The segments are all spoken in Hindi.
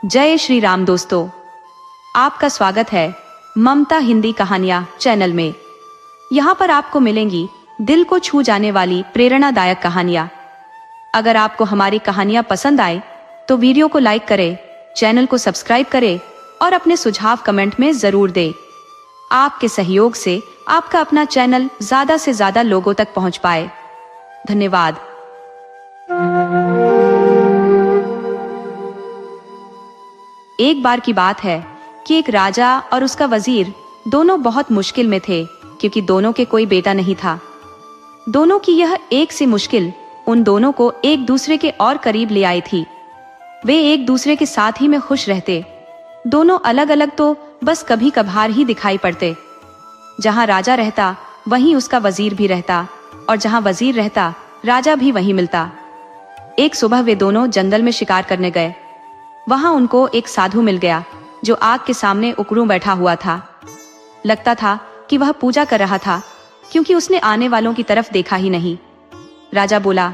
जय श्री राम दोस्तों, आपका स्वागत है ममता हिंदी कहानियां चैनल में। यहाँ पर आपको मिलेंगी दिल को छू जाने वाली प्रेरणादायक कहानियां। अगर आपको हमारी कहानियां पसंद आए तो वीडियो को लाइक करें, चैनल को सब्सक्राइब करें और अपने सुझाव कमेंट में जरूर दें। आपके सहयोग से आपका अपना चैनल ज्यादा से ज्यादा लोगों तक पहुंच पाए। धन्यवाद। एक बार की बात है कि एक राजा और उसका वजीर दोनों बहुत मुश्किल में थे, क्योंकि दोनों के कोई बेटा नहीं था। दोनों की यह एक सी मुश्किल उन दोनों को एक दूसरे के और करीब ले आई थी। वे एक दूसरे के साथ ही में खुश रहते। दोनों अलग अलग तो बस कभी कभार ही दिखाई पड़ते। जहां राजा रहता वहीं उसका वजीर भी रहता, और जहां वजीर रहता राजा भी वहीं मिलता। एक सुबह वे दोनों जंगल में शिकार करने गए। वहां उनको एक साधु मिल गया जो आग के सामने उकड़ू बैठा हुआ था। लगता था कि वह पूजा कर रहा था, क्योंकि उसने आने वालों की तरफ देखा ही नहीं। राजा बोला,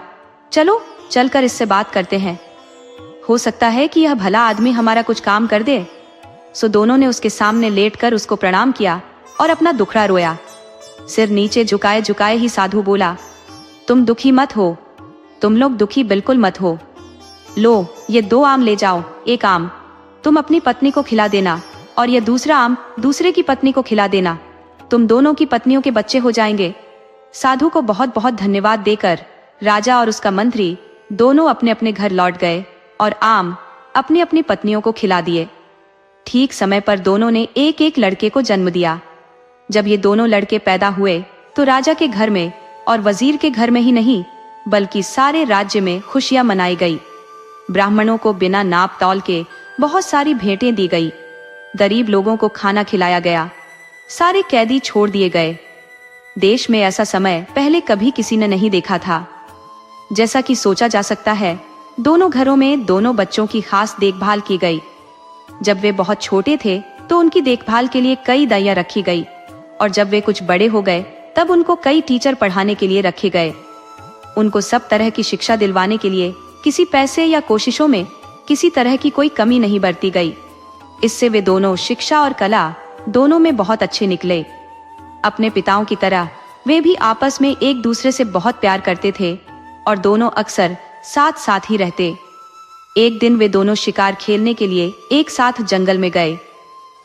चलो चलकर इससे बात करते हैं, हो सकता है कि यह भला आदमी हमारा कुछ काम कर दे। सो दोनों ने उसके सामने लेटकर उसको प्रणाम किया और अपना दुखड़ा रोया। सिर नीचे झुकाए झुकाए ही साधु बोला, तुम दुखी मत हो, तुम लोग दुखी बिल्कुल मत हो। लो, ये 2 आम ले जाओ। एक आम तुम अपनी पत्नी को खिला देना और यह दूसरा आम दूसरे की पत्नी को खिला देना। तुम दोनों की पत्नियों के बच्चे हो जाएंगे। साधु को बहुत बहुत धन्यवाद देकर राजा और उसका मंत्री दोनों अपने अपने घर लौट गए और आम अपनी अपनी पत्नियों को खिला दिए। ठीक समय पर दोनों ने एक एक लड़के को जन्म दिया। जब ये दोनों लड़के पैदा हुए तो राजा के घर में और वजीर के घर में ही नहीं, बल्कि सारे राज्य में खुशियां मनाई गई। ब्राह्मणों को बिना नाप तौल के बहुत सारी भेंटें दी गई। गरीब लोगों को खाना खिलाया गया। सारे कैदी छोड़ दिए गए। देश में ऐसा समय पहले कभी किसी ने नहीं देखा था। जैसा कि सोचा जा सकता है, दोनों घरों में दोनों बच्चों की खास देखभाल की गई। जब वे बहुत छोटे थे तो उनकी देखभाल के लिए कई दाइयां रखी गई, और जब वे कुछ बड़े हो गए तब उनको कई टीचर पढ़ाने के लिए रखे गए। उनको सब तरह की शिक्षा दिलवाने के लिए किसी पैसे या कोशिशों में किसी तरह की कोई कमी नहीं बरती गई। इससे वे दोनों शिक्षा और कला दोनों में बहुत अच्छे निकले। अपने पिताओं की तरह वे भी आपस में एक दूसरे से बहुत प्यार करते थे और दोनों अक्सर साथ साथ ही रहते। एक दिन वे दोनों शिकार खेलने के लिए एक साथ जंगल में गए।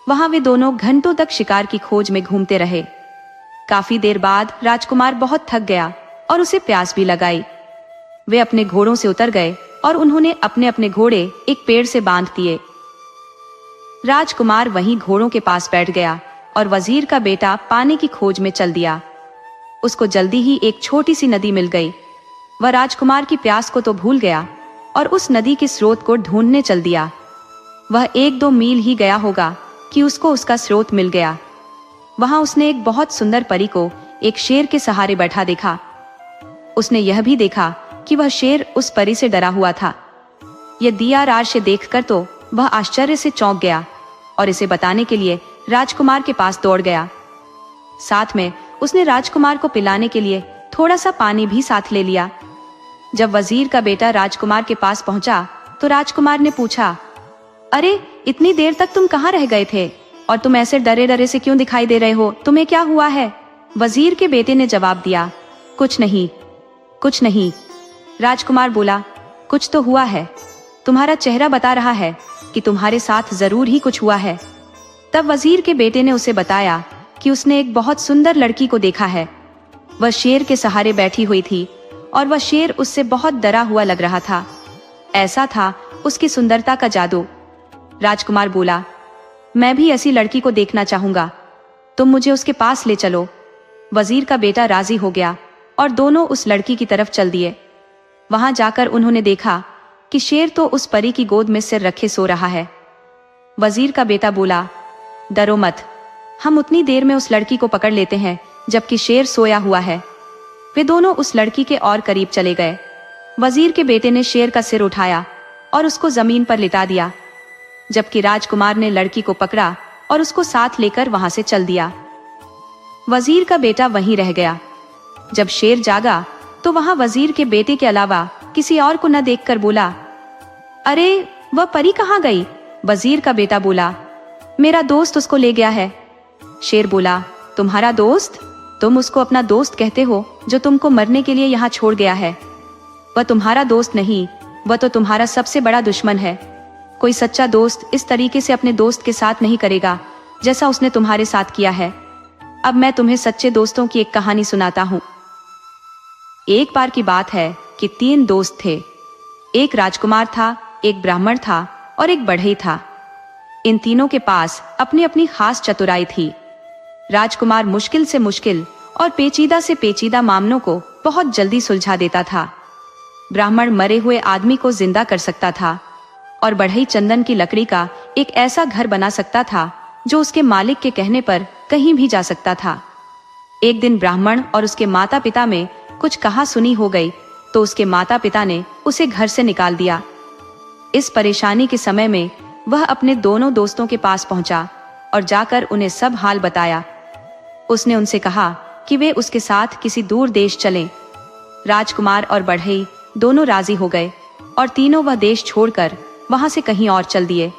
वहां वे दोनों घंटों तक शिकार की खोज में घूमते रहे। काफी देर बाद राजकुमार बहुत थक गया और उसे प्यास भी लगाई। वे अपने घोड़ों से उतर गए और उन्होंने अपने अपने घोड़े एक पेड़ से बांध दिए। राजकुमार वहीं घोड़ों के पास बैठ गया और वजीर का बेटा पानी की खोज में चल दिया। उसको जल्दी ही एक छोटी सी नदी मिल गई। वह राजकुमार की प्यास को तो भूल गया और उस नदी के स्रोत को ढूंढने चल दिया। वह 1-2 मील ही गया होगा कि उसको उसका स्रोत मिल गया। वहां उसने एक बहुत सुंदर परी को एक शेर के सहारे बैठा देखा। उसने यह भी देखा कि वह शेर उस परी से डरा हुआ था। यह दिया राशि देखकर तो वह आश्चर्य से चौंक गया और इसे बताने के लिए राजकुमार के पास दौड़ गया। साथ में उसने राजकुमार को पिलाने के लिए थोड़ा सा पानी भी साथ ले लिया। जब वजीर का बेटा राजकुमार के पास पहुंचा तो राजकुमार ने पूछा, अरे इतनी देर तक तुम कहाँ रह गए थे और तुम ऐसे डरे डरे से क्यों दिखाई दे रहे हो? तुम्हें क्या हुआ है? वजीर के बेटे ने जवाब दिया, कुछ नहीं, कुछ नहीं। राजकुमार बोला, कुछ तो हुआ है, तुम्हारा चेहरा बता रहा है कि तुम्हारे साथ जरूर ही कुछ हुआ है। तब वजीर के बेटे ने उसे बताया कि उसने एक बहुत सुंदर लड़की को देखा है। वह शेर के सहारे बैठी हुई थी और वह शेर उससे बहुत डरा हुआ लग रहा था। ऐसा था उसकी सुंदरता का जादू। राजकुमार बोला, मैं भी ऐसी लड़की को देखना चाहूंगा, तुम मुझे उसके पास ले चलो। वजीर का बेटा राजी हो गया और दोनों उस लड़की की तरफ चल दिए। वहां जाकर उन्होंने देखा कि शेर तो उस परी की गोद में सिर रखे सो रहा है। वजीर का बेटा बोला, डरो मत, हम उतनी देर में उस लड़की को पकड़ लेते हैं जबकि शेर सोया हुआ है। वे दोनों उस लड़की के और करीब चले गए। वजीर के बेटे ने शेर का सिर उठाया और उसको जमीन पर लिटा दिया, जबकि राजकुमार ने लड़की को पकड़ा और उसको साथ लेकर वहां से चल दिया। वजीर का बेटा वहीं रह गया। जब शेर जागा तो वहां वजीर के बेटे के अलावा किसी और को न देखकर बोला, अरे वह परी कहाँ गई? वजीर का बेटा बोला, मेरा दोस्त उसको ले गया है। शेर बोला, तुम्हारा दोस्त? तुम उसको अपना दोस्त कहते हो जो तुमको मरने के लिए यहाँ छोड़ गया है? वह तुम्हारा दोस्त नहीं, वह तो तुम्हारा सबसे बड़ा दुश्मन है। कोई सच्चा दोस्त इस तरीके से अपने दोस्त के साथ नहीं करेगा जैसा उसने तुम्हारे साथ किया है। अब मैं तुम्हें सच्चे दोस्तों की एक कहानी सुनाता हूँ। एक बार की बात है कि 3 दोस्त थे। एक राजकुमार था, एक ब्राह्मण था और एक बढ़ई था। इन तीनों के पास अपनी अपनी खास चतुराई थी। राजकुमार मुश्किल से मुश्किल और पेचीदा से पेचीदा मामलों को बहुत जल्दी सुलझा देता था। ब्राह्मण मरे हुए आदमी को जिंदा कर सकता था और बढ़ई चंदन की लकड़ी का एक ऐसा घर बना सकता था जो उसके मालिक के कहने पर कहीं भी जा सकता था। एक दिन ब्राह्मण और उसके माता पिता में कुछ कहा सुनी हो गई तो उसके माता पिता ने उसे घर से निकाल दिया। इस परेशानी के समय में वह अपने दोनों दोस्तों के पास पहुंचा और जाकर उन्हें सब हाल बताया। उसने उनसे कहा कि वे उसके साथ किसी दूर देश चलें। राजकुमार और बढ़ई दोनों राजी हो गए और तीनों वह देश छोड़कर वहां से कहीं और चल दिए।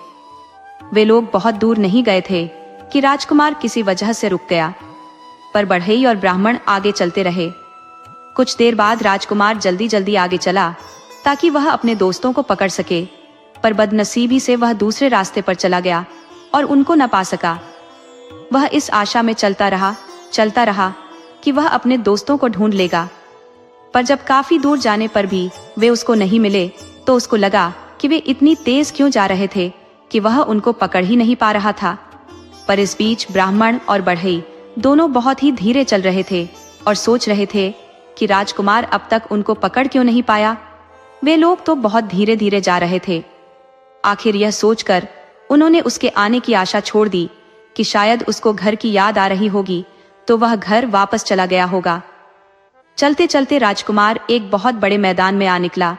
वे लोग बहुत दूर नहीं गए थे कि राजकुमार किसी वजह से रुक गया, पर बढ़ई और ब्राह्मण आगे चलते रहे। कुछ देर बाद राजकुमार जल्दी जल्दी आगे चला ताकि वह अपने दोस्तों को पकड़ सके, पर बदनसीबी से वह दूसरे रास्ते पर चला गया और उनको न पा सका। वह इस आशा में चलता रहा कि वह अपने दोस्तों को ढूंढ लेगा, पर जब काफी दूर जाने पर भी वे उसको नहीं मिले तो उसको लगा कि वे इतनी तेज क्यों जा रहे थे कि वह उनको पकड़ ही नहीं पा रहा था। पर इस बीच ब्राह्मण और बढ़ई दोनों बहुत ही धीरे चल रहे थे और सोच रहे थे कि राजकुमार अब तक उनको पकड़ क्यों नहीं पाया। वे लोग तो बहुत धीरे धीरे जा रहे थे। आखिर यह सोचकर उन्होंने उसके आने की आशा छोड़ दी कि शायद उसको घर की याद आ रही होगी तो वह घर वापस चला गया होगा। चलते चलते राजकुमार एक बहुत बड़े मैदान में आ निकला,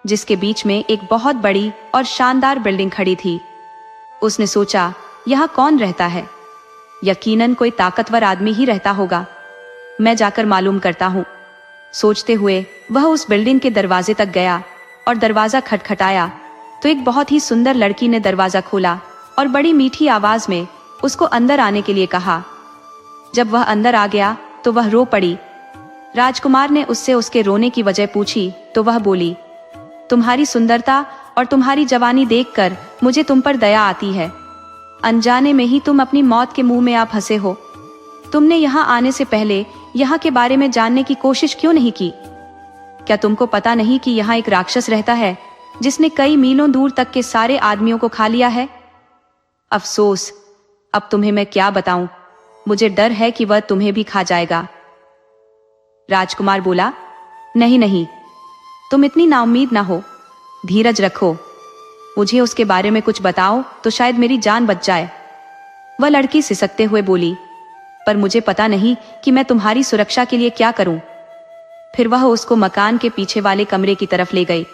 जिसके बीच में एक बहुत बड़ी और शानदार बिल्डिंग खड़ी थी। उसने सोचा, यहाँ कौन रहता है? यकीनन कोई ताकतवर आदमी ही रहता होगा। मैं जाकर मालूम करता हूँ। सोचते हुए वह उस बिल्डिंग के दरवाजे तक गया और दरवाजा खटखटाया तो एक बहुत ही सुंदर लड़की ने दरवाजा खोला और बड़ी मीठी आवाज में उसको अंदर आने के लिए कहा। जब वह अंदर आ गया तो वह रो पड़ी। राजकुमार ने उससे उसके रोने की वजह पूछी तो वह बोली, तुम्हारी सुंदरता और तुम्हारी जवानी देखकर मुझे तुम पर दया आती है। अनजाने में ही तुम अपनी मौत के मुंह में आ फंसे हो। तुमने यहाँ आने से पहले यहाँ के बारे में जानने की कोशिश क्यों नहीं की? क्या तुमको पता नहीं कि यहाँ एक राक्षस रहता है जिसने कई मीलों दूर तक के सारे आदमियों को खा लिया है? अफसोस, अब तुम्हें मैं क्या बताऊं, मुझे डर है कि वह तुम्हें भी खा जाएगा। राजकुमार बोला, नहीं नहीं, तुम इतनी नाउम्मीद ना हो, धीरज रखो। मुझे उसके बारे में कुछ बताओ तो शायद मेरी जान बच जाए। वह लड़की सिसकते हुए बोली, पर मुझे पता नहीं कि मैं तुम्हारी सुरक्षा के लिए क्या करूं। फिर वह उसको मकान के पीछे वाले कमरे की तरफ ले गई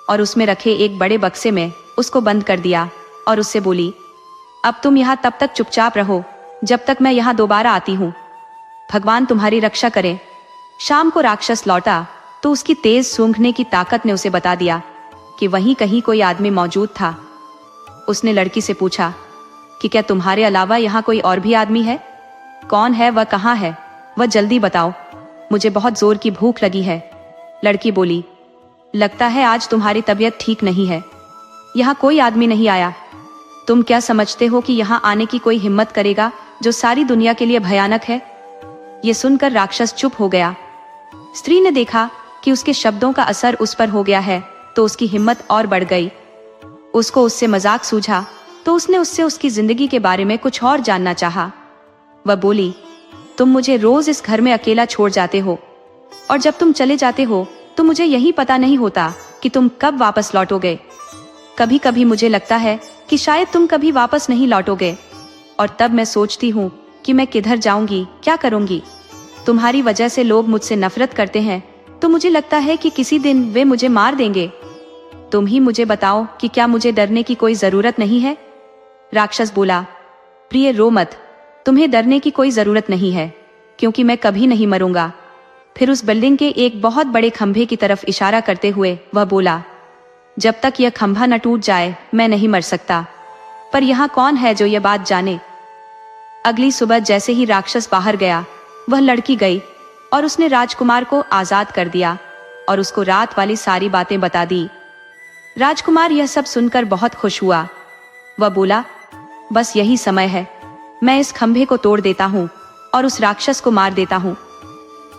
और उसमें रखे एक बड़े बक्से में उसको बंद कर दिया और उससे बोली, अब तुम यहाँ तब तक चुपचाप रहो जब तक मैं यहाँ दोबारा आती हूँ। भगवान तुम्हारी रक्षा करे। शाम को राक्षस लौटा तो उसकी तेज सूंघने की ताकत ने उसे बता दिया कि वहीं कहीं कोई आदमी मौजूद था। उसने लड़की से पूछा कि क्या तुम्हारे अलावा यहाँ कोई और भी आदमी है? कौन है वह, कहाँ है वह, जल्दी बताओ, मुझे बहुत जोर की भूख लगी है। लड़की बोली, लगता है आज तुम्हारी तबीयत ठीक नहीं है। यहाँ कोई आदमी नहीं आया। तुम क्या समझते हो कि यहाँ आने की कोई हिम्मत करेगा जो सारी दुनिया के लिए भयानक है? ये सुनकर राक्षस चुप हो गया। स्त्री ने देखा कि उसके शब्दों का असर उस पर हो गया है तो उसकी हिम्मत और बढ़ गई। उसको उससे मजाक सूझा तो उसने उससे उसकी जिंदगी के बारे में कुछ और जानना चाहा। वह बोली, तुम मुझे रोज इस घर में अकेला छोड़ जाते हो और जब तुम चले जाते हो तो मुझे यही पता नहीं होता कि तुम कब वापस लौटोगे। कभी कभी मुझे लगता है कि शायद तुम कभी वापस नहीं लौटोगे और तब मैं सोचती हूँ कि मैं किधर जाऊंगी, क्या करूंगी। तुम्हारी वजह से लोग मुझसे नफरत करते हैं तो मुझे लगता है कि किसी दिन वे मुझे मार देंगे। तुम ही मुझे बताओ कि क्या मुझे डरने की कोई जरूरत नहीं है? राक्षस बोला, प्रिय रो मत, तुम्हें डरने की कोई जरूरत नहीं है क्योंकि मैं कभी नहीं मरूंगा। फिर उस बिल्डिंग के एक बहुत बड़े खंभे की तरफ इशारा करते हुए वह बोला, जब तक यह खंभा न टूट जाए मैं नहीं मर सकता। पर यहाँ कौन है जो यह बात जाने। अगली सुबह जैसे ही राक्षस बाहर गया, वह लड़की गई और उसने राजकुमार को आजाद कर दिया और उसको रात वाली सारी बातें बता दी। राजकुमार यह सब सुनकर बहुत खुश हुआ। वह बोला, बस यही समय है, मैं इस खंभे को तोड़ देता हूँ और उस राक्षस को मार देता हूँ।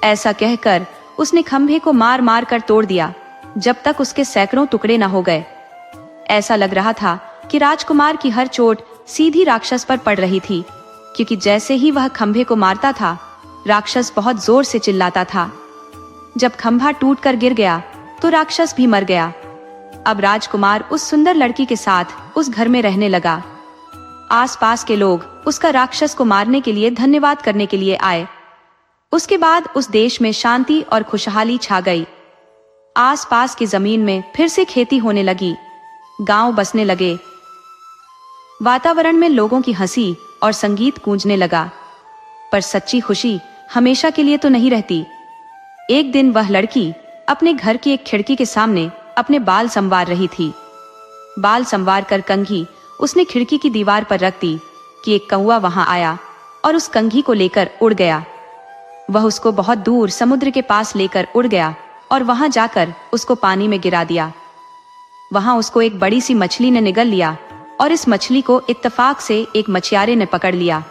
ऐसा कहकर उसने खंभे को मार मार कर तोड़ दिया, जब तक उसके सैकड़ों टुकड़े न हो गए। ऐसा लग रहा था कि राजकुमार की हर चोट सीधी राक्षस पर पड़ रही थी, क्योंकि जैसे ही वह खंभे को मारता था, राक्षस बहुत जोर से चिल्लाता था। जब खंभा टूटकर गिर गया तो राक्षस भी मर गया। अब राजकुमार उस सुंदर लड़की के साथ उस घर में रहने लगा। आसपास के लोग उसका राक्षस को मारने के लिए धन्यवाद करने के लिए आए। उसके बाद उस देश में शांति और खुशहाली छा गई। आसपास की जमीन में फिर से खेती होने लगी, गांव बसने लगे। वातावरण में लोगों की हंसी और संगीत गूंजने लगा। पर सच्ची खुशी हमेशा के लिए तो नहीं रहती। एक दिन वह लड़की अपने घर की एक खिड़की के सामने अपने बाल संवार रही थी। बाल संवार कर कंघी उसने खिड़की की दीवार पर रख दी कि एक कौवा वहां आया और उस कंघी को लेकर उड़ गया। वह उसको बहुत दूर समुद्र के पास लेकर उड़ गया और वहां जाकर उसको पानी में गिरा दिया। वहां उसको एक बड़ी सी मछली ने निगल लिया और इस मछली को इत्तेफाक से एक मछियारे ने पकड़ लिया।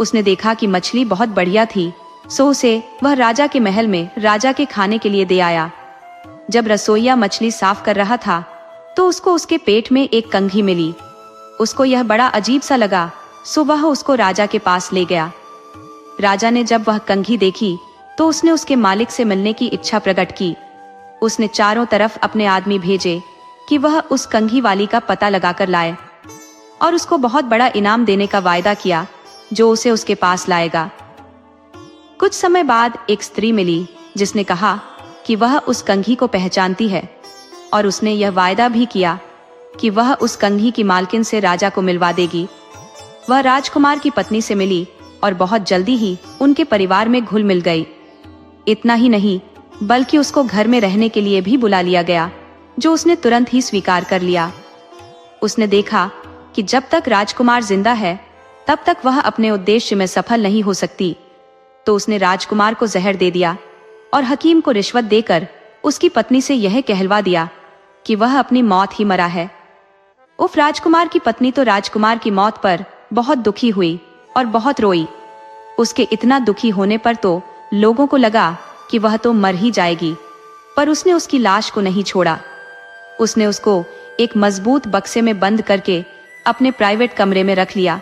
उसने देखा कि मछली बहुत बढ़िया थी, सो उसे वह राजा के महल में राजा के खाने के लिए दे आया। जब रसोइया मछली साफ कर रहा था तो उसको उसके पेट में एक कंघी मिली। उसको यह बड़ा अजीब सा लगा, सो वह उसको राजा के पास ले गया। राजा ने जब वह कंघी देखी तो उसने उसके मालिक से मिलने की इच्छा प्रकट की। उसने चारों तरफ अपने आदमी भेजे कि वह उस कंघी वाली का पता लगाकर लाए और उसको बहुत बड़ा इनाम देने का वायदा किया, जो उसे उसके पास लाएगा। कुछ समय बाद एक स्त्री मिली जिसने कहा कि वह उस कंघी को पहचानती है और उसने यह वायदा भी किया कि वह उस कंघी की मालकिन से राजा को मिलवा देगी। वह राजकुमार की पत्नी से मिली और बहुत जल्दी ही उनके परिवार में घुल मिल गई। इतना ही नहीं, बल्कि उसको घर में रहने के लिए भी बुला लिया गया, जो उसने तुरंत ही स्वीकार कर लिया। उसने देखा कि जब तक राजकुमार जिंदा है तब तक वह अपने उद्देश्य में सफल नहीं हो सकती, तो उसने राजकुमार को जहर दे दिया और हकीम को रिश्वत देकर उसकी पत्नी से यह कहलवा दिया कि वह अपनी मौत ही मरा है। उफ राजकुमार की पत्नी तो राजकुमार की मौत पर बहुत दुखी हुई और बहुत रोई। उसके इतना दुखी होने पर तो लोगों को लगा कि वह तो मर ही जाएगी, पर उसने उसकी लाश को नहीं छोड़ा। उसने उसको एक मजबूत बक्से में बंद करके अपने प्राइवेट कमरे में रख लिया।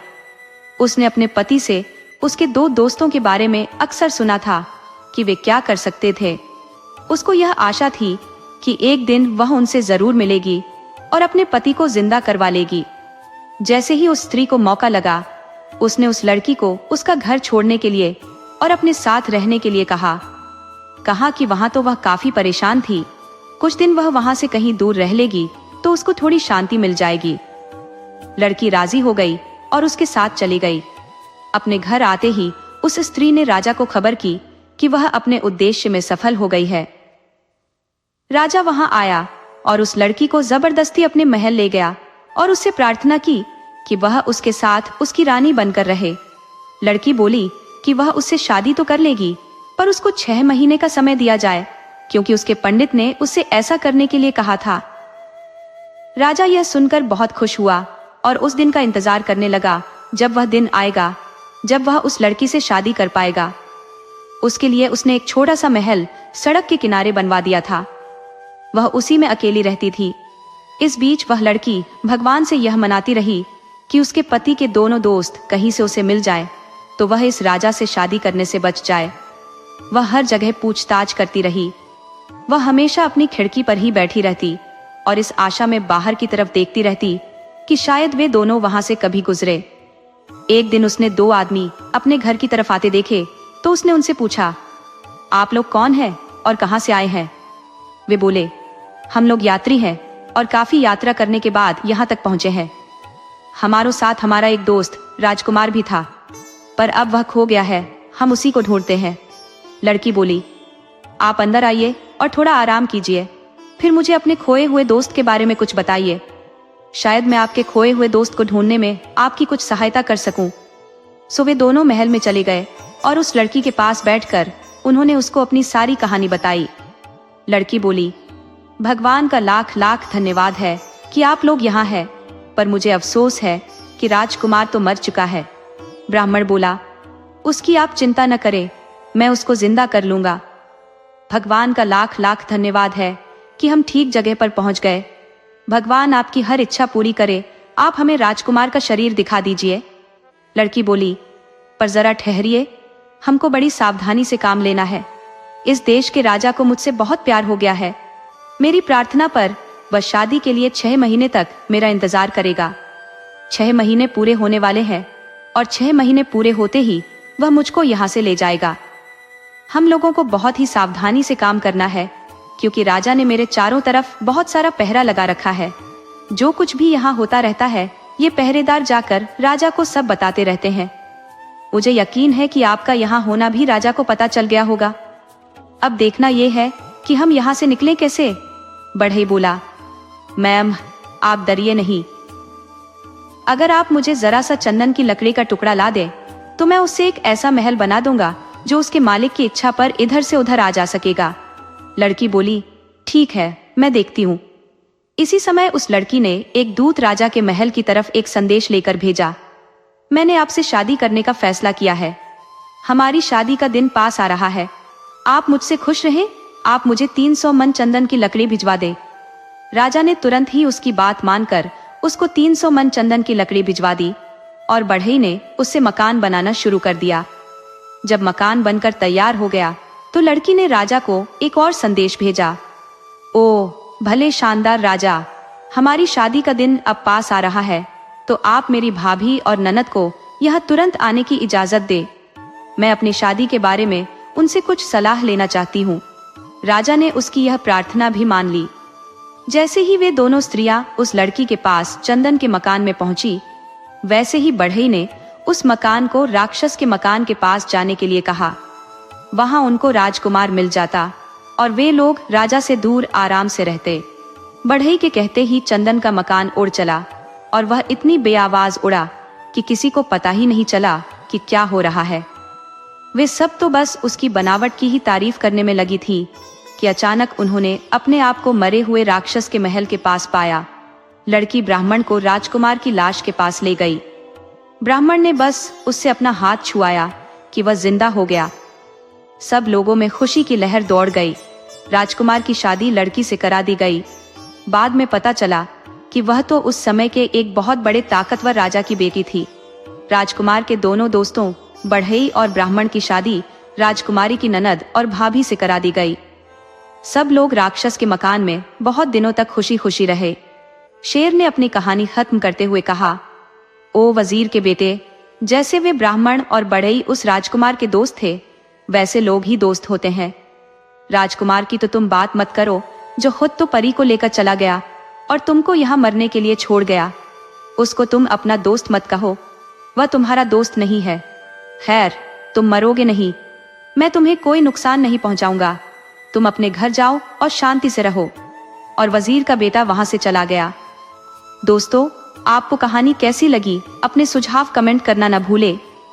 उसने अपने पति से उसके दो दोस्तों के बारे में अक्सर सुना था कि वे क्या कर सकते थे। उसको यह आशा थी कि एक दिन वह उनसे जरूर मिलेगी और अपने पति को जिंदा करवा लेगी। जैसे ही उस स्त्री को मौका लगा, उसने उस लड़की को उसका घर छोड़ने के लिए और अपने साथ रहने के लिए कहा कि वहां तो वह काफी परेशान थी, कुछ दिन वह वहां से कहीं दूर रह लेगी तो उसको थोड़ी शांति मिल जाएगी। लड़की राजी हो गई और उसके साथ चली गई। अपने घर आते ही उस स्त्री ने राजा को खबर की कि वह अपने उद्देश्य में सफल हो गई है। राजा वहां आया और उस लड़की को जबरदस्ती अपने महल ले गया और उससे प्रार्थना की कि वह उसके साथ उसकी रानी बनकर रहे। लड़की बोली कि वह उससे शादी तो कर लेगी, पर उसको 6 महीने का समय दिया जाए, क्योंकि उसके पंडित ने उससे ऐसा करने के लिए कहा था। राजा यह सुनकर बहुत खुश हुआ और उस दिन का इंतजार करने लगा जब वह दिन आएगा जब वह उस लड़की से शादी कर पाएगा। उसके लिए उसने एक छोटा सा महल सड़क के किनारे बनवा दिया था। वह उसी में अकेली रहती थी। इस बीच वह लड़की भगवान से यह मनाती रही कि उसके पति के दोनों दोस्त कहीं से उसे मिल जाए तो वह इस राजा से शादी करने से बच जाए। वह हर जगह पूछताछ करती रही। वह हमेशा अपनी खिड़की पर ही बैठी रहती और इस आशा में बाहर की तरफ देखती रहती कि शायद वे दोनों वहां से कभी गुजरे। एक दिन उसने 2 आदमी अपने घर की तरफ आते देखे तो उसने उनसे पूछा, आप लोग कौन हैं और कहां से आए हैं? वे बोले, हम लोग यात्री हैं और काफी यात्रा करने के बाद यहाँ तक पहुंचे हैं। हमारे साथ हमारा एक दोस्त राजकुमार भी था, पर अब वह खो गया है, हम उसी को ढूंढते हैं। लड़की बोली, आप अंदर आइए और थोड़ा आराम कीजिए, फिर मुझे अपने खोए हुए दोस्त के बारे में कुछ बताइए। शायद मैं आपके खोए हुए दोस्त को ढूंढने में आपकी कुछ सहायता कर सकूं। सो वे दोनों महल में चले गए और उस लड़की के पास बैठकर उन्होंने उसको अपनी सारी कहानी बताई। लड़की बोली, भगवान का लाख लाख धन्यवाद है कि आप लोग यहाँ हैं, पर मुझे अफसोस है कि राजकुमार तो मर चुका है। ब्राह्मण बोला, उसकी आप चिंता न करें, मैं उसको जिंदा कर लूंगा। भगवान का लाख लाख धन्यवाद है कि हम ठीक जगह पर पहुंच गए। भगवान आपकी हर इच्छा पूरी करे, आप हमें राजकुमार का शरीर दिखा दीजिए। लड़की बोली, पर जरा ठहरिए, हमको बड़ी सावधानी से काम लेना है। इस देश के राजा को मुझसे बहुत प्यार हो गया है। मेरी प्रार्थना पर वह शादी के लिए 6 महीने तक मेरा इंतजार करेगा। 6 महीने पूरे होने वाले हैं और 6 महीने पूरे होते ही वह मुझको यहाँ से ले जाएगा। हम लोगों को बहुत ही सावधानी से काम करना है, क्योंकि राजा ने मेरे चारों तरफ बहुत सारा पहरा लगा रखा है। जो कुछ भी यहाँ होता रहता है, ये पहरेदार जाकर राजा को सब बताते रहते हैं। मुझे यकीन है कि आपका यहाँ होना भी राजा को पता चल गया होगा। अब देखना यह है कि हम यहाँ से निकलें कैसे। बढ़ई बोला, मैम आप डरिए नहीं, अगर आप मुझे जरा सा चंदन की लकड़ी का टुकड़ा ला दे तो मैं उससे एक ऐसा महल बना दूंगा जो उसके मालिक की इच्छा पर इधर से उधर आ जा सकेगा। लड़की बोली, ठीक है, मैं देखती हूँ। इसी समय उस लड़की ने एक दूत राजा के महल की तरफ एक संदेश लेकर भेजा। मैंने आपसे शादी करने का फैसला किया है। हमारी शादी का दिन पास आ रहा है। आप मुझसे खुश रहें, आप मुझे 300 मन चंदन की लकड़ी भिजवा दे। राजा ने तुरंत ही उसकी बात मानकर उसको 300 मन चंदन की लकड़ी भिजवा दी और बढ़ई ने उससे मकान बनाना शुरू कर दिया। जब मकान बनकर तैयार हो गया तो लड़की ने राजा को एक और संदेश भेजा। ओ भले शानदार राजा, हमारी शादी का दिन अब पास आ रहा है, तो आप मेरी भाभी और ननद को यह तुरंत आने की इजाजत दे। मैं अपनी शादी के बारे में उनसे कुछ सलाह लेना चाहती हूँ। राजा ने उसकी यह प्रार्थना भी मान ली। जैसे ही वे दोनों स्त्रियां उस लड़की के पास चंदन के मकान में पहुंची, वैसे ही बढ़ई ने उस मकान को राक्षस के मकान के पास जाने के लिए कहा। वहां उनको राजकुमार मिल जाता और वे लोग राजा से दूर आराम से रहते। बढ़ई के कहते ही चंदन का मकान उड़ चला और वह इतनी बेआवाज उड़ा कि किसी को पता ही नहीं चला कि क्या हो रहा है। वे सब तो बस उसकी बनावट की ही तारीफ करने में लगी थी कि अचानक उन्होंने अपने आप को मरे हुए राक्षस के महल के पास पाया। लड़की ब्राह्मण को राजकुमार की लाश के पास ले गई। ब्राह्मण ने बस उससे अपना हाथ छुआया कि वह जिंदा हो गया। सब लोगों में खुशी की लहर दौड़ गई। राजकुमार की शादी लड़की से करा दी गई। बाद में पता चला कि वह तो उस समय के एक बहुत बड़े ताकतवर राजा की बेटी थी। राजकुमार के दोनों दोस्तों बढ़ई और ब्राह्मण की शादी राजकुमारी की ननद और भाभी से करा दी गई। सब लोग राक्षस के मकान में बहुत दिनों तक खुशी खुशी रहे। शेर ने अपनी कहानी खत्म करते हुए कहा, ओ वजीर के बेटे, जैसे वे ब्राह्मण और बढ़ई उस राजकुमार के दोस्त थे, वैसे लोग ही दोस्त होते हैं। राजकुमार की तो तुम बात मत करो, जो खुद तो परी को लेकर चला गया और तुमको यहाँ मरने के लिए छोड़ गया। उसको तुम अपना दोस्त मत कहो, वह तुम्हारा दोस्त नहीं है। खैर, तुम मरोगे नहीं, मैं तुम्हें कोई नुकसान नहीं पहुंचाऊंगा। तुम अपने घर जाओ और शांति से रहो। और वजीर का बेटा वहां से चला गया। दोस्तों, आपको कहानी कैसी लगी अपने सुझाव कमेंट करना न भूले।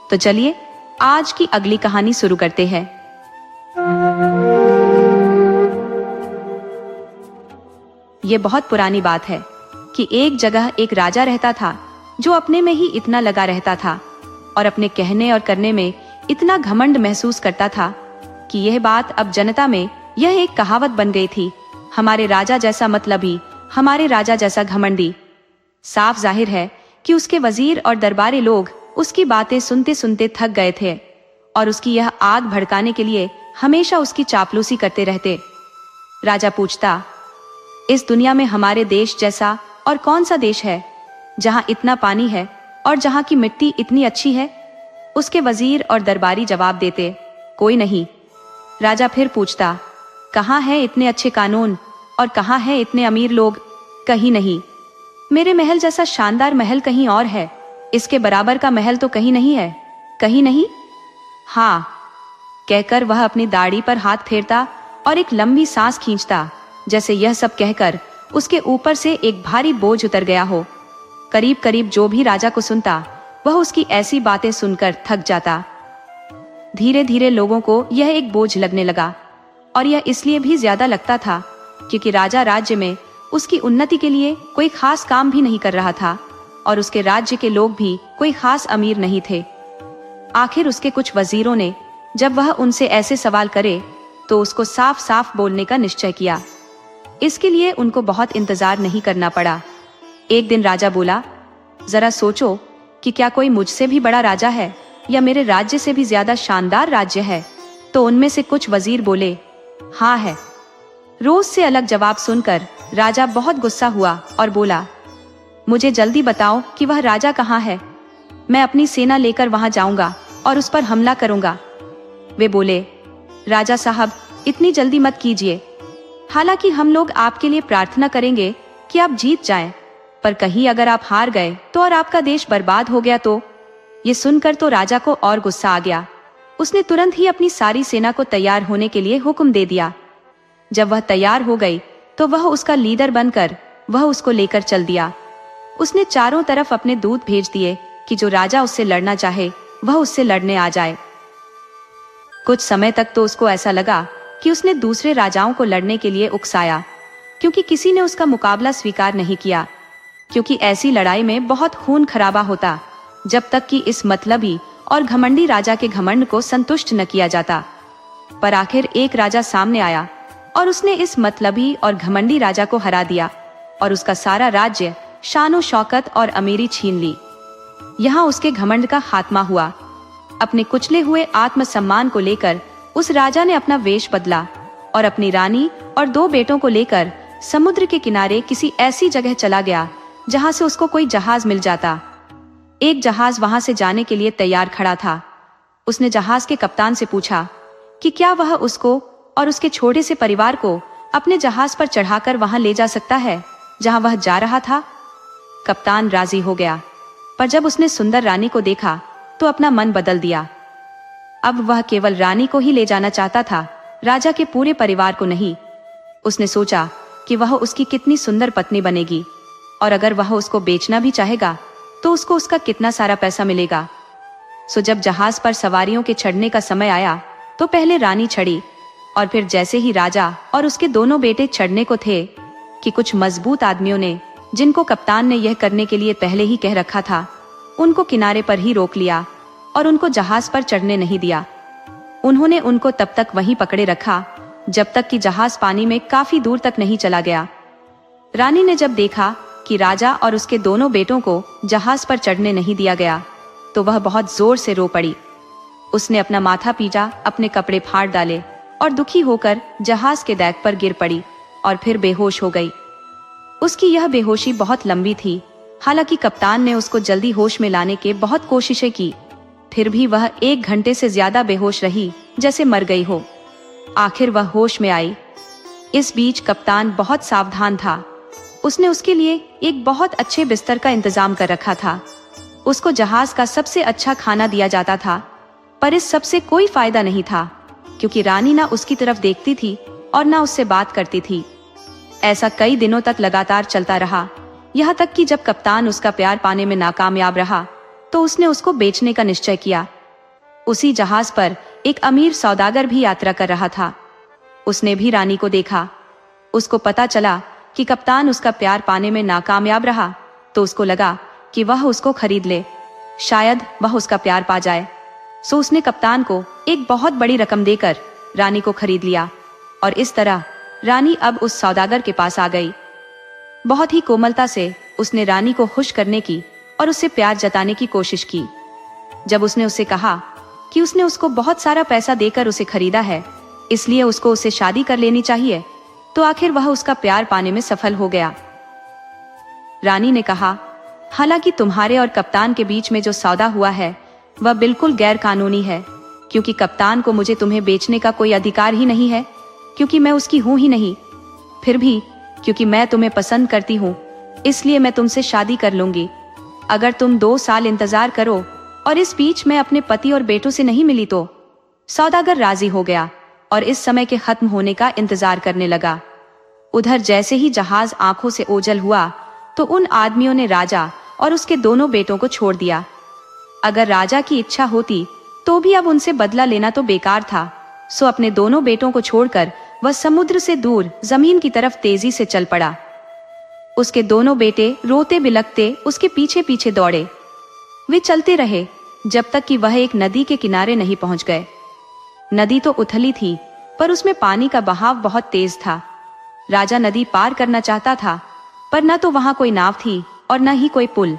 तो चलिए आज की अगली कहानी शुरू करते हैं। ये बहुत पुरानी बात है कि एक जगह एक राजा रहता था जो अपने में ही इतना लगा रहता था और अपने कहने और करने में इतना घमंड महसूस करता था कि यह बात अब जनता में यह एक कहावत बन गई थी, हमारे राजा जैसा मतलबी, हमारे राजा जैसा घमंडी। साफ जाहिर है कि उसके वजीर और दरबारी लोग उसकी बातें सुनते सुनते थक गए थे और उसकी यह आग भड़काने के लिए हमेशा उसकी चापलूसी करते रहते। राजा पूछता, इस दुनिया में हमारे देश जैसा और कौन सा देश है जहां इतना पानी है और जहां की मिट्टी इतनी अच्छी है? उसके वजीर और दरबारी जवाब देते, कोई नहीं। राजा फिर पूछता, कहाँ है इतने अच्छे कानून और कहाँ है इतने अमीर लोग? कहीं नहीं। मेरे महल जैसा शानदार महल कहीं और है, इसके बराबर का महल तो कहीं नहीं है। कहीं नहीं? हाँ, कहकर वह अपनी दाढ़ी पर हाथ फेरता और एक लंबी सांस खींचता, जैसे यह सब कहकर उसके ऊपर से एक भारी बोझ उतर गया हो। करीब करीब जो भी राजा को सुनता वह उसकी ऐसी बातें सुनकर थक जाता। धीरे धीरे लोगों को यह एक बोझ लगने लगा, और यह इसलिए भी ज्यादा लगता था क्योंकि राजा राज्य में उसकी उन्नति के लिए कोई खास काम भी नहीं कर रहा था, और उसके राज्य के लोग भी कोई खास अमीर नहीं थे। आखिर उसके कुछ वजीरों ने जब वह उनसे ऐसे सवाल करे तो उसको साफ साफ बोलने का निश्चय किया। इसके लिए उनको बहुत इंतजार नहीं करना पड़ा। एक दिन राजा बोला, जरा सोचो कि क्या कोई मुझसे भी बड़ा राजा है या मेरे राज्य से भी ज्यादा शानदार राज्य है? तो उनमें से कुछ वजीर बोले, हाँ है। रोज से अलग जवाब सुनकर राजा बहुत गुस्सा हुआ और बोला, मुझे जल्दी बताओ कि वह राजा कहाँ है। मैं अपनी सेना लेकर वहां जाऊंगा और उस पर हमला करूंगा। वे बोले, राजा साहब, इतनी जल्दी मत कीजिए। हालांकि हम लोग आपके लिए प्रार्थना करेंगे कि आप जीत जाएं, पर कहीं अगर आप हार गए तो और आपका देश बर्बाद हो गया तो? ये सुनकर तो राजा को और गुस्सा आ गया। उसने तुरंत ही अपनी सारी सेना को तैयार होने के लिए हुक्म दे दिया। जब वह तैयार हो गई तो वह उसका लीडर बनकर वह उसको लेकर चल दिया। उसने चारों तरफ अपने दूत भेज दिए कि जो राजा उससे लड़ना चाहे वह उससे लड़ने आ जाए। कुछ समय तक तो उसको ऐसा लगा कि उसने दूसरे राजाओं को लड़ने के लिए उकसाया, क्योंकि किसी ने उसका मुकाबला स्वीकार नहीं किया, क्योंकि ऐसी लड़ाई में बहुत खून खराबा होता, जब तक कि इस मतलबी और घमंडी राजा के घमंड को संतुष्ट न किया जाता। पर आखिर एक राजा सामने आया और उसने इस मतलबी और घमंडी राजा को हरा दिया और उसका सारा राज्य, शानो शौकत और अमीरी छीन ली। यहाँ उसके घमंड का खात्मा हुआ। अपने कुचले हुए आत्मसम्मान को लेकर उस राजा ने अपना वेश बदला और अपनी रानी और 2 बेटों को लेकर समुद्र के किनारे किसी ऐसी जगह चला गया जहां से उसको कोई जहाज मिल जाता। एक जहाज वहां से जाने के लिए तैयार खड़ा था। उसने जहाज के कप्तान से पूछा कि क्या वह उसको और उसके छोटे से परिवार को अपने जहाज पर चढ़ाकर वहां ले जा सकता है जहां वह जा रहा था। कप्तान राजी हो गया, पर जब उसने सुंदर रानी को देखा तो अपना मन बदल दिया। अब वह केवल रानी को ही ले जाना चाहता था, राजा के पूरे परिवार को नहीं। उसने सोचा कि वह उसकी कितनी सुंदर पत्नी बनेगी, और अगर वह उसको बेचना भी चाहेगा तो उसको उसका कितना सारा पैसा मिलेगा। सो जब जहाज पर सवारियों के चढ़ने का समय आया तो पहले रानी चढ़ी, और फिर जैसे ही राजा और उसके दोनों बेटे चढ़ने को थे कि कुछ मजबूत आदमियों ने, जिनको कप्तान ने यह करने के लिए पहले ही कह रखा था, उनको किनारे पर ही रोक लिया और उनको जहाज पर चढ़ने नहीं दिया। उन्होंने उनको तब तक वहीं पकड़े रखा जब तक कि जहाज पानी में काफी दूर तक नहीं चला गया। रानी ने जब देखा कि राजा और उसके दोनों बेटों को जहाज पर चढ़ने नहीं दिया गया तो वह बहुत जोर से रो पड़ी। उसने अपना माथा पीटा, अपने कपड़े फाड़ डाले और दुखी होकर जहाज के डेक पर गिर पड़ी और फिर बेहोश हो गई। उसकी यह बेहोशी बहुत लंबी थी। हालांकि कप्तान ने उसको जल्दी होश में लाने के बहुत कोशिशें की, फिर भी वह 1 घंटे से ज्यादा बेहोश रही, जैसे मर गई हो। आखिर वह होश में आई। इस बीच कप्तान बहुत सावधान था। उसने उसके लिए एक बहुत अच्छे बिस्तर का इंतजाम कर रखा था। उसको जहाज का सबसे अच्छा खाना दिया जाता था, पर इस सब से कोई फायदा नहीं था, क्योंकि रानी ना उसकी तरफ देखती थी और ना उससे बात करती थी। ऐसा कई दिनों तक लगातार चलता रहा, यहाँ तक कि जब कप्तान उसका प्यार पाने में नाकामयाब रहा तो उसने उसको बेचने का निश्चय किया। उसी जहाज पर एक अमीर सौदागर भी यात्रा कर रहा था। उसने भी रानी को देखा। उसको पता चला कि कप्तान उसका प्यार पाने में नाकामयाब रहा, तो उसको लगा कि वह उसको खरीद ले, शायद वह उसका प्यार पा जाए। सो उसने कप्तान को एक बहुत बड़ी रकम देकर रानी को खरीद लिया, और इस तरह रानी अब उस सौदागर के पास आ गई। बहुत ही कोमलता से उसने रानी को खुश करने की और उससे प्यार जताने की कोशिश की। जब उसने उससे कहा कि उसने उसको बहुत सारा पैसा देकर उसे खरीदा है, इसलिए उसको उससे शादी कर लेनी चाहिए, तो आखिर वह उसका प्यार पाने में सफल हो गया। रानी ने कहा, हालांकि तुम्हारे और कप्तान के बीच में जो सौदा हुआ है वह बिल्कुल गैर कानूनी है, क्योंकि कप्तान को मुझे तुम्हें बेचने का कोई अधिकार ही नहीं है, क्योंकि मैं उसकी हूं ही नहीं। फिर भी क्योंकि मैं तुम्हें पसंद करती हूँ, इसलिए मैं तुमसे शादी कर लूंगी। अगर तुम 2 साल इंतजार करो और इस बीच मैं अपने पति और बेटों से नहीं मिली तो। सौदागर राजी हो गया और इस समय के खत्म होने का इंतजार करने लगा। उधर जैसे ही जहाज आंखों से ओझल हुआ तो उन आदमियों ने राजा और उसके दोनों बेटों को छोड़ दिया। अगर राजा की इच्छा होती तो भी अब उनसे बदला लेना तो बेकार था। सो अपने दोनों बेटों को छोड़कर वह समुद्र से दूर जमीन की तरफ तेजी से चल पड़ा। उसके दोनों बेटे रोते बिलखते उसके पीछे पीछे दौड़े। वे चलते रहे जब तक कि वह एक नदी के किनारे नहीं पहुंच गए। नदी तो उथली थी पर उसमें पानी का बहाव बहुत तेज था। राजा नदी पार करना चाहता था पर न तो वहां कोई नाव थी और न ही कोई पुल।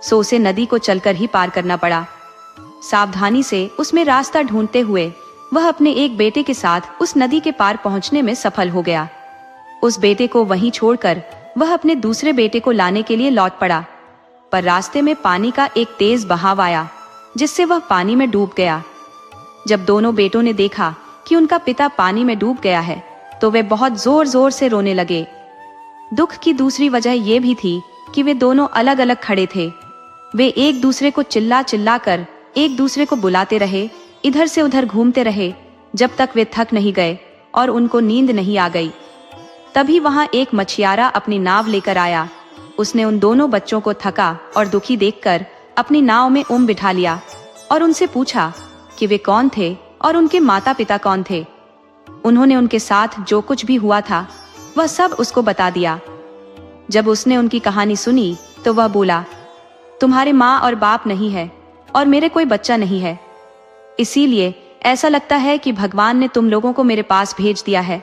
सो उसे नदी को चलकर ही पार करना पड़ा। सावधानी से उसमें रास्ता ढूंढते हुए वह अपने एक बेटे के साथ उस नदी के पार पहुंचने में सफल हो गया। उस बेटे को वहीं छोड़कर वह अपने दूसरे बेटे को लाने के लिए लौट पड़ा, पर रास्ते में पानी का एक तेज बहाव आया जिससे वह पानी में डूब गया। जब दोनों बेटों ने देखा कि उनका पिता पानी में डूब गया है तो वे बहुत जोर जोर से रोने लगे। दुख की दूसरी वजह यह भी थी कि वे दोनों अलग अलग खड़े थे। वे एक दूसरे को चिल्ला चिल्ला कर एक दूसरे को बुलाते रहे, इधर से उधर घूमते रहे जब तक वे थक नहीं गए और उनको नींद नहीं आ गई। तभी वहां एक मछियारा अपनी नाव लेकर आया। उसने उन दोनों बच्चों को थका और दुखी देखकर अपनी नाव में बिठा लिया और उनसे पूछा कि वे कौन थे और उनके माता पिता कौन थे। उन्होंने उनके साथ जो कुछ भी हुआ था वह सब उसको बता दिया। जब उसने उनकी कहानी सुनी तो वह बोला, तुम्हारे माँ और बाप नहीं है और मेरे कोई बच्चा नहीं है, इसीलिए ऐसा लगता है कि भगवान ने तुम लोगों को मेरे पास भेज दिया है।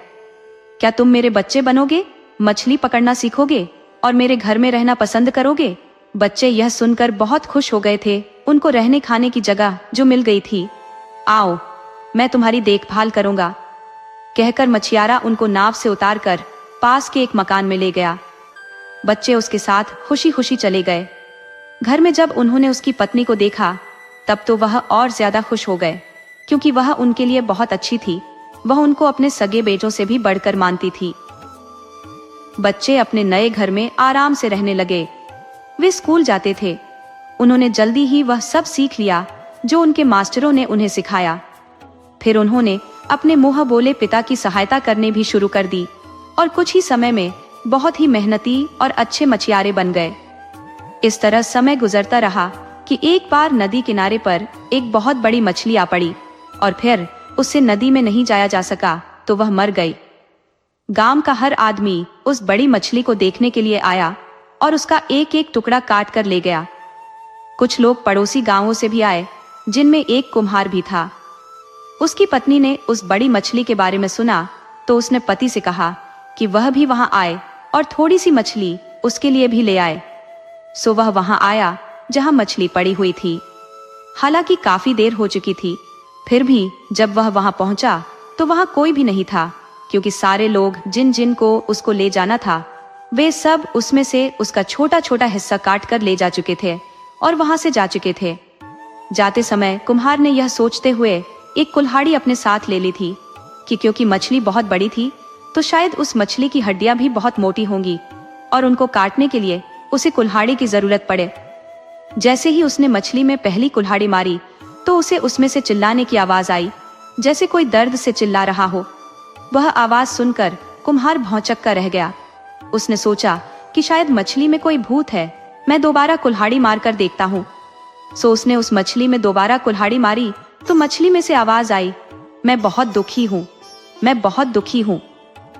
क्या तुम मेरे बच्चे बनोगे, मछली पकड़ना सीखोगे और मेरे घर में रहना पसंद करोगे? बच्चे यह सुनकर बहुत खुश हो गए थे। उनको रहने खाने की जगह जो मिल गई थी। आओ, मैं तुम्हारी देखभाल करूंगा, कहकर मछियारा उनको नाव से उतारकर पास के एक मकान में ले गया। बच्चे उसके साथ खुशी खुशी चले गए। घर में जब उन्होंने उसकी पत्नी को देखा तब तो वह और ज्यादा खुश हो गए, क्योंकि वह उनके लिए बहुत अच्छी थी। वह उनको अपने सगे बेटों से भी बढ़कर मानती थी। बच्चे अपने नए घर में आराम से रहने लगे। वे स्कूल जाते थे। उन्होंने जल्दी ही वह सब सीख लिया जो उनके मास्टरों ने उन्हें सिखाया। फिर उन्होंने अपने मुंह बोले पिता की सहायता करने भी शुरू कर दी और कुछ ही समय में बहुत ही मेहनती और अच्छे मछियारे बन गए। इस तरह समय गुजरता रहा कि एक बार नदी किनारे पर एक बहुत बड़ी मछली आ पड़ी और फिर उससे नदी में नहीं जाया जा सका तो वह मर गई। गांव का हर आदमी उस बड़ी मछली को देखने के लिए आया और उसका एक एक टुकड़ा काट कर ले गया। कुछ लोग पड़ोसी गांवों से भी आए, जिनमें एक कुम्हार भी था। उसकी पत्नी ने उस बड़ी मछली के बारे में सुना तो उसने पति से कहा कि वह भी वहां आए और थोड़ी सी मछली उसके लिए भी ले आए। सो वह वहां आया जहां मछली पड़ी हुई थी। हालांकि काफी देर हो चुकी थी, फिर भी जब वह वहां पहुंचा तो वहां कोई भी नहीं था, क्योंकि सारे लोग जिन जिन को उसको ले जाना था वे सब उसमें से उसका छोटा छोटा हिस्सा काट कर ले जा चुके थे और वहां से जा चुके थे। जाते समय कुम्हार ने यह सोचते हुए एक कुल्हाड़ी अपने साथ ले ली थी कि क्योंकि मछली बहुत बड़ी थी तो शायद उस मछली की हड्डियां भी बहुत मोटी होंगी और उनको काटने के लिए उसे कुल्हाड़ी की जरूरत पड़े। जैसे ही उसने मछली में पहली कुल्हाड़ी मारी तो उसे उसमें से चिल्लाने की आवाज आई, जैसे कोई दर्द से चिल्ला रहा हो। वह आवाज सुनकर कुम्हार भौंचक्का रह गया। उसने सोचा कि शायद मछली में कोई भूत है, मैं दोबारा कुल्हाड़ी मारकर देखता हूँ। सो उसने उस मछली में दोबारा कुल्हाड़ी मारी तो मछली में से आवाज आई, मैं बहुत दुखी हूँ, मैं बहुत दुखी हूँ।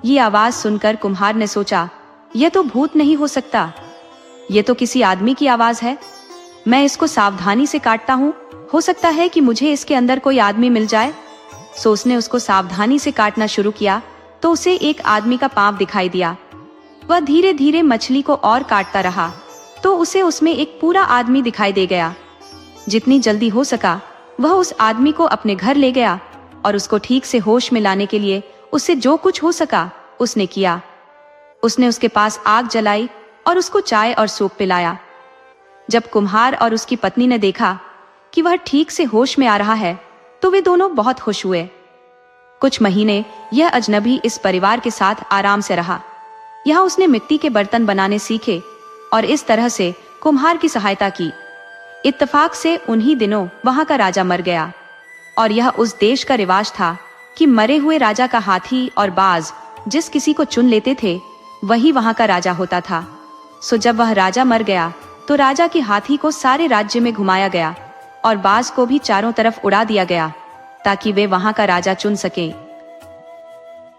ये आवाज सुनकर कुम्हार ने सोचा, यह तो भूत नहीं हो सकता, ये तो किसी आदमी की आवाज है। मैं इसको सावधानी से काटता हूँ, हो सकता है कि मुझे इसके अंदर कोई आदमी मिल जाए। सो उसने उसको सावधानी से काटना शुरू किया तो उसे एक आदमी का पांव दिखाई दिया। वह धीरे धीरे मछली को और काटता रहा तो उसे उसमें एक पूरा आदमी दिखाई दे गया। जितनी जल्दी हो सका वह उस आदमी को अपने घर ले गया और उसको ठीक से होश में लाने के लिए उससे जो कुछ हो सका उसने किया। उसने उसके पास आग जलाई और उसको चाय और सूप पिलाया। जब कुम्हार और उसकी पत्नी ने देखा कि वह ठीक से होश में आ रहा है तो वे दोनों बहुत खुश हुए। कुछ महीने यह अजनबी इस परिवार के साथ आराम से रहा। यहाँ उसने मिट्टी के बर्तन बनाने सीखे और इस तरह से कुम्हार की सहायता की। इत्तेफाक से उन्हीं दिनों वहां का राजा मर गया और यह उस देश का रिवाज था कि मरे हुए राजा का हाथी और बाज जिस किसी को चुन लेते थे वही वहां का राजा होता था। सो जब वह राजा मर गया तो राजा के हाथी को सारे राज्य में घुमाया गया और बाज को भी चारों तरफ उड़ा दिया गया ताकि वे वहां का राजा चुन सकें।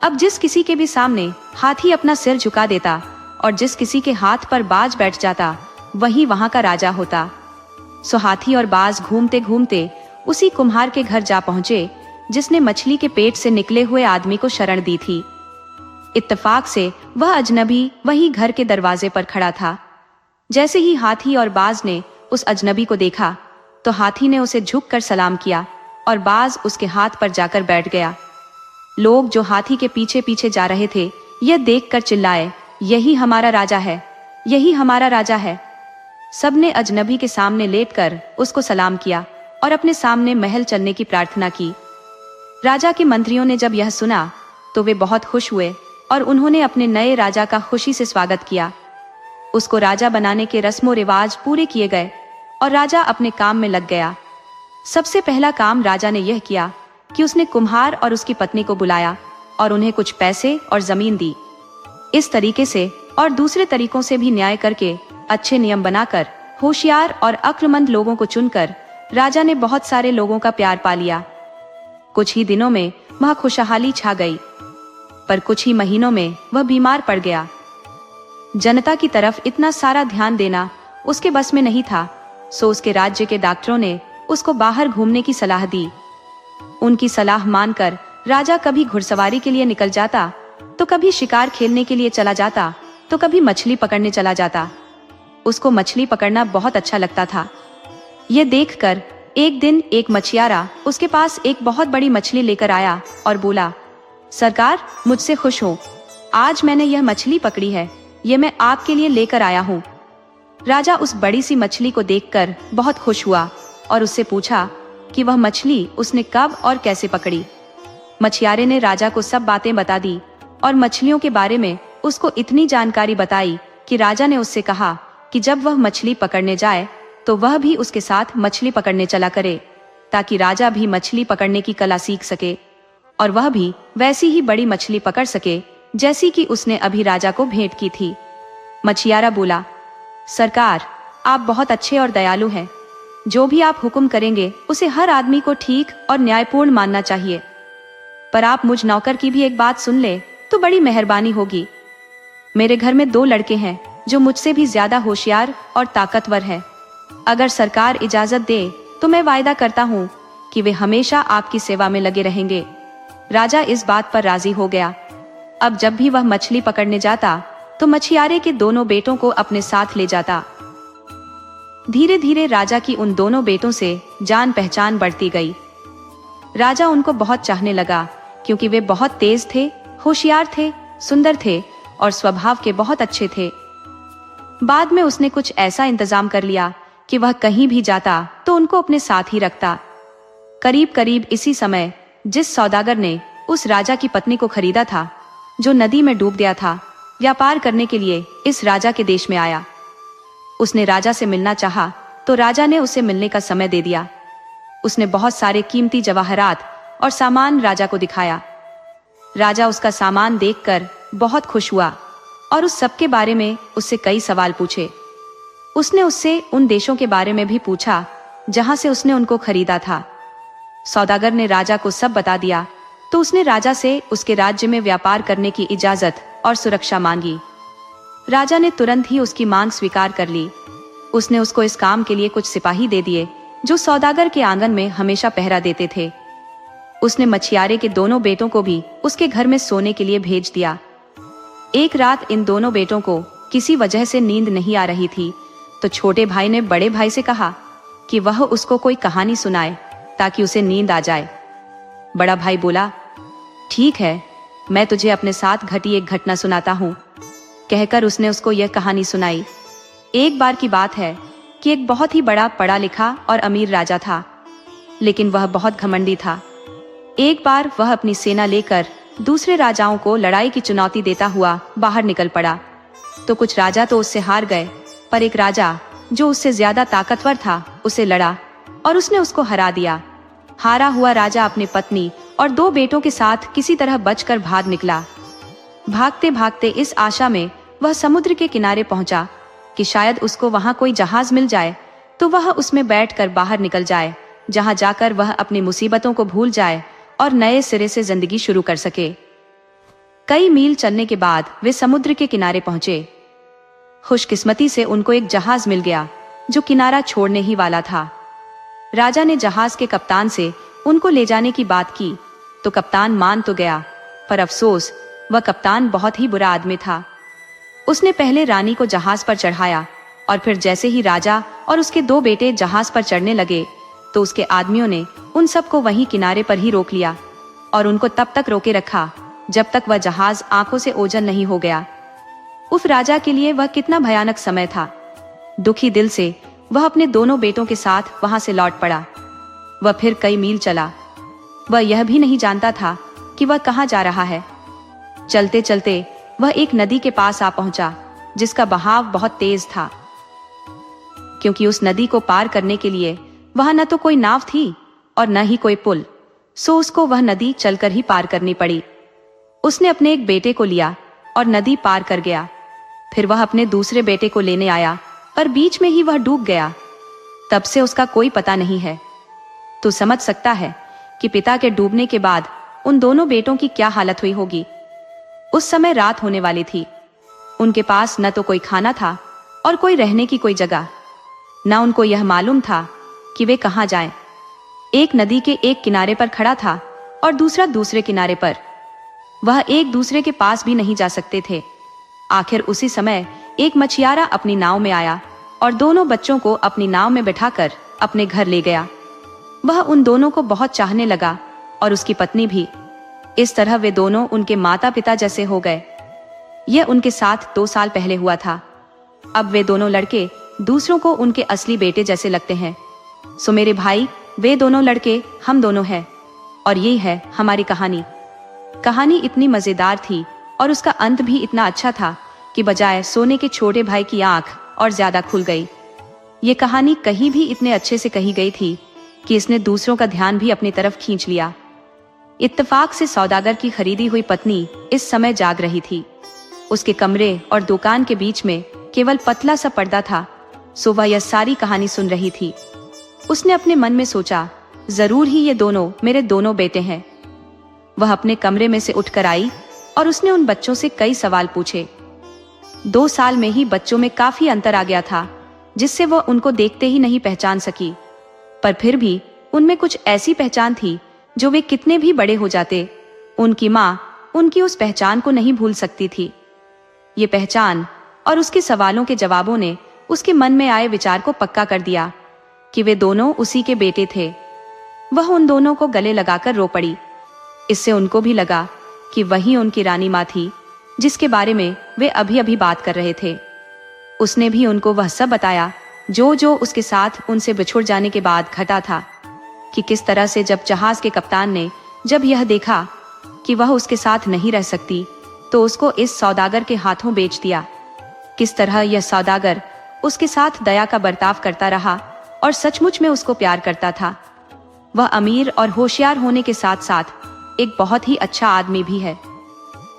अब जिस किसी के भी सामने हाथी अपना सिर झुका देता और जिस किसी के हाथ पर बाज बैठ जाता वही वहां का राजा होता। सो हाथी और बाज घूमते घूमते उसी कुम्हार के घर जा पहुंचे जिसने मछली के पेट से निकले हुए आदमी को शरण दी थी। इत्तेफाक से वह अजनबी वही घर के दरवाजे पर खड़ा था। जैसे ही हाथी और बाज ने उस अजनबी को देखा तो हाथी ने उसे झुककर सलाम किया और बाज उसके हाथ पर जाकर बैठ गया। लोग जो हाथी के पीछे पीछे जा रहे थे यह देखकर चिल्लाए, यही हमारा राजा है, यही हमारा राजा है। सबने अजनबी के सामने लेटकर उसको सलाम किया और अपने सामने महल चलने की प्रार्थना की। राजा के मंत्रियों ने जब यह सुना तो वे बहुत खुश हुए और उन्होंने अपने नए राजा का खुशी से स्वागत किया। उसको राजा बनाने के रस्मों रिवाज पूरे किए गए और राजा अपने काम में लग गया। सबसे पहला काम राजा ने यह किया कि उसने कुम्हार और उसकी पत्नी को बुलाया और उन्हें कुछ पैसे और जमीन दी। इस तरीके से और दूसरे तरीकों से भी न्याय करके अच्छे नियम बनाकर होशियार और अक्लमंद लोगों को चुनकर राजा ने बहुत सारे लोगों का प्यार पा लिया। कुछ ही दिनों में वह खुशहाली छा गई, पर कुछ ही महीनों में वह बीमार पड़ गया। जनता की तरफ इतना सारा ध्यान देना उसके बस में नहीं था, सो उसके राज्य के डॉक्टरों ने उसको बाहर घूमने की सलाह दी। उनकी सलाह मानकर राजा कभी घुड़सवारी के लिए निकल जाता, तो कभी शिकार खेलने के लिए चला जाता, तो कभी मछली पकड़ने चला जाता। उसको मछली पकड़ना बहुत अच्छा लगता था। ये देखकर एक दिन एक मछियारा उसके पास एक बहुत बड़ी मछली लेकर आया और बोला, सरकार मुझसे खुश हो, आज मैंने यह मछली पकड़ी है, ये मैं आपके लिए लेकर आया हूँ। राजा उस बड़ी सी मछली को देखकर बहुत खुश हुआ और उससे पूछा कि वह मछली उसने कब और कैसे पकड़ी। मछियारे ने राजा को सब बातें बता दी और मछलियों के बारे में उसको इतनी जानकारी बताई कि राजा ने उससे कहा कि जब वह मछली पकड़ने जाए तो वह भी उसके साथ मछली पकड़ने चला करे, ताकि राजा भी मछली पकड़ने की कला सीख सके और वह भी वैसी ही बड़ी मछली पकड़ सके जैसी कि उसने अभी राजा को भेंट की थी। मछियारा बोला, सरकार आप बहुत अच्छे और दयालु हैं, जो भी आप हुक्म करेंगे उसे हर आदमी को ठीक और न्यायपूर्ण मानना चाहिए, पर आप मुझ नौकर की भी एक बात सुन ले तो बड़ी मेहरबानी होगी। मेरे घर में 2 लड़के हैं जो मुझसे भी ज्यादा होशियार और ताकतवर हैं। अगर सरकार इजाजत दे तो मैं वायदा करता हूँ कि वे हमेशा आपकी सेवा में लगे रहेंगे। राजा इस बात पर राजी हो गया। अब जब भी वह मछली पकड़ने जाता तो मछियारे के दोनों बेटों को अपने साथ ले जाता। धीरे धीरे राजा की उन दोनों बेटों से जान पहचान बढ़ती गई। राजा उनको बहुत चाहने लगा क्योंकि वे बहुत तेज थे, होशियार थे, सुंदर थे और स्वभाव के बहुत अच्छे थे। बाद में उसने कुछ ऐसा इंतजाम कर लिया कि वह कहीं भी जाता तो उनको अपने साथ ही रखता। करीब करीब इसी समय जिस सौदागर ने उस राजा की पत्नी को खरीदा था, जो नदी में डूब गया था, व्यापार करने के लिए इस राजा के देश में आया। उसने राजा से मिलना चाहा तो राजा ने उसे मिलने का समय दे दिया। उसने बहुत सारे कीमती जवाहरात और सामान राजा को दिखाया। राजा उसका सामान देखकर बहुत खुश हुआ और उस सब के बारे में उससे कई सवाल पूछे। उसने उससे उन देशों के बारे में भी पूछा जहां से उसने उनको खरीदा था। सौदागर ने राजा को सब बता दिया तो उसने राजा से उसके राज्य में व्यापार करने की इजाजत और सुरक्षा मांगी। राजा ने तुरंत ही उसकी मांग स्वीकार कर ली। उसने उसको इस काम के लिए कुछ सिपाही दे दिए जो सौदागर के आंगन में हमेशा पहरा देते थे। उसने मछियारे के दोनों बेटों को भी उसके घर में सोने के लिए भेज दिया। एक रात इन दोनों बेटों को किसी वजह से नींद नहीं आ रही थी, तो छोटे भाई ने बड़े भाई से कहा कि वह उसको कोई कहानी सुनाए ताकि उसे नींद आ जाए। बड़ा भाई बोला, ठीक है, मैं तुझे अपने साथ घटी एक घटना सुनाता हूँ। कहकर उसने उसको यह कहानी सुनाई। एक बार की बात है कि एक बहुत ही बड़ा पढ़ा लिखा और अमीर राजा था, लेकिन वह बहुत घमंडी था। एक बार वह अपनी सेना लेकर दूसरे राजाओं को लड़ाई की चुनौती देता हुआ बाहर निकल पड़ा। तो कुछ राजा तो उससे हार गए, पर एक राजा जो उससे ज्यादा ताकतवर था उसे लड़ा और उसने उसको हरा दिया। हारा हुआ राजा अपनी पत्नी और 2 बेटों के साथ किसी तरह बचकर भाग निकला। भागते भागते इस आशा में वह समुद्र के किनारे पहुंचा कि शायद उसको वहां कोई जहाज मिल जाए तो वह उसमें बैठकर बाहर निकल जाए, जहां जाकर वह अपनी मुसीबतों को भूल जाए और नए सिरे से जिंदगी शुरू कर सके। कई मील चलने के बाद वे समुद्र के किनारे पहुंचे। खुशकिस्मती से उनको एक जहाज मिल गया जो किनारा छोड़ने ही वाला था। राजा ने जहाज के कप्तान से उनको ले जाने की बात की तो कप्तान मान तो गया, पर अफसोस वह कप्तान बहुत ही बुरा आदमी था। उसने पहले रानी को जहाज पर चढ़ाया और फिर जैसे ही राजा और उसके 2 बेटे जहाज पर चढ़ने लगे तो उसके आदमियों ने उन सबको वहीं किनारे पर ही रोक लिया और उनको तब तक रोके रखा जब तक वह जहाज आंखों से ओझल नहीं हो गया। उस राजा के लिए वह कितना भयानक समय था। दुखी दिल से वह अपने दोनों बेटों के साथ वहां से लौट पड़ा। वह फिर कई मील चला। वह यह भी नहीं जानता था कि वह कहां जा रहा है। चलते चलते वह एक नदी के पास आ पहुंचा जिसका बहाव बहुत तेज था, क्योंकि उस नदी को पार करने के लिए वहां न तो कोई नाव थी और न ही कोई पुल, सो उसको वह नदी चलकर ही पार करनी पड़ी। उसने अपने एक बेटे को लिया और नदी पार कर गया। फिर वह अपने दूसरे बेटे को लेने आया, पर बीच में ही वह डूब गया। तब से उसका कोई पता नहीं है। तो समझ सकता है कि पिता के डूबने के बाद उन दोनों बेटों की क्या हालत हुई होगी। उस समय रात होने वाली थी। उनके पास न तो कोई खाना था और कोई रहने की कोई जगह। न उनको यह मालूम था कि वे कहां जाएं। एक नदी के एक किनारे पर खड़ा था और दूसरा दूसरे किनारे पर। वह एक दूसरे के पास भी नहीं जा सकते थे। आखिर उसी समय एक मछियारा अपनी नाव में आया और दोनों बच्चों को अपनी नाव में बिठाकर अपने घर ले गया। वह उन दोनों को बहुत चाहने लगा और उसकी पत्नी भी। इस तरह वे दोनों उनके माता पिता जैसे हो गए। यह उनके साथ 2 साल पहले हुआ था। अब वे दोनों लड़के दूसरों को उनके असली बेटे जैसे लगते हैं। सो मेरे भाई, वे दोनों लड़के हम दोनों हैं और ये है हमारी कहानी। कहानी इतनी मजेदार थी और उसका अंत भी इतना अच्छा था कि बजाय सोने के छोटे भाई की आंख और ज्यादा खुल गई। ये कहानी कहीं भी इतने अच्छे से कही गई थी कि इसने दूसरों का ध्यान भी अपनी तरफ खींच लिया। इत्तेफाक से सौदागर की खरीदी हुई पत्नी इस समय जाग रही थी। उसके कमरे और दुकान के बीच में केवल पतला सा पर्दा था, सो वह यह सारी कहानी सुन रही थी। उसने अपने मन में सोचा, जरूर ही ये दोनों मेरे दोनों बेटे हैं। वह अपने कमरे में से उठकर आई और उसने उन बच्चों से कई सवाल पूछे। 2 साल में ही बच्चों में काफी अंतर आ गया था, जिससे वह उनको देखते ही नहीं पहचान सकी। पर फिर भी उनमें कुछ ऐसी पहचान थी जो वे कितने भी बड़े हो जाते, उनकी माँ उनकी उस पहचान को नहीं भूल सकती थी। ये पहचान और उसके सवालों के जवाबों ने उसके मन में आए विचार को पक्का कर दिया कि वे दोनों उसी के बेटे थे। वह उन दोनों को गले लगाकर रो पड़ी। इससे उनको भी लगा कि वही उनकी रानी माँ थी जिसके बारे में वे अभी अभी बात कर रहे थे। उसने भी उनको वह सब बताया जो जो उसके साथ उनसे बिछुड़ जाने के बाद घटा था, कि किस तरह से जब जहाज के कप्तान ने जब यह देखा कि वह उसके साथ नहीं रह सकती तो उसको इस सौदागर के हाथों बेच दिया। किस तरह यह सौदागर उसके साथ दया का बर्ताव करता रहा और सचमुच में उसको प्यार करता था। वह अमीर और होशियार होने के साथ साथ एक बहुत ही अच्छा आदमी भी है।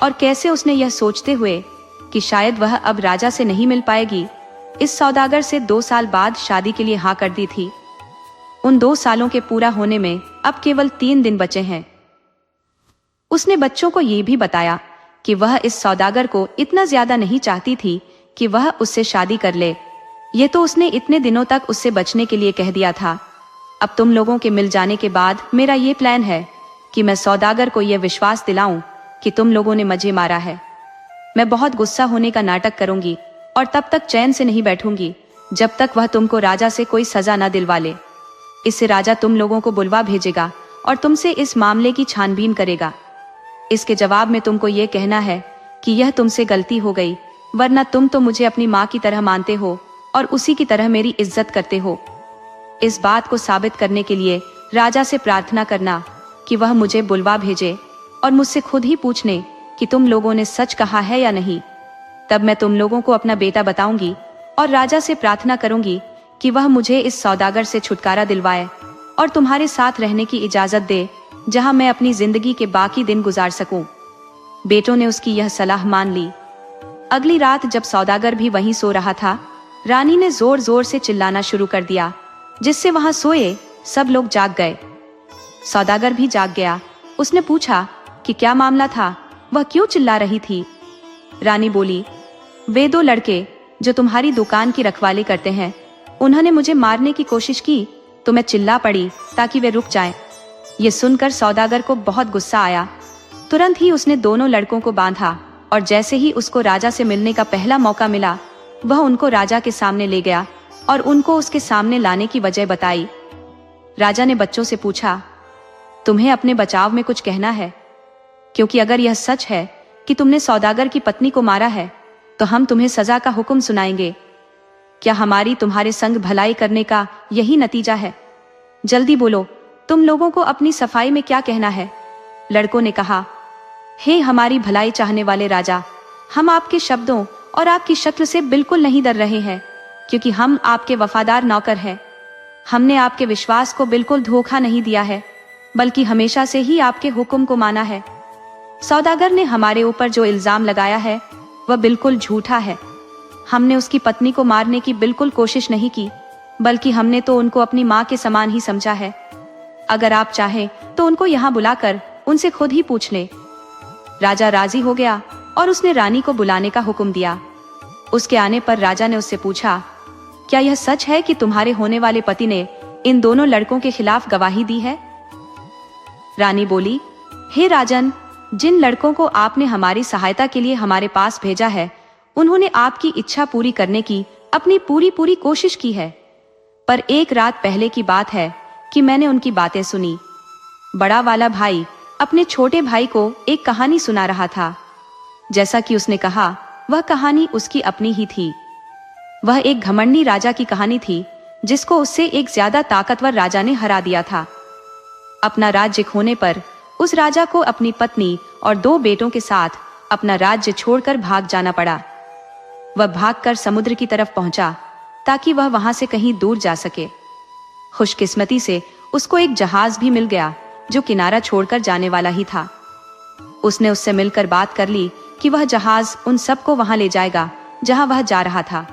और कैसे उसने यह सोचते हुए कि शायद वह अब राजा से नहीं मिल पाएगी, इस सौदागर से 2 साल बाद शादी के लिए हाँ कर दी थी। उन 2 सालों के पूरा होने में अब केवल 3 दिन बचे हैं। उसने बच्चों को ये भी बताया कि वह इस सौदागर को इतना ज्यादा नहीं चाहती थी कि वह उससे शादी कर ले। ये तो उसने इतने दिनों तक उससे बचने के लिए कह दिया था। अब तुम लोगों के मिल जाने के बाद मेरा ये प्लान है कि मैं सौदागर को यह विश्वास दिलाऊं कि तुम लोगों ने मुझे मारा है। मैं बहुत गुस्सा होने का नाटक करूंगी और तब तक चैन से नहीं बैठूंगी जब तक वह तुमको राजा से कोई सजा न दिलवा ले। इससे राजा तुम लोगों को बुलवा भेजेगा और तुमसे इस मामले की छानबीन करेगा। इसके जवाब में तुमको ये कहना है कि यह तुमसे गलती हो गई, वरना तुम तो मुझे अपनी माँ की तरह मानते हो और उसी की तरह मेरी इज्जत करते हो। इस बात को साबित करने के लिए राजा से प्रार्थना करना कि वह मुझे बुलवा भेजे और मुझसे खुद ही पूछने कि तुम लोगों ने सच कहा है या नहीं। तब मैं तुम लोगों को अपना बेटा बताऊंगी और राजा से प्रार्थना करूंगी कि वह मुझे इस सौदागर से छुटकारा दिलवाए और तुम्हारे साथ रहने की इजाजत दे, जहां मैं अपनी जिंदगी के बाकी दिन गुजार सकूं। बेटों ने उसकी यह सलाह मान ली। अगली रात जब सौदागर भी वहीं सो रहा था, रानी ने जोर जोर से चिल्लाना शुरू कर दिया, जिससे वहां सोए सब लोग जाग गए। सौदागर भी जाग गया। उसने पूछा कि क्या मामला था, वह क्यों चिल्ला रही थी। रानी बोली, वे 2 लड़के जो तुम्हारी दुकान की रखवाली करते हैं, उन्होंने मुझे मारने की कोशिश की तो मैं चिल्ला पड़ी ताकि वे रुक जाएं। ये सुनकर सौदागर को बहुत गुस्सा आया। तुरंत ही उसने दोनों लड़कों को बांधा और जैसे ही उसको राजा से मिलने का पहला मौका मिला, वह उनको राजा के सामने ले गया और उनको उसके सामने लाने की वजह बताई। राजा ने बच्चों से पूछा, तुम्हें अपने बचाव में कुछ कहना है? क्योंकि अगर यह सच है कि तुमने सौदागर की पत्नी को मारा है, तो हम तुम्हें सजा का हुक्म सुनाएंगे। क्या हमारी तुम्हारे संग भलाई करने का यही नतीजा है? जल्दी बोलो, तुम लोगों को अपनी सफाई में क्या कहना है? लड़कों ने कहा, हे हमारी भलाई चाहने वाले राजा, हम आपके शब्दों और आपकी शक्ल से बिल्कुल नहीं डर रहे हैं, क्योंकि हम आपके वफादार नौकर हैं। हमने आपके विश्वास को बिल्कुल धोखा नहीं दिया है, बल्कि हमेशा से ही आपके हुक्म को माना है। सौदागर ने हमारे ऊपर जो इल्जाम लगाया है वह बिल्कुल झूठा है। हमने उसकी पत्नी को मारने की बिल्कुल कोशिश नहीं की, बल्कि हमने तो उनको अपनी माँ के समान ही समझा है। अगर आप चाहें तो उनको यहाँ बुलाकर उनसे खुद ही पूछ लें। राजा राजी हो गया और उसने रानी को बुलाने का हुक्म दिया। उसके आने पर राजा ने उससे पूछा, क्या यह सच है कि तुम्हारे होने वाले पति ने इन दोनों लड़कों के खिलाफ गवाही दी है? रानी बोली, हे राजन, जिन लड़कों को आपने हमारी सहायता के लिए हमारे पास भेजा है, उन्होंने आपकी इच्छा पूरी करने की अपनी पूरी कोशिश की है। पर एक रात पहले की बात है कि मैंने उनकी बातें सुनी। बड़ा वाला भाई अपने छोटे भाई को एक कहानी सुना रहा था। जैसा कि उसने कहा, वह कहानी उसकी अपनी ही थी। वह एक घमंडी राजा की कहानी थी, जिसको उससे एक ज्यादा ताकतवर राजा ने हरा दिया था। अपना राज्य खोने पर उस राजा को अपनी पत्नी और 2 बेटों के साथ अपना राज्य छोड़कर भाग जाना पड़ा। वह भागकर समुद्र की तरफ पहुंचा ताकि वह वहां से कहीं दूर जा सके। खुशकिस्मती से उसको एक जहाज भी मिल गया जो किनारा छोड़कर जाने वाला ही था। उसने उससे मिलकर बात कर ली कि वह जहाज उन सबको वहां ले जाएगा जहां वह जा रहा था।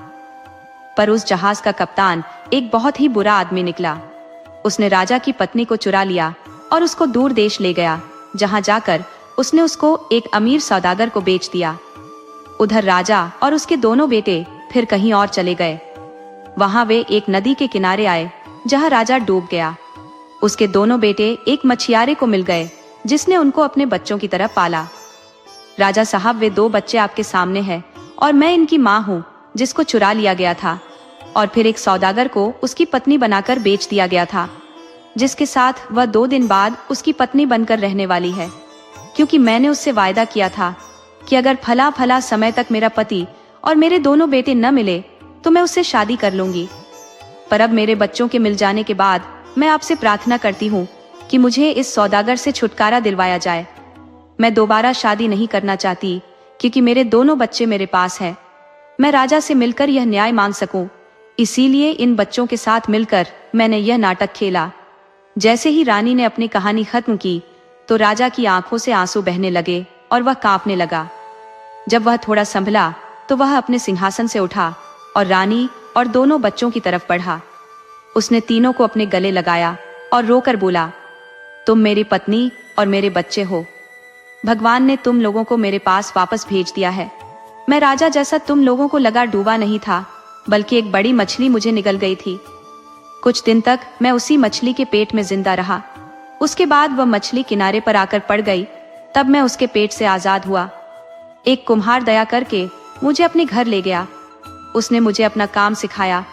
पर उस जहाज का कप्तान एक बहुत ही बुरा आदमी निकला। उसने राजा की पत्नी को चुरा लिया और उसको दूर देश ले गया, जहां जाकर उसने उसको एक अमीर सौदागर को बेच दिया। उधर राजा और उसके दोनों बेटे फिर कहीं और चले गए। वहां वे एक नदी के किनारे आए जहां राजा डूब गया। उसके दोनों बेटे एक मछियारे को मिल गए, जिसने उनको अपने बच्चों की तरह पाला। राजा साहब, वे 2 बच्चे आपके सामने हैं और मैं इनकी माँ हूँ, जिसको चुरा लिया गया था और फिर एक सौदागर को उसकी पत्नी बनाकर बेच दिया गया था, जिसके साथ वह 2 दिन बाद उसकी पत्नी बनकर रहने वाली है, क्योंकि मैंने उससे वायदा किया था कि अगर फला समय तक मेरा पति और मेरे दोनों बेटे न मिले तो मैं उससे शादी कर लूंगी। पर अब मेरे बच्चों के मिल जाने के बाद मैं आपसे प्रार्थना करती हूँ कि मुझे इस सौदागर से छुटकारा दिलवाया जाए। मैं दोबारा शादी नहीं करना चाहती, क्योंकि मेरे दोनों बच्चे मेरे पास हैं। मैं राजा से मिलकर यह न्याय मांग सकूं, इसीलिए इन बच्चों के साथ मिलकर मैंने यह नाटक खेला। जैसे ही रानी ने अपनी कहानी खत्म की तो राजा की आंखों से आंसू बहने लगे और वह कांपने लगा। जब वह थोड़ा संभला तो वह अपने सिंहासन से उठा और रानी और दोनों बच्चों की तरफ बढ़ा। उसने तीनों को अपने गले लगाया और रोकर बोला, तुम मेरी पत्नी और मेरे बच्चे हो। भगवान ने तुम लोगों को मेरे पास वापस भेज दिया है। मैं राजा जैसा तुम लोगों को लगा डूबा नहीं था, बल्कि एक बड़ी मछली मुझे निगल गई थी। कुछ दिन तक मैं उसी मछली के पेट में जिंदा रहा। उसके बाद वह मछली किनारे पर आकर पड़ गई, तब मैं उसके पेट से आजाद हुआ। एक कुम्हार दया करके मुझे अपने घर ले गया। उसने मुझे अपना काम सिखाया।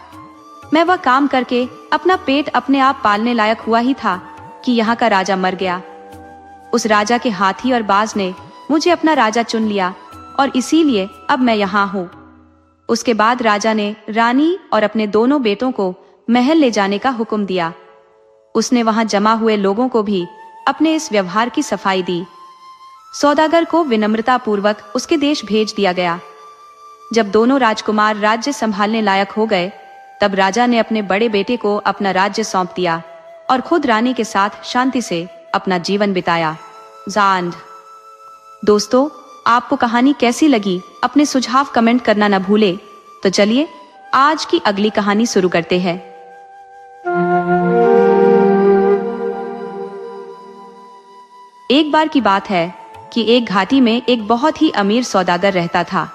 मैं वह काम करके अपना पेट अपने आप पालने लायक हुआ ही था कि यहाँ का राजा मर गया। उस राजा के हाथी और बाज ने मुझे अपना राजा चुन लिया और इसीलिए अब मैं यहाँ हूँ। उसके बाद राजा ने रानी और अपने दोनों बेटों को महल ले जाने का हुक्म दिया। उसने वहां जमा हुए लोगों को भी अपने इस व्यवहार की सफाई दी। सौदागर को विनम्रता पूर्वक उसके देश भेज दिया गया। जब दोनों राजकुमार राज्य संभालने लायक हो गए, तब राजा ने अपने बड़े बेटे को अपना राज्य सौंप दिया और खुद रानी के साथ शांति से अपना जीवन बिताया। जांड। दोस्तों, आपको कहानी कैसी लगी अपने सुझाव कमेंट करना न भूले। तो चलिए आज की अगली कहानी शुरू करते हैं। एक बार की बात है कि एक घाटी में एक बहुत ही अमीर सौदागर रहता था।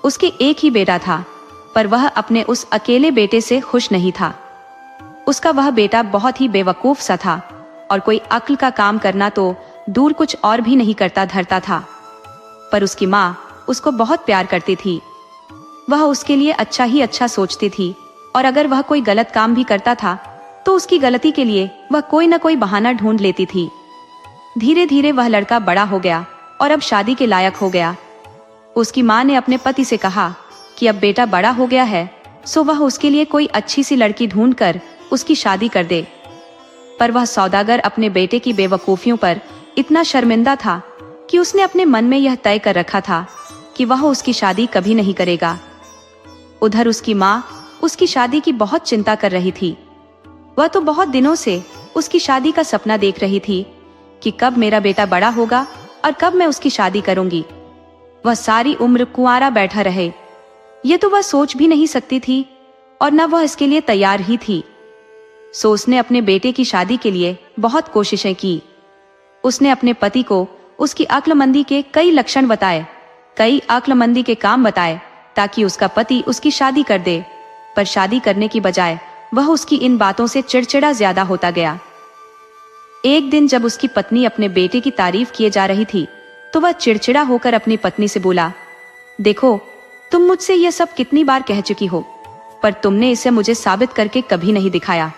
उसके एक ही बेटा था, पर वह अपने उस अकेले बेटे से खुश नहीं था। उसका वह बेटा बहुत ही बेवकूफ सा था और कोई अक्ल का काम करना तो दूर कुछ और भी नहीं करता धरता था। पर उसकी माँ उसको बहुत प्यार करती थी। वह उसके लिए अच्छा ही अच्छा सोचती थी और अगर वह कोई गलत काम भी करता था तो उसकी गलती के लिए वह कोई न कोई बहाना ढूंढ लेती थी। धीरे धीरे वह लड़का बड़ा हो गया और अब शादी के लायक हो गया। उसकी माँ ने अपने पति से कहा कि अब बेटा बड़ा हो गया है, सो वह उसके लिए कोई अच्छी सी लड़की ढूंढकर उसकी शादी कर दे। पर वह सौदागर अपने बेटे की बेवकूफियों पर इतना शर्मिंदा था कि उसने अपने मन में यह तय कर रखा था कि वह उसकी शादी कभी नहीं करेगा। उधर उसकी माँ उसकी शादी की बहुत चिंता कर रही थी। वह तो बहुत दिनों से उसकी शादी का सपना देख रही थी कि कब मेरा बेटा बड़ा होगा और कब मैं उसकी शादी करूंगी। वह सारी उम्र कुंवारा बैठा रहे, ये तो वह सोच भी नहीं सकती थी और न वह इसके लिए तैयार ही थी। सो उसने अपने बेटे की शादी के लिए बहुत कोशिशें की। उसने अपने पति को उसकी अक्लमंदी के कई लक्षण बताए, कई अक्लमंदी के काम बताए ताकि उसका पति उसकी शादी कर दे। पर शादी करने की बजाय वह उसकी इन बातों से चिड़चिड़ा ज्यादा होता गया। एक दिन जब उसकी पत्नी अपने बेटे की तारीफ किए जा रही थी तो वह चिड़चिड़ा होकर अपनी पत्नी से बोला, देखो तुम मुझसे यह सब कितनी बार कह चुकी हो, पर तुमने इसे मुझे साबित करके कभी नहीं दिखाया,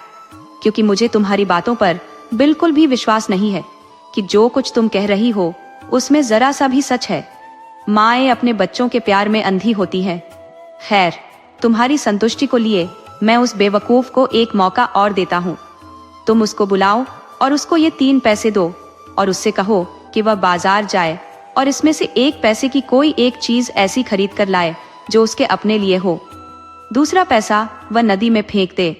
क्योंकि मुझे तुम्हारी बातों पर बिल्कुल भी विश्वास नहीं है कि जो कुछ तुम कह रही हो उसमें जरा सा भी सच है। माएं अपने बच्चों के प्यार में अंधी होती हैं। खैर, तुम्हारी संतुष्टि को लिए मैं उस बेवकूफ को एक मौका और देता हूँ। तुम उसको बुलाओ और उसको ये 3 पैसे दो और उससे कहो कि वह बाजार जाए और इसमें से 1 पैसे की कोई एक चीज ऐसी खरीद कर लाए जो उसके अपने लिए हो। दूसरा पैसा वह नदी में फेंक दे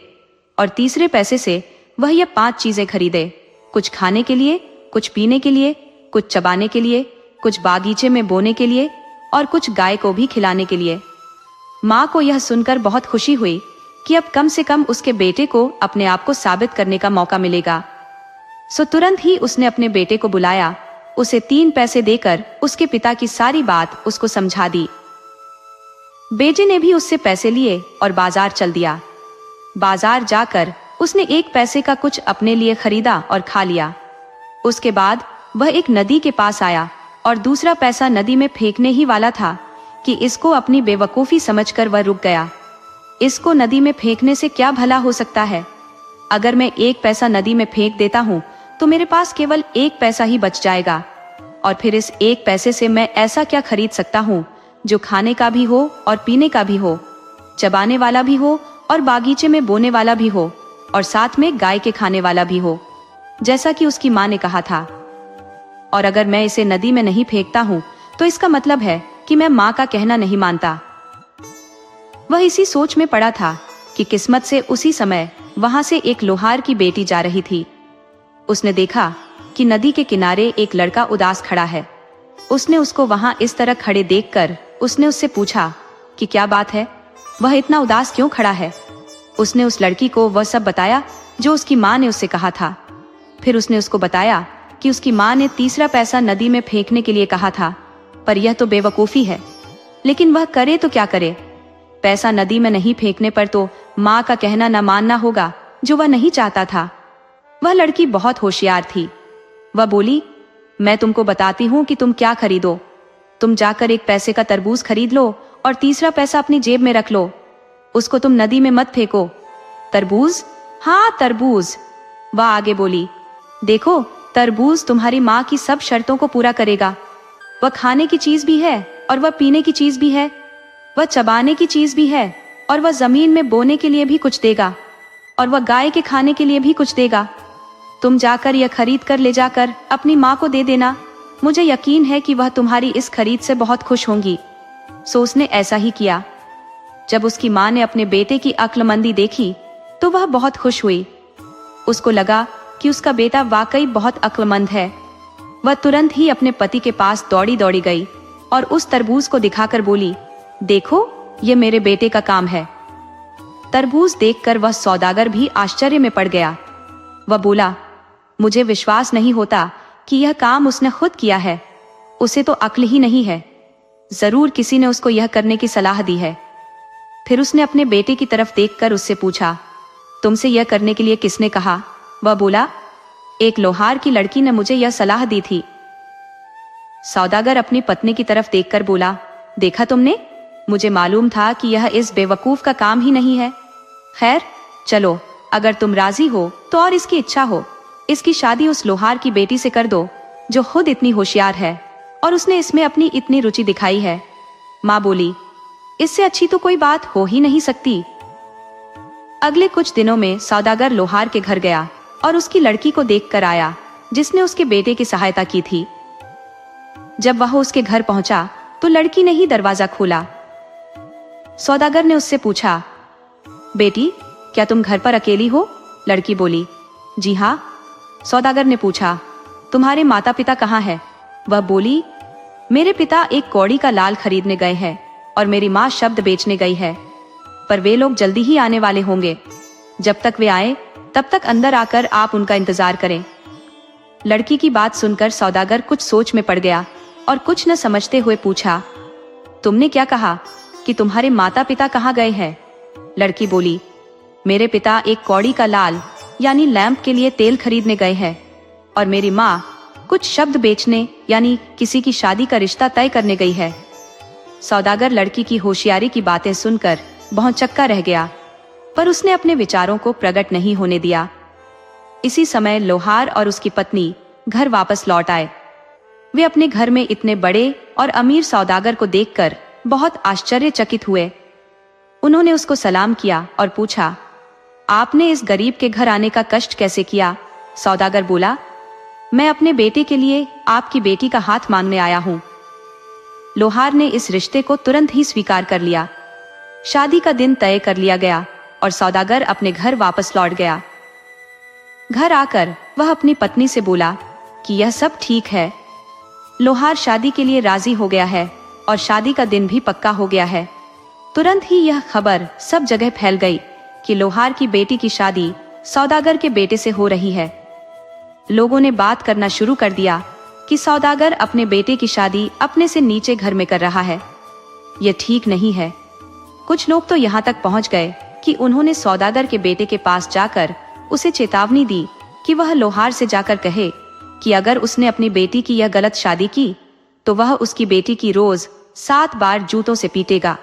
और तीसरे पैसे से वह ये 5 चीजें खरीदे, कुछ खाने के लिए, कुछ पीने के लिए, कुछ चबाने के लिए, कुछ बागीचे में बोने के लिए और कुछ गाय को भी खिलाने के लिए। माँ को यह सुनकर बहुत खुशी हुई कि अब कम से कम उसके बेटे को अपने आप को साबित करने का मौका मिलेगा। सो तुरंत ही उसने अपने बेटे को बुलाया, उसे 3 पैसे देकर उसके पिता की सारी बात उसको समझा दी। बेटे ने भी उससे पैसे लिए और बाजार चल दिया। बाजार जाकर उसने 1 पैसे का कुछ अपने लिए खरीदा और खा लिया। उसके बाद वह एक नदी के पास आया और दूसरा पैसा नदी में फेंकने ही वाला था कि इसको अपनी बेवकूफी समझकर वह रुक गया। इसको नदी में फेंकने से क्या भला हो सकता है? अगर मैं 1 पैसा नदी में फेंक देता हूँ तो मेरे पास केवल 1 पैसा ही बच जाएगा और फिर इस 1 पैसे से मैं ऐसा क्या खरीद सकता हूँ जो खाने का भी हो और पीने का भी हो, चबाने वाला भी हो और बागीचे में बोने वाला भी हो और साथ में गाय के खाने वाला भी हो, जैसा कि उसकी माँ ने कहा था। और अगर मैं इसे नदी में नहीं फेंकता हूँ तो इसका मतलब है कि मैं माँ का कहना नहीं मानता। वह इसी सोच में पड़ा था कि किस्मत से उसी समय वहां से एक लोहार की बेटी जा रही थी। उसने देखा कि नदी के किनारे एक लड़का उदास खड़ा है। उसने उसको वहां इस तरह खड़े देखकर उसने उससे पूछा कि क्या बात है, वह इतना उदास क्यों खड़ा है। उसने उस लड़की को वह सब बताया जो उसकी माँ ने उससे कहा था। फिर उसने उसको बताया कि उसकी माँ ने तीसरा पैसा नदी में फेंकने के लिए कहा था, पर यह तो बेवकूफी है, लेकिन वह करे तो क्या करे। पैसा नदी में नहीं फेंकने पर तो माँ का कहना न मानना होगा, जो वह नहीं चाहता था। वह लड़की बहुत होशियार थी। वह बोली, मैं तुमको बताती हूँ कि तुम क्या खरीदो। तुम जाकर 1 पैसे का तरबूज खरीद लो और तीसरा पैसा अपनी जेब में रख लो। उसको तुम नदी में मत फेंको। तरबूज? हाँ तरबूज। वह आगे बोली, देखो तरबूज तुम्हारी माँ की सब शर्तों को पूरा करेगा। वह खाने की चीज भी है और वह पीने की चीज भी है, वह चबाने की चीज भी है और वह जमीन में बोने के लिए भी कुछ देगा और वह गाय के खाने के लिए भी कुछ देगा। तुम जाकर यह खरीद कर ले जाकर अपनी माँ को दे देना। मुझे यकीन है कि वह तुम्हारी इस खरीद से बहुत खुश होंगी। सो उसने ऐसा ही किया। जब उसकी माँ ने अपने बेटे की अक्लमंदी देखी तो वह बहुत खुश हुई। उसको लगा कि उसका बेटा वाकई बहुत अक्लमंद है। वह तुरंत ही अपने पति के पास दौड़ी दौड़ी गई और उस तरबूज को दिखाकर बोली, देखो ये मेरे बेटे का काम है। तरबूज देखकर वह सौदागर भी आश्चर्य में पड़ गया। वह बोला, मुझे विश्वास नहीं होता कि यह काम उसने खुद किया है। उसे तो अक्ल ही नहीं है। जरूर किसी ने उसको यह करने की सलाह दी है। फिर उसने अपने बेटे की तरफ देखकर उससे पूछा, तुमसे यह करने के लिए किसने कहा? वह बोला, एक लोहार की लड़की ने मुझे यह सलाह दी थी। सौदागर अपनी पत्नी की तरफ देखकर बोला, देखा तुमने, मुझे मालूम था कि यह इस बेवकूफ का काम ही नहीं है। खैर चलो, अगर तुम राजी हो तो और इसकी इच्छा हो, इसकी शादी उस लोहार की बेटी से कर दो जो खुद इतनी होशियार है और उसने इसमें अपनी इतनी रुचि दिखाई है। माँ बोली, इससे अच्छी तो कोई बात हो ही नहीं सकती। अगले कुछ दिनों में सौदागर लोहार के घर गया और उसकी लड़की को देखकर आया जिसने उसके बेटे की सहायता की थी। जब वह उसके घर पहुंचा तो लड़की ने ही दरवाजा खोला। सौदागर ने उससे पूछा, बेटी क्या तुम घर पर अकेली हो? लड़की बोली, जी हाँ। सौदागर ने पूछा, तुम्हारे माता पिता कहाँ हैं? वह बोली, मेरे पिता एक कौड़ी का लाल खरीदने गए हैं और मेरी माँ शब्द बेचने गई है, पर वे लोग जल्दी ही आने वाले होंगे। जब तक वे आए तब तक अंदर आकर आप उनका इंतजार करें। लड़की की बात सुनकर सौदागर कुछ सोच में पड़ गया और कुछ न समझते हुए पूछा, तुमने क्या कहा कि तुम्हारे माता पिता कहाँ गए हैं? लड़की बोली, मेरे पिता एक कौड़ी का लाल यानी लैंप के लिए तेल खरीदने गए हैं और मेरी माँ कुछ शब्द बेचने यानी किसी की शादी का रिश्ता तय करने गई है। सौदागर लड़की की होशियारी की बातें सुनकर भौंचक्का रह गया, पर उसने अपने विचारों को प्रकट नहीं होने दिया। इसी समय लोहार और उसकी पत्नी घर वापस लौट आए। वे अपने घर में इतने बड़े और अमीर सौदागर को देखकर बहुत आश्चर्यचकित हुए। उन्होंने उसको सलाम किया और पूछा, आपने इस गरीब के घर आने का कष्ट कैसे किया? सौदागर बोला, मैं अपने बेटे के लिए आपकी बेटी का हाथ मांगने आया हूँ। लोहार ने इस रिश्ते को तुरंत ही स्वीकार कर लिया। शादी का दिन तय कर लिया गया और सौदागर अपने घर वापस लौट गया। घर आकर वह अपनी पत्नी से बोला कि यह सब ठीक है। लोहार शादी के लिए राजी हो गया है और शादी का दिन भी पक्का हो गया है। तुरंत ही यह खबर सब जगह फैल गई कि लोहार की बेटी की शादी सौदागर के बेटे से हो रही है। लोगों ने बात करना शुरू कर दिया कि सौदागर अपने बेटे की शादी अपने से नीचे घर में कर रहा है। यह ठीक नहीं है। कुछ लोग तो यहाँ तक पहुँच गए कि उन्होंने सौदागर के बेटे के पास जाकर उसे चेतावनी दी कि वह लोहार से जाकर कहे कि अगर उसने अपनी बेटी की यह गलत शादी की तो वह उसकी बेटी की रोज 7 बार जूतों से पीटेगा।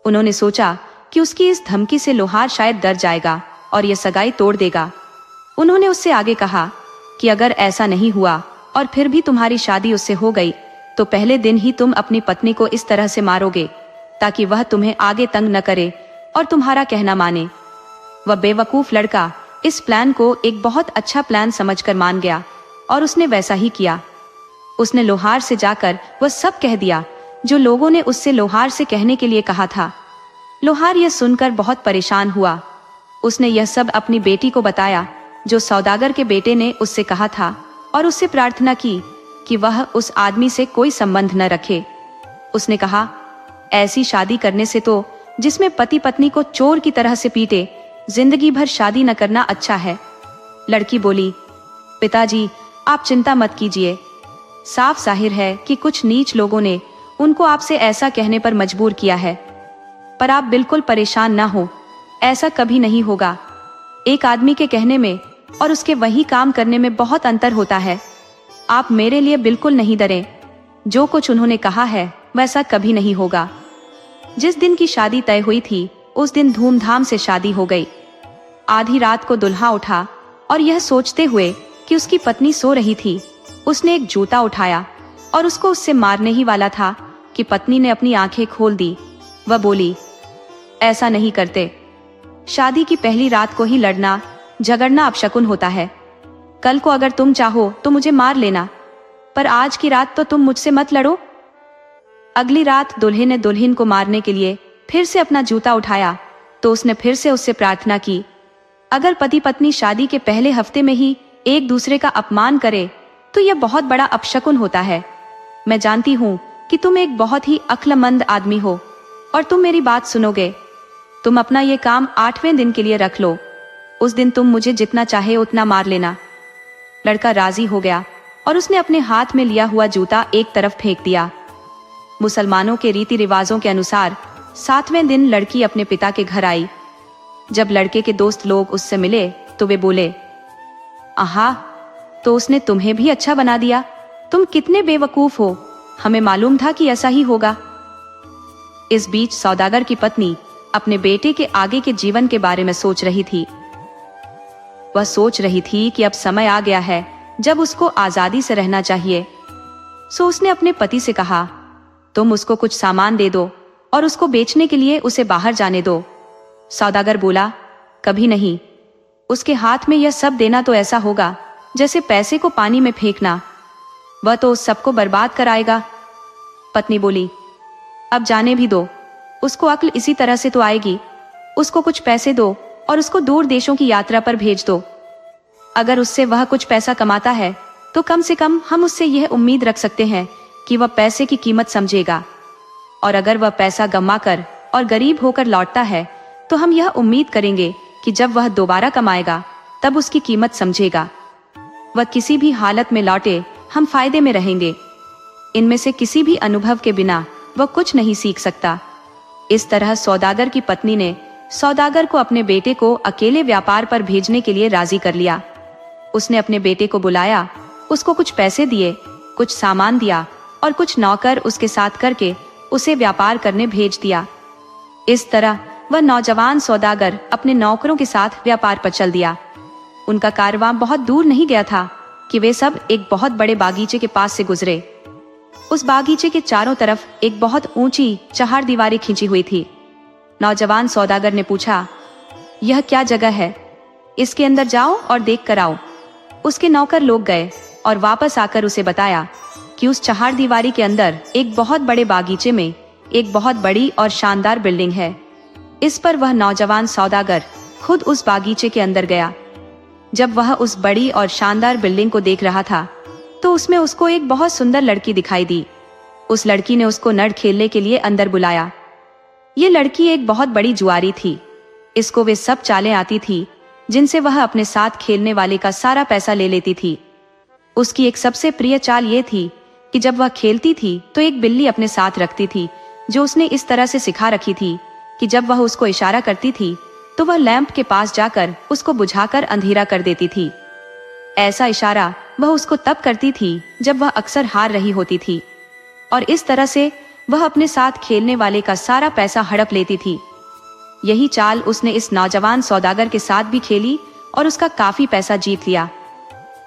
उन्होंने सोचा कि उसकी इस धमकी से लोहार शायद डर जाएगा और यह सगाई तोड़ देगा। उन्होंने उससे आगे कहा कि अगर ऐसा नहीं हुआ और फिर भी तुम्हारी शादी उससे हो गई तो पहले दिन ही तुम अपनी पत्नी को इस तरह से मारोगे ताकि वह तुम्हें आगे तंग न करे और तुम्हारा कहना माने। वह बेवकूफ लड़का इस प्लान को एक बहुत अच्छा प्लान समझकर मान गया और उसने वैसा ही किया। उसने लोहार से जाकर वह सब कह दिया जो लोगों ने उससे लोहार से कहने के लिए कहा था। लोहार यह सुनकर बहुत परेशान हुआ। उसने यह सब अपनी बेटी को बताया जो सौदागर के बेटे ने उससे कहा था और उससे प्रार्थना की कि वह उस आदमी से कोई संबंध न रखे। उसने कहा, ऐसी शादी करने से तो जिसमें पति पत्नी को चोर की तरह से पीटे, जिंदगी भर शादी न करना अच्छा है। लड़की बोली, पिताजी आप चिंता मत कीजिए। साफ जाहिर है कि कुछ नीच लोगों ने उनको आपसे ऐसा कहने पर मजबूर किया है, पर आप बिल्कुल परेशान ना हो, ऐसा कभी नहीं होगा। एक आदमी के कहने में और उसके वही काम करने में बहुत अंतर होता है। आप मेरे लिए बिल्कुल नहीं डरें। जो कुछ उन्होंने कहा है वैसा कभी नहीं होगा। जिस दिन की शादी तय हुई थी उस दिन धूमधाम से शादी हो गई। आधी रात को दुल्हा उठा और यह सोचते हुए कि उसकी पत्नी सो रही थी, उसने एक जूता उठाया और उसको उससे मारने ही वाला था कि पत्नी ने अपनी आंखें खोल दी। वह बोली, ऐसा नहीं करते। शादी की पहली रात को ही लड़ना झगड़ना अपशकुन होता है। कल को अगर तुम चाहो तो मुझे मार लेना, पर आज की रात तो तुम मुझसे मत लड़ो। अगली रात दुल्हे ने दुल्हन को मारने के लिए फिर से अपना जूता उठाया तो उसने फिर से उससे प्रार्थना की, अगर पति पत्नी शादी के पहले हफ्ते में ही एक दूसरे का अपमान करे तो यह बहुत बड़ा अपशकुन होता है। मैं जानती हूँ कि तुम एक बहुत ही अक्लमंद आदमी हो और तुम मेरी बात सुनोगे। तुम अपना ये काम 8वें दिन के लिए रख लो। उस दिन तुम मुझे जितना चाहे उतना मार लेना। लड़का राजी हो गया और उसने अपने हाथ में लिया हुआ जूता एक तरफ फेंक दिया। मुसलमानों के रीति रिवाजों के अनुसार 7वें दिन लड़की अपने पिता के घर आई। जब लड़के के दोस्त लोग उससे मिले तो वे बोले, आहा, तो उसने तुम्हें भी अच्छा बना दिया। तुम कितने बेवकूफ हो, हमें मालूम था कि ऐसा ही होगा। इस बीच सौदागर की पत्नी अपने बेटे के आगे के जीवन के बारे में सोच रही थी। वह सोच रही थी कि अब समय आ गया है जब उसको आजादी से रहना चाहिए। सो उसने अपने पति से कहा, तुम उसको कुछ सामान दे दो और उसको बेचने के लिए उसे बाहर जाने दो। सौदागर बोला, कभी नहीं। उसके हाथ में यह सब देना तो ऐसा होगा जैसे पैसे को पानी में फेंकना। वह तो उस सबको बर्बाद कराएगा। पत्नी बोली, अब जाने भी दो, उसको अक्ल इसी तरह से तो आएगी। उसको कुछ पैसे दो और उसको दूर देशों की यात्रा पर भेज दो। अगर उससे वह कुछ पैसा कमाता है तो कम से कम हम उससे यह उम्मीद रख सकते हैं कि वह पैसे की कीमत समझेगा, और अगर वह पैसा गंवा कर और गरीब होकर लौटता है तो हम यह उम्मीद करेंगे कि जब वह दोबारा कमाएगा तब उसकी कीमत समझेगा। वह किसी भी हालत में लौटे, हम फायदे में रहेंगे। इनमें से किसी भी अनुभव के बिना वह कुछ नहीं सीख सकता। इस तरह सौदागर की पत्नी ने सौदागर को अपने बेटे को अकेले व्यापार पर भेजने के लिए राजी कर लिया। उसने अपने बेटे को बुलाया, उसको कुछ पैसे दिए, कुछ सामान दिया और कुछ नौकर उसके साथ करके उसे व्यापार करने भेज दिया। इस तरह वह नौजवान सौदागर अपने नौकरों के साथ व्यापार पर चल दिया। उनका कारवां बहुत दूर नहीं गया था कि वे सब एक बहुत बड़े बागीचे के पास से गुजरे। उस बागीचे के चारों तरफ एक बहुत ऊंची चहारदीवारी खींची हुई थी। नौजवान सौदागर ने पूछा, यह क्या जगह है? इसके अंदर जाओ और देख कर आओ। उसके नौकर लोग गए और वापस आकर उसे बताया कि उस चहारदीवारी के अंदर एक बहुत बड़े बागीचे में एक बहुत बड़ी और शानदार बिल्डिंग है। इस पर वह नौजवान सौदागर खुद उस बागीचे के अंदर गया। जब वह उस बड़ी और शानदार बिल्डिंग को देख रहा था तो उसमें उसको एक बहुत सुंदर लड़की दिखाई दी। उस लड़की ने उसको नड़ खेलने के लिए अंदर बुलाया। ये लड़की एक बहुत बड़ी जुआरी थी। इसको वे सब चालें आती थी जिनसे वह अपने साथ खेलने वाले का सारा पैसा ले लेती थी। उसकी एक सबसे प्रिय चाल ये थी कि जब वह खेलती थी तो एक बिल्ली अपने साथ रखती थी, जो उसने इस तरह से सिखा रखी थी कि जब वह उसको इशारा करती थी तो वह लैंप के पास जाकर उसको बुझाकर अंधेरा कर देती थी। ऐसा इशारा वह उसको तब करती थी जब वह अक्सर हार रही होती थी, और इस तरह से वह अपने साथ खेलने वाले का सारा पैसा हड़प लेती थी। यही चाल उसने इस नौजवान सौदागर के साथ भी खेली और उसका काफी पैसा जीत लिया।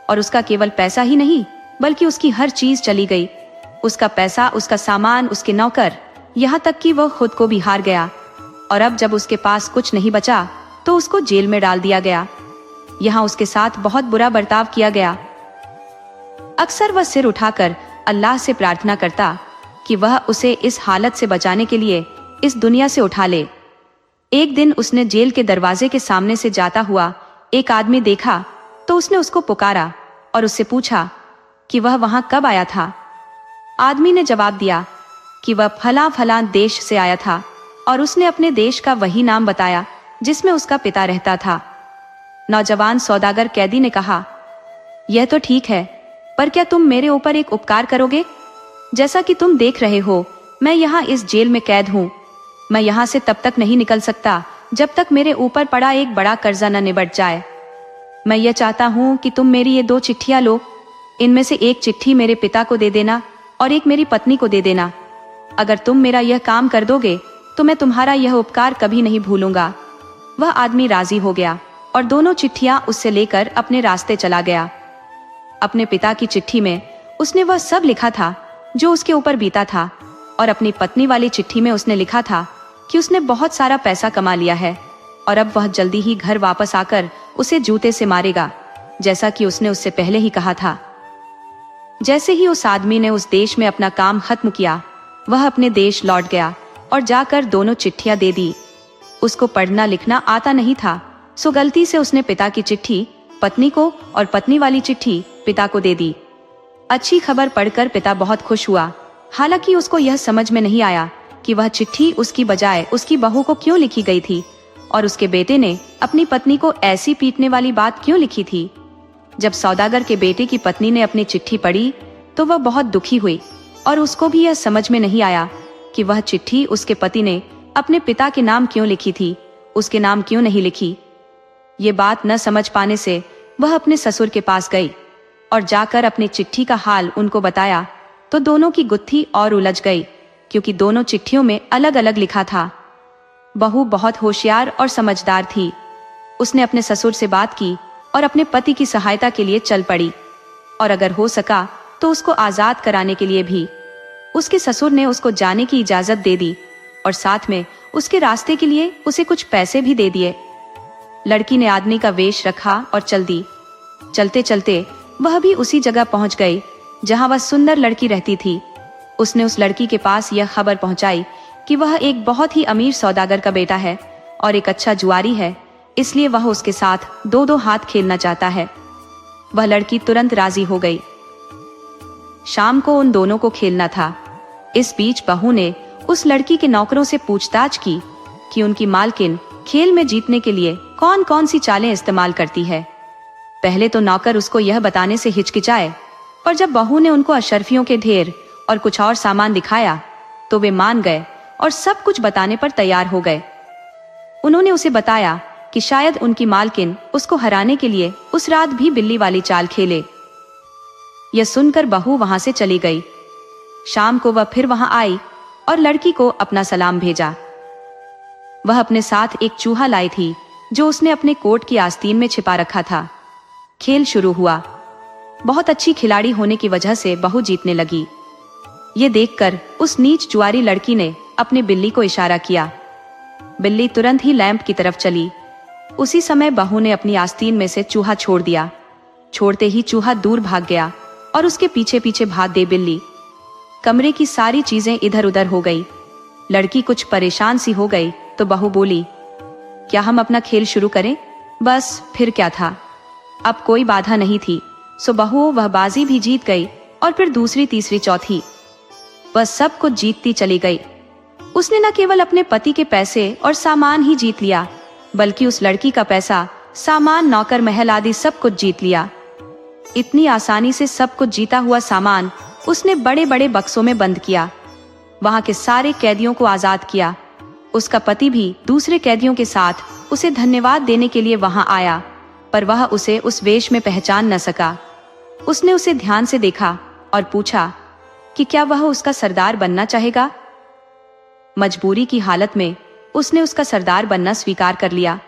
और उसका केवल पैसा ही नहीं बल्कि उसकी हर चीज चली गई। उसका पैसा, उसका सामान, उसके नौकर, यहाँ तक कि वह खुद को भी हार गया। और अब जब उसके पास कुछ नहीं बचा तो उसको जेल में डाल दिया गया। यहाँ उसके साथ बहुत बुरा बर्ताव किया गया। अक्सर वह सिर उठाकर अल्लाह से प्रार्थना करता कि वह उसे इस हालत से बचाने के लिए इस दुनिया से उठा ले। एक दिन उसने जेल के दरवाजे के सामने से जाता हुआ एक आदमी देखा तो उसने उसको पुकारा और उससे पूछा कि वह वहां कब आया था। आदमी ने जवाब दिया कि वह फला फला देश से आया था, और उसने अपने देश का वही नाम बताया जिसमें उसका पिता रहता था। नौजवान सौदागर कैदी ने कहा, यह तो ठीक है, पर क्या तुम मेरे ऊपर एक उपकार करोगे? जैसा कि तुम देख रहे हो, मैं यहाँ इस जेल में कैद हूँ। मैं यहाँ से तब तक नहीं निकल सकता जब तक मेरे ऊपर पड़ा एक बड़ा कर्जा न निबट जाए। मैं यह चाहता हूँ कि तुम मेरी ये 2 चिट्ठियाँ लो। इनमें से एक चिट्ठी मेरे पिता को दे देना और एक मेरी पत्नी को दे देना। अगर तुम मेरा यह काम कर दोगे तो मैं तुम्हारा यह उपकार कभी नहीं भूलूंगा। वह आदमी राजी हो गया और दोनों चिट्ठियां उससे लेकर अपने रास्ते चला गया। अपने पिता की चिट्ठी में उसने वह सब लिखा था जो उसके ऊपर बीता था, और अपनी पत्नी वाली चिट्ठी में उसने लिखा था कि उसने बहुत सारा पैसा कमा लिया है और अब वह जल्दी ही घर वापस आकर उसे जूते से मारेगा, जैसा कि उसने उससे पहले ही कहा था। जैसे ही उस आदमी ने उस देश में अपना काम खत्म किया, वह अपने देश लौट गया और जाकर दोनों चिट्ठियां दे दी। उसको पढ़ना लिखना आता नहीं था, सो गलती से उसने पिता की चिट्ठी पत्नी को और पत्नी वाली चिट्ठी पिता को दे दी। अच्छी खबर पढ़कर पिता बहुत खुश हुआ। हालांकि उसको यह समझ में नहीं आया कि वह चिट्ठी उसकी बजाय उसकी बहू को क्यों लिखी गई थी और उसके बेटे ने अपनी पत्नी को ऐसी पीटने वाली बात क्यों लिखी थी। जब सौदागर के बेटे की पत्नी ने अपनी चिट्ठी पढ़ी तो वह बहुत दुखी हुई और उसको भी यह समझ में नहीं आया कि वह चिट्ठी उसके पति ने अपने पिता के नाम क्यों लिखी थी, उसके नाम क्यों नहीं लिखी। ये बात न समझ पाने से वह अपने ससुर के पास गई और जाकर अपनी चिट्ठी का हाल उनको बताया तो दोनों की गुत्थी और उलझ गई, क्योंकि दोनों चिट्ठियों में अलग अलग लिखा था। बहू बहुत होशियार और समझदार थी। उसने अपने ससुर से बात की और अपने पति की सहायता के लिए चल पड़ी और अगर हो सका तो उसको आजाद कराने के लिए भी। उसके ससुर ने उसको जाने की इजाजत दे दी और साथ में उसके रास्ते के लिए उसे कुछ पैसे भी दे दिए। लड़की ने आदमी का वेश रखा और चल दी। चलते चलते वह भी उसी जगह पहुंच गई जहां वह सुंदर लड़की रहती थी। उसने उस लड़की के पास यह खबर पहुंचाई कि वह एक बहुत ही अमीर सौदागर का बेटा है और एक अच्छा जुआरी है, इसलिए वह उसके साथ दो दो हाथ खेलना चाहता है। वह लड़की तुरंत राजी हो गई। शाम को उन दोनों को खेलना था। इस बीच बहू ने उस लड़की के नौकरों से पूछताछ की कि उनकी मालकिन खेल में जीतने के लिए कौन कौन सी चालें इस्तेमाल करती है। पहले तो नौकर उसको यह बताने से हिचकिचाए, पर जब बहू ने उनको अशर्फियों के ढेर और कुछ और सामान दिखाया तो वे मान गए और सब कुछ बताने पर तैयार हो गए। उन्होंने उसे बताया कि शायद उनकी मालकिन उसको हराने के लिए उस रात भी बिल्ली वाली चाल खेले। यह सुनकर बहू वहां से चली गई। शाम को वह फिर वहां आई और लड़की को अपना सलाम भेजा। वह अपने साथ एक चूहा लाई थी जो उसने अपने कोट की आस्तीन में छिपा रखा था। खेल शुरू हुआ। बहुत अच्छी खिलाड़ी होने की वजह से बहू जीतने लगी। ये देखकर उस नीच जुआरी लड़की ने अपने बिल्ली को इशारा किया। बिल्ली तुरंत ही लैंप की तरफ चली। उसी समय बहू ने अपनी आस्तीन में से चूहा छोड़ दिया। छोड़ते ही चूहा दूर भाग गया और उसके पीछे पीछे भाग गई बिल्ली। कमरे की सारी चीजें इधर उधर हो गई। लड़की कुछ परेशान सी हो गई तो बहू बोली, क्या हम अपना खेल शुरू करें? बस फिर क्या था, अब कोई बाधा नहीं थी। सो बहू वह बाजी भी जीत गई और फिर दूसरी तीसरी चौथी वह सब कुछ जीतती चली गई। उसने न केवल अपने पति के पैसे और सामान ही जीत लिया, बल्कि उस लड़की का पैसा, सामान, नौकर, महल आदि सब कुछ जीत लिया। इतनी आसानी से सब कुछ जीता हुआ सामान उसने बड़े बड़े बक्सों में बंद किया। वहां के सारे कैदियों को आजाद किया। उसका पति भी दूसरे कैदियों के साथ उसे धन्यवाद देने के लिए वहां आया, पर वह उसे उस वेश में पहचान न सका। उसने उसे ध्यान से देखा और पूछा कि क्या वह उसका सरदार बनना चाहेगा। मजबूरी की हालत में उसने उसका सरदार बनना स्वीकार कर लिया।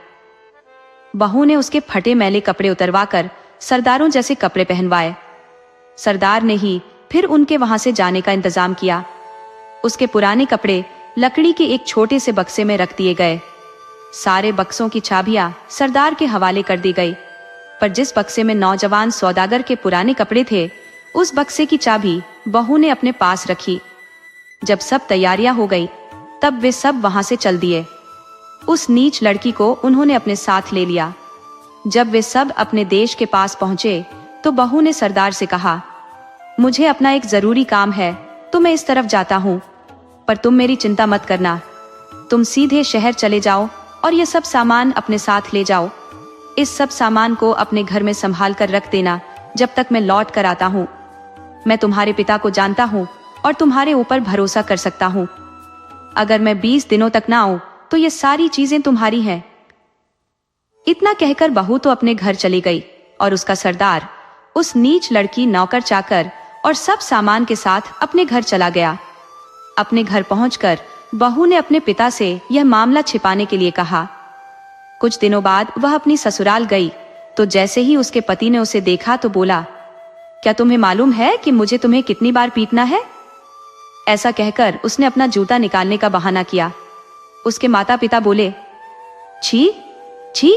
बहू ने उसके फटे मैले कपड़े उतरवाकर सरदारों जैसे कपड़े पहनवाए। सरदार ने ही फिर उनके वहां से जाने का इंतजाम किया। उसके पुराने कपड़े लकड़ी के एक छोटे से बक्से में रख दिए गए। सारे बक्सों की चाबियां सरदार के हवाले कर दी गई, पर जिस बक्से में नौजवान सौदागर के पुराने कपड़े थे, उस बक्से की चाबी बहू ने अपने पास रखी। जब सब तैयारियां हो गई तब वे सब वहां से चल दिए। उस नीच लड़की को उन्होंने अपने साथ ले लिया। जब वे सब अपने देश के पास पहुंचे तो बहू ने सरदार से कहा, मुझे अपना एक जरूरी काम है तो मैं इस तरफ जाता हूं, पर तुम मेरी चिंता मत करना। तुम सीधे शहर चले जाओ और ये सब सामान अपने साथ ले जाओ। इस सब सामान को अपने घर में संभाल कर रख देना जब तक मैं लौट कर आता हूँ। मैं तुम्हारे पिता को जानता हूँ और तुम्हारे ऊपर भरोसा कर सकता हूँ। अगर मैं 20 दिनों तक ना आऊं तो ये सारी चीजें तुम्हारी हैं। इतना कहकर बहू तो अपने घर चली गई और उसका सरदार, उस नीच लड़की, नौकर चाकर और सब सामान के साथ अपने घर चला गया। अपने घर पहुंचकर बहू ने अपने पिता से यह मामला छिपाने के लिए कहा। कुछ दिनों बाद वह अपनी ससुराल गई तो जैसे ही उसके पति ने उसे देखा तो बोला, क्या तुम्हें मालूम है कि मुझे तुम्हें कितनी बार पीटना है? ऐसा कहकर उसने अपना जूता निकालने का बहाना किया। उसके माता पिता बोले, छी छी,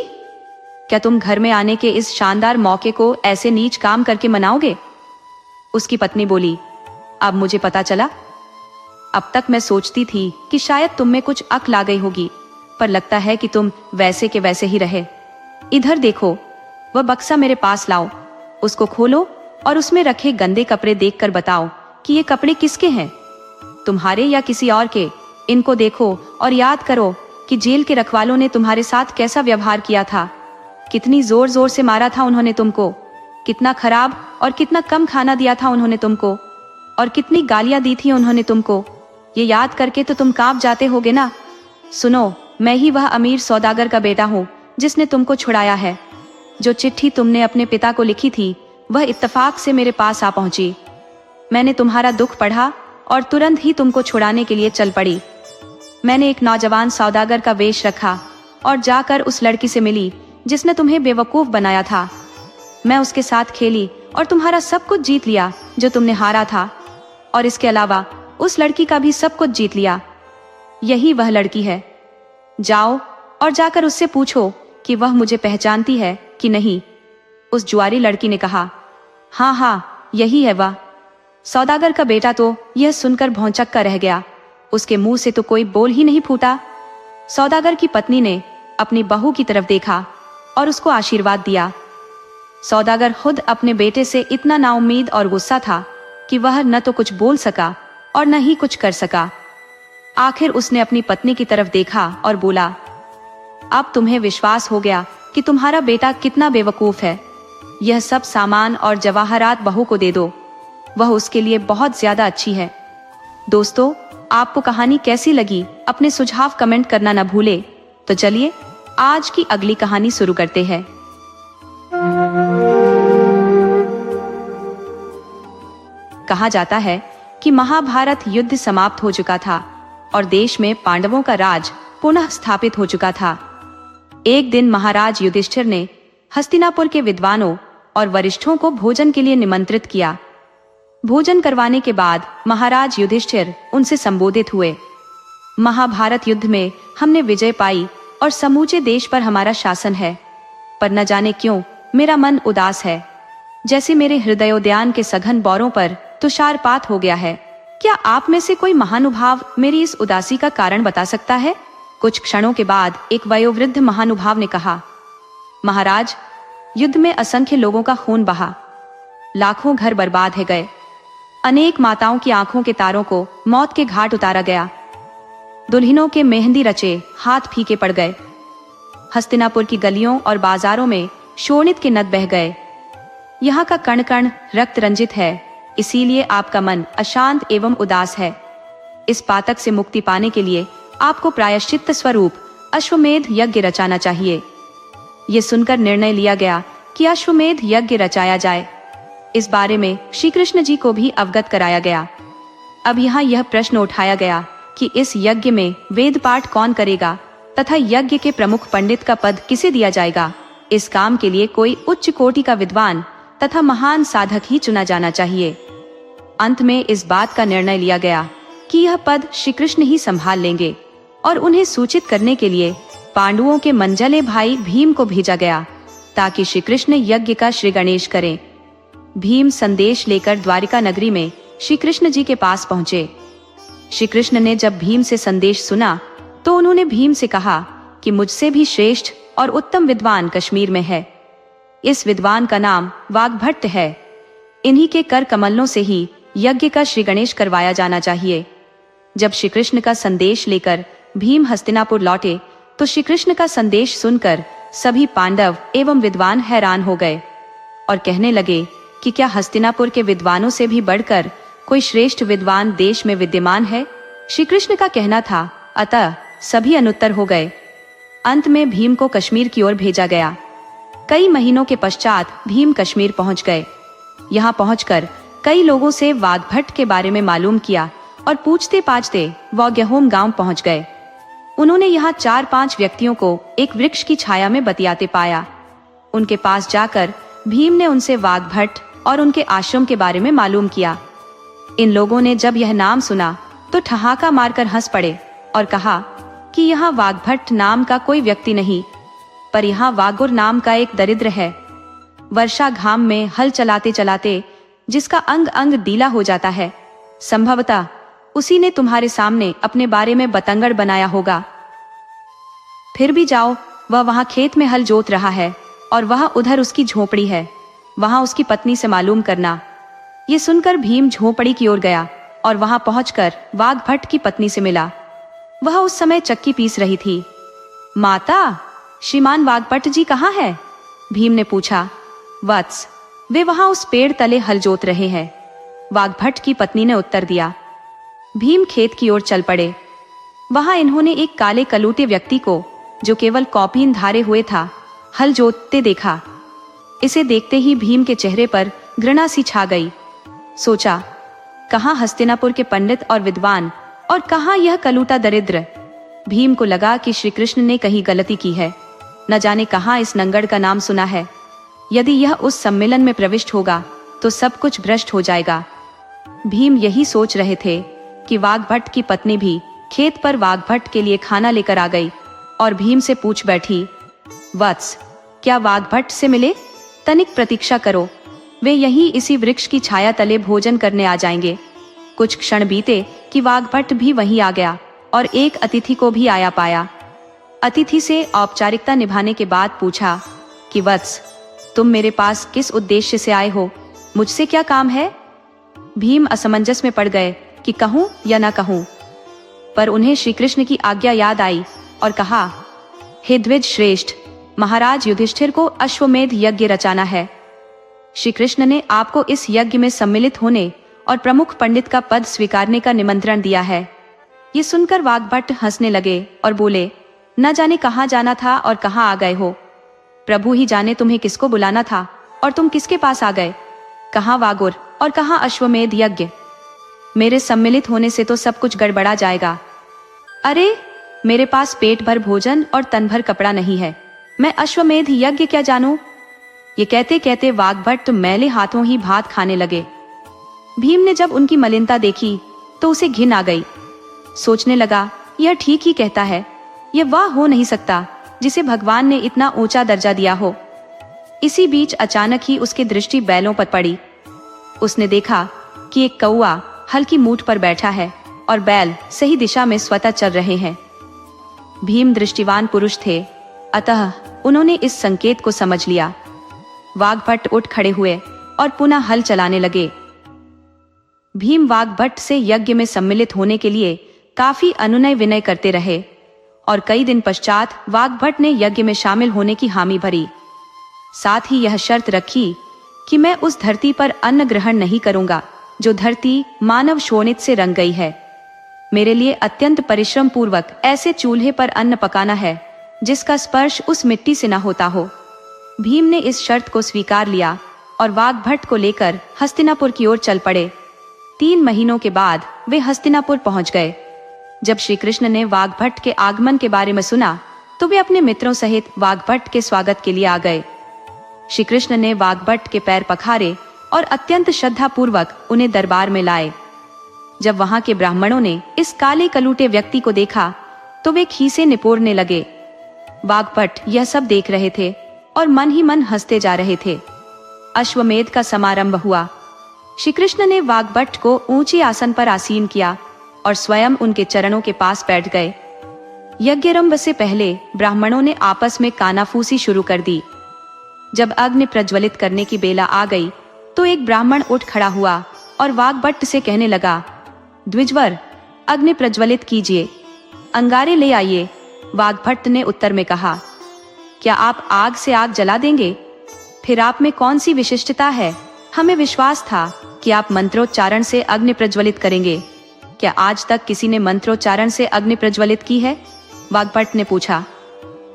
क्या तुम घर में आने के इस शानदार मौके को ऐसे नीच काम करके मनाओगे? उसकी पत्नी बोली, अब मुझे पता चला। अब तक मैं सोचती थी कि शायद तुम में कुछ अक्ल आ गई होगी, पर लगता है कि तुम वैसे के वैसे ही रहे। इधर देखो, वह बक्सा मेरे पास लाओ, उसको खोलो और उसमें रखे गंदे कपड़े देखकर बताओ कि ये कपड़े किसके हैं, तुम्हारे या किसी और के। इनको देखो और याद करो कि जेल के रखवालों ने तुम्हारे साथ कैसा व्यवहार किया था, कितनी जोर जोर से मारा था उन्होंने तुमको, कितना खराब और कितना कम खाना दिया था उन्होंने तुमको, और कितनी गालियां दी थी उन्होंने तुमको। ये याद करके तो तुम कांप जाते होगे ना। सुनो, मैं ही वह अमीर सौदागर का बेटा हूँ जिसने तुमको छुड़ाया है। जो चिट्ठी तुमने अपने पिता को लिखी थी वह इत्तेफाक से मेरे पास आ पहुंची। मैंने तुम्हारा दुख पढ़ा और तुरंत ही तुमको छुड़ाने के लिए चल पड़ी। मैंने एक नौजवान सौदागर का वेश रखा और जाकर उस लड़की से मिली जिसने तुम्हें बेवकूफ बनाया था। मैं उसके साथ खेली और तुम्हारा सब कुछ जीत लिया जो तुमने हारा था, और इसके अलावा उस लड़की का भी सब कुछ जीत लिया। यही वह लड़की है। जाओ और जाकर उससे पूछो कि वह मुझे पहचानती है कि नहीं। उस जुआरी लड़की ने कहा, हाँ हाँ, यही है वह। सौदागर का बेटा तो यह सुनकर भौंचक्का रह गया। उसके मुंह से तो कोई बोल ही नहीं फूटा। सौदागर की पत्नी ने अपनी बहू की तरफ देखा और उसको आशीर्वाद दिया। सौदागर खुद अपने बेटे से इतना नाउम्मीद और गुस्सा था कि वह न तो कुछ बोल सका और न ही कुछ कर सका। आखिर उसने अपनी पत्नी की तरफ देखा और बोला, अब तुम्हें विश्वास हो गया कि तुम्हारा बेटा कितना बेवकूफ है। यह सब सामान और जवाहरात बहू को दे दो, वह उसके लिए बहुत ज्यादा अच्छी है। दोस्तों, आपको कहानी कैसी लगी अपने सुझाव कमेंट करना न भूले। तो चलिए आज की अगली कहानी शुरू करते हैं। कहा जाता है कि महाभारत युद्ध समाप्त हो चुका था और देश में पांडवों का राज पुनः स्थापित हो चुका था। एक दिन महाराज युधिष्ठिर ने हस्तिनापुर के विद्वानों और वरिष्ठों को भोजन के लिए निमंत्रित किया। भोजन करवाने के बाद महाराज युधिष्ठिर उनसे संबोधित हुए, महाभारत युद्ध में हमने विजय पाई और समूचे देश पर हमारा शासन है, पर न जाने क्यों मेरा मन उदास है, जैसे मेरे हृदयोद्यान के सघन बौरों पर तुषारपात हो गया है। क्या आप में से कोई महानुभाव मेरी इस उदासी का कारण बता सकता है? कुछ क्षणों के बाद एक वयोवृद्ध महानुभाव ने कहा, महाराज, युद्ध में असंख्य लोगों का खून बहा, लाखों घर बर्बाद है गए, अनेक माताओं की आंखों के तारों को मौत के घाट उतारा गया, दुल्हनों के मेहंदी रचे हाथ फीके पड़ गए, हस्तिनापुर की गलियों और बाजारों में शोणित के नद बह गए। यहाँ का कण कण रक्त रंजित है, इसीलिए आपका मन अशांत एवं उदास है। इस पातक से मुक्ति पाने के लिए आपको प्रायश्चित्त स्वरूप अश्वमेध यज्ञ रचाना चाहिए। ये सुनकर निर्णय लिया गया कि अश्वमेध यज्ञ रचाया जाए। इस बारे में श्री कृष्ण जी को भी अवगत कराया गया। अब यहाँ यह प्रश्न उठाया गया कि इस यज्ञ में वेद पाठ कौन करेगा तथा यज्ञ के प्रमुख पंडित का पद किसे दिया जाएगा। इस काम के लिए कोई उच्च कोटि का विद्वान तथा महान साधक ही चुना जाना चाहिए। अंत में इस बात का निर्णय लिया गया कि यह पद श्री कृष्ण ही संभाल लेंगे और उन्हें सूचित करने के लिए पांडवों के मंझले भाई भीम को भेजा गया ताकि श्री कृष्ण यज्ञ का श्री गणेश करें। भीम संदेश लेकर द्वारिका नगरी में श्री कृष्ण जी के पास पहुँचे। श्री कृष्ण ने जब भीम से संदेश सुना तो उन्होंने भीम से कहा कि मुझसे भी श्रेष्ठ और उत्तम विद्वान कश्मीर में है। इस विद्वान का नाम वाग्भट्ट है। इन्हीं के कर कमलों से ही यज्ञ का श्री गणेश करवाया जाना चाहिए। जब श्री कृष्ण का संदेश लेकर भीम हस्तिनापुर लौटे तो श्री कृष्ण का संदेश सुनकर सभी पांडव एवं विद्वान हैरान हो गए और कहने लगे कि क्या हस्तिनापुर के विद्वानों से भी बढ़कर कोई श्रेष्ठ विद्वान देश में विद्यमान है। श्री कृष्ण का कहना था, अतः सभी अनुत्तर हो गए। अंत में भीम को कश्मीर की ओर भेजा गया। कई महीनों के पश्चात भीम कश्मीर पहुंच गए। यहाँ पहुंचकर कई लोगों से वाग्भट्ट के बारे में मालूम किया और पूछते पाछते वह गेहूम गांव पहुंच गए। उन्होंने यहाँ 4-5 व्यक्तियों को एक वृक्ष की छाया में बतियाते पाया। उनके पास जाकर भीम ने उनसे वाग्भट्ट और उनके आश्रम के बारे में मालूम किया। इन लोगों ने जब यह नाम सुना तो ठहाका मारकर हंस पड़े और कहा कि यहाँ वाग्भट्ट नाम का कोई व्यक्ति नहीं, पर यहाँ वागुर नाम का एक दरिद्र है। वर्षा घाम में हल चलाते चलाते जिसका अंग अंग डीला हो जाता है, संभवतः उसी ने तुम्हारे सामने अपने बारे में बतंगड़ बनाया होगा। फिर भी जाओ, वह वहां खेत में हल जोत रहा है और वह उधर उसकी झोपड़ी है। वहां उसकी पत्नी से मालूम करना। ये सुनकर भीम झोपड़ी की ओर गया और वहां पहुंचकर वाघभट्ट की पत्नी से मिला। वह उस समय चक्की पीस रही थी। माता, श्रीमान वाघभट्ट जी कहाँ है? भीम ने पूछा। वत्स, वे वहां उस पेड़ तले हल जोत रहे हैं, वाघभट्ट की पत्नी ने उत्तर दिया। भीम खेत की ओर चल पड़े। वहां इन्होंने एक काले कलूटे व्यक्ति को, जो केवल कौपीन धारे हुए था, हल जोतते देखा। इसे देखते ही भीम के चेहरे पर घृणा सी छा गई। सोचा, कहाँ हस्तिनापुर के पंडित और विद्वान और कहाँ यह कलूटा दरिद्र। भीम को लगा कि श्री कृष्ण ने कहीं गलती की है। न जाने कहाँ इस नंगड़ का नाम सुना है। यदि यह उस सम्मेलन में प्रविष्ट होगा तो सब कुछ भ्रष्ट हो जाएगा। भीम यही सोच रहे थे कि वाघभट्ट की पत्नी भी खेत पर वाघभट्ट के लिए खाना लेकर आ गई और भीम से पूछ बैठी, वत्स, क्या वाघभट्ट से मिले? तनिक प्रतीक्षा करो, वे यहीं इसी वृक्ष की छाया तले भोजन करने आ जाएंगे। कुछ क्षण बीते कि वाघभट्ट भी वहीं आ गया और एक अतिथि को भी आया पाया। अतिथि से औपचारिकता निभाने के बाद पूछा कि वत्स, तुम मेरे पास किस उद्देश्य से आए हो? मुझसे क्या काम है? भीम असमंजस में पड़ गए कि कहूं या ना कहूं, पर उन्हें श्री कृष्ण की आज्ञा याद आई और कहा, हे द्विज श्रेष्ठ, महाराज युधिष्ठिर को अश्वमेध यज्ञ रचाना है। श्री कृष्ण ने आपको इस यज्ञ में सम्मिलित होने और प्रमुख पंडित का पद स्वीकारने का निमंत्रण दिया है। ये सुनकर वाघभट्ट हंसने लगे और बोले, न जाने कहाँ जाना था और कहाँ आ गए हो। प्रभु ही जाने तुम्हें किसको बुलाना था और तुम किसके पास आ गए। कहाँ वागुर और कहाँ अश्वमेध यज्ञ। मेरे सम्मिलित होने से तो सब कुछ गड़बड़ा जाएगा। अरे, मेरे पास पेट भर भोजन और तन भर कपड़ा नहीं है, मैं अश्वमेध यज्ञ क्या जानूं। ये कहते कहते वाघभट्ट मैले हाथों ही भात खाने लगे। भीम ने जब उनकी मलिनता देखी तो उसे घिन आ गई। सोचने लगा, यह ठीक ही कहता है, यह वह हो नहीं सकता जिसे भगवान ने इतना ऊंचा दर्जा दिया हो। इसी बीच अचानक ही उसकी दृष्टि बैलों पर पड़ी। उसने देखा कि एक कौआ हल्की मूठ पर बैठा है और बैल सही दिशा में स्वतः चल रहे हैं। भीम दृष्टिवान पुरुष थे, अतः उन्होंने इस संकेत को समझ लिया। वाघभट्ट उठ खड़े हुए और पुनः हल चलाने लगे। भीम वाघभट्ट से यज्ञ में सम्मिलित होने के लिए काफी अनुनय विनय करते रहे और कई दिन पश्चात वाघभट्ट ने यज्ञ में शामिल होने की हामी भरी। साथ ही यह शर्त रखी कि मैं उस धरती पर अन्न ग्रहण नहीं करूंगा जो धरती मानव शोणित से रंग गई है। मेरे लिए अत्यंत परिश्रम पूर्वक ऐसे चूल्हे पर अन्न पकाना है जिसका स्पर्श उस मिट्टी से न होता हो। भीम ने इस शर्त को स्वीकार लिया और वाघभट्ट को लेकर हस्तिनापुर की ओर चल पड़े। 3 महीनों के बाद वे हस्तिनापुर पहुंच गए। जब श्री कृष्ण ने वाघभट्ट के आगमन के बारे में सुना तो वे अपने मित्रों सहित वाघभट्ट के स्वागत के लिए आ गए। श्री कृष्ण ने वाघभट्ट के पैर पखारे और अत्यंत श्रद्धा पूर्वक उन्हें दरबार में लाए। जब वहां के ब्राह्मणों ने इस काले कलूटे व्यक्ति को देखा तो वे खीसे निपोरने लगे। वाघभट्ट यह सब देख रहे थे और मन ही मन हंसते जा रहे थे। अश्वमेध का समारंभ हुआ। श्री कृष्ण ने वाघभट्ट को ऊंचे आसन पर आसीन किया और स्वयं उनके चरणों के पास बैठ गए। यज्ञारंभ से पहले ब्राह्मणों ने आपस में कानाफूसी शुरू कर दी। जब अग्नि प्रज्वलित करने की बेला आ गई तो एक ब्राह्मण उठ खड़ा हुआ और वाघभट्ट से कहने लगा, द्विजवर, अग्नि प्रज्वलित कीजिए, अंगारे ले आइए। वाघभट्ट ने उत्तर में कहा, क्या आप आग से आग जला देंगे? फिर आप में कौन सी विशिष्टता है? हमें विश्वास था कि आप मंत्रोच्चारण से अग्नि प्रज्वलित करेंगे। क्या आज तक किसी ने मंत्रोच्चारण से अग्नि प्रज्वलित की है? वाघभट्ट ने पूछा।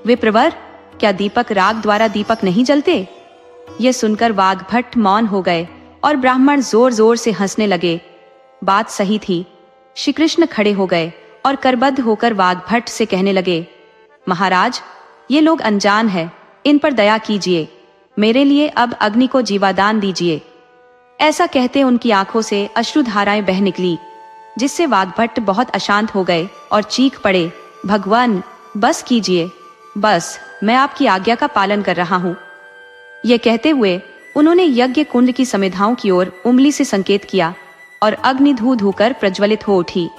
विप्रवर, क्या दीपक राग द्वारा दीपक नहीं जलते? यह सुनकर वाघभट्ट मौन हो गए और ब्राह्मण जोर जोर से हंसने लगे। बात सही थी। श्री कृष्ण खड़े हो गए और करबद्ध होकर वाघभट्ट से कहने लगे, महाराज, ये लोग अनजान हैं, इन पर दया कीजिए। मेरे लिए अब अग्नि को जीवादान दीजिए। ऐसा कहते उनकी आंखों से अश्रुधाराएं बह निकली, जिससे वाघभट्ट बहुत अशांत हो गए और चीख पड़े, भगवान, बस कीजिए, बस, मैं आपकी आज्ञा का पालन कर रहा हूँ। यह कहते हुए उन्होंने यज्ञ कुंड की समिधाओं की ओर उंगली से संकेत किया और अग्नि धू धू कर प्रज्वलित हो उठी।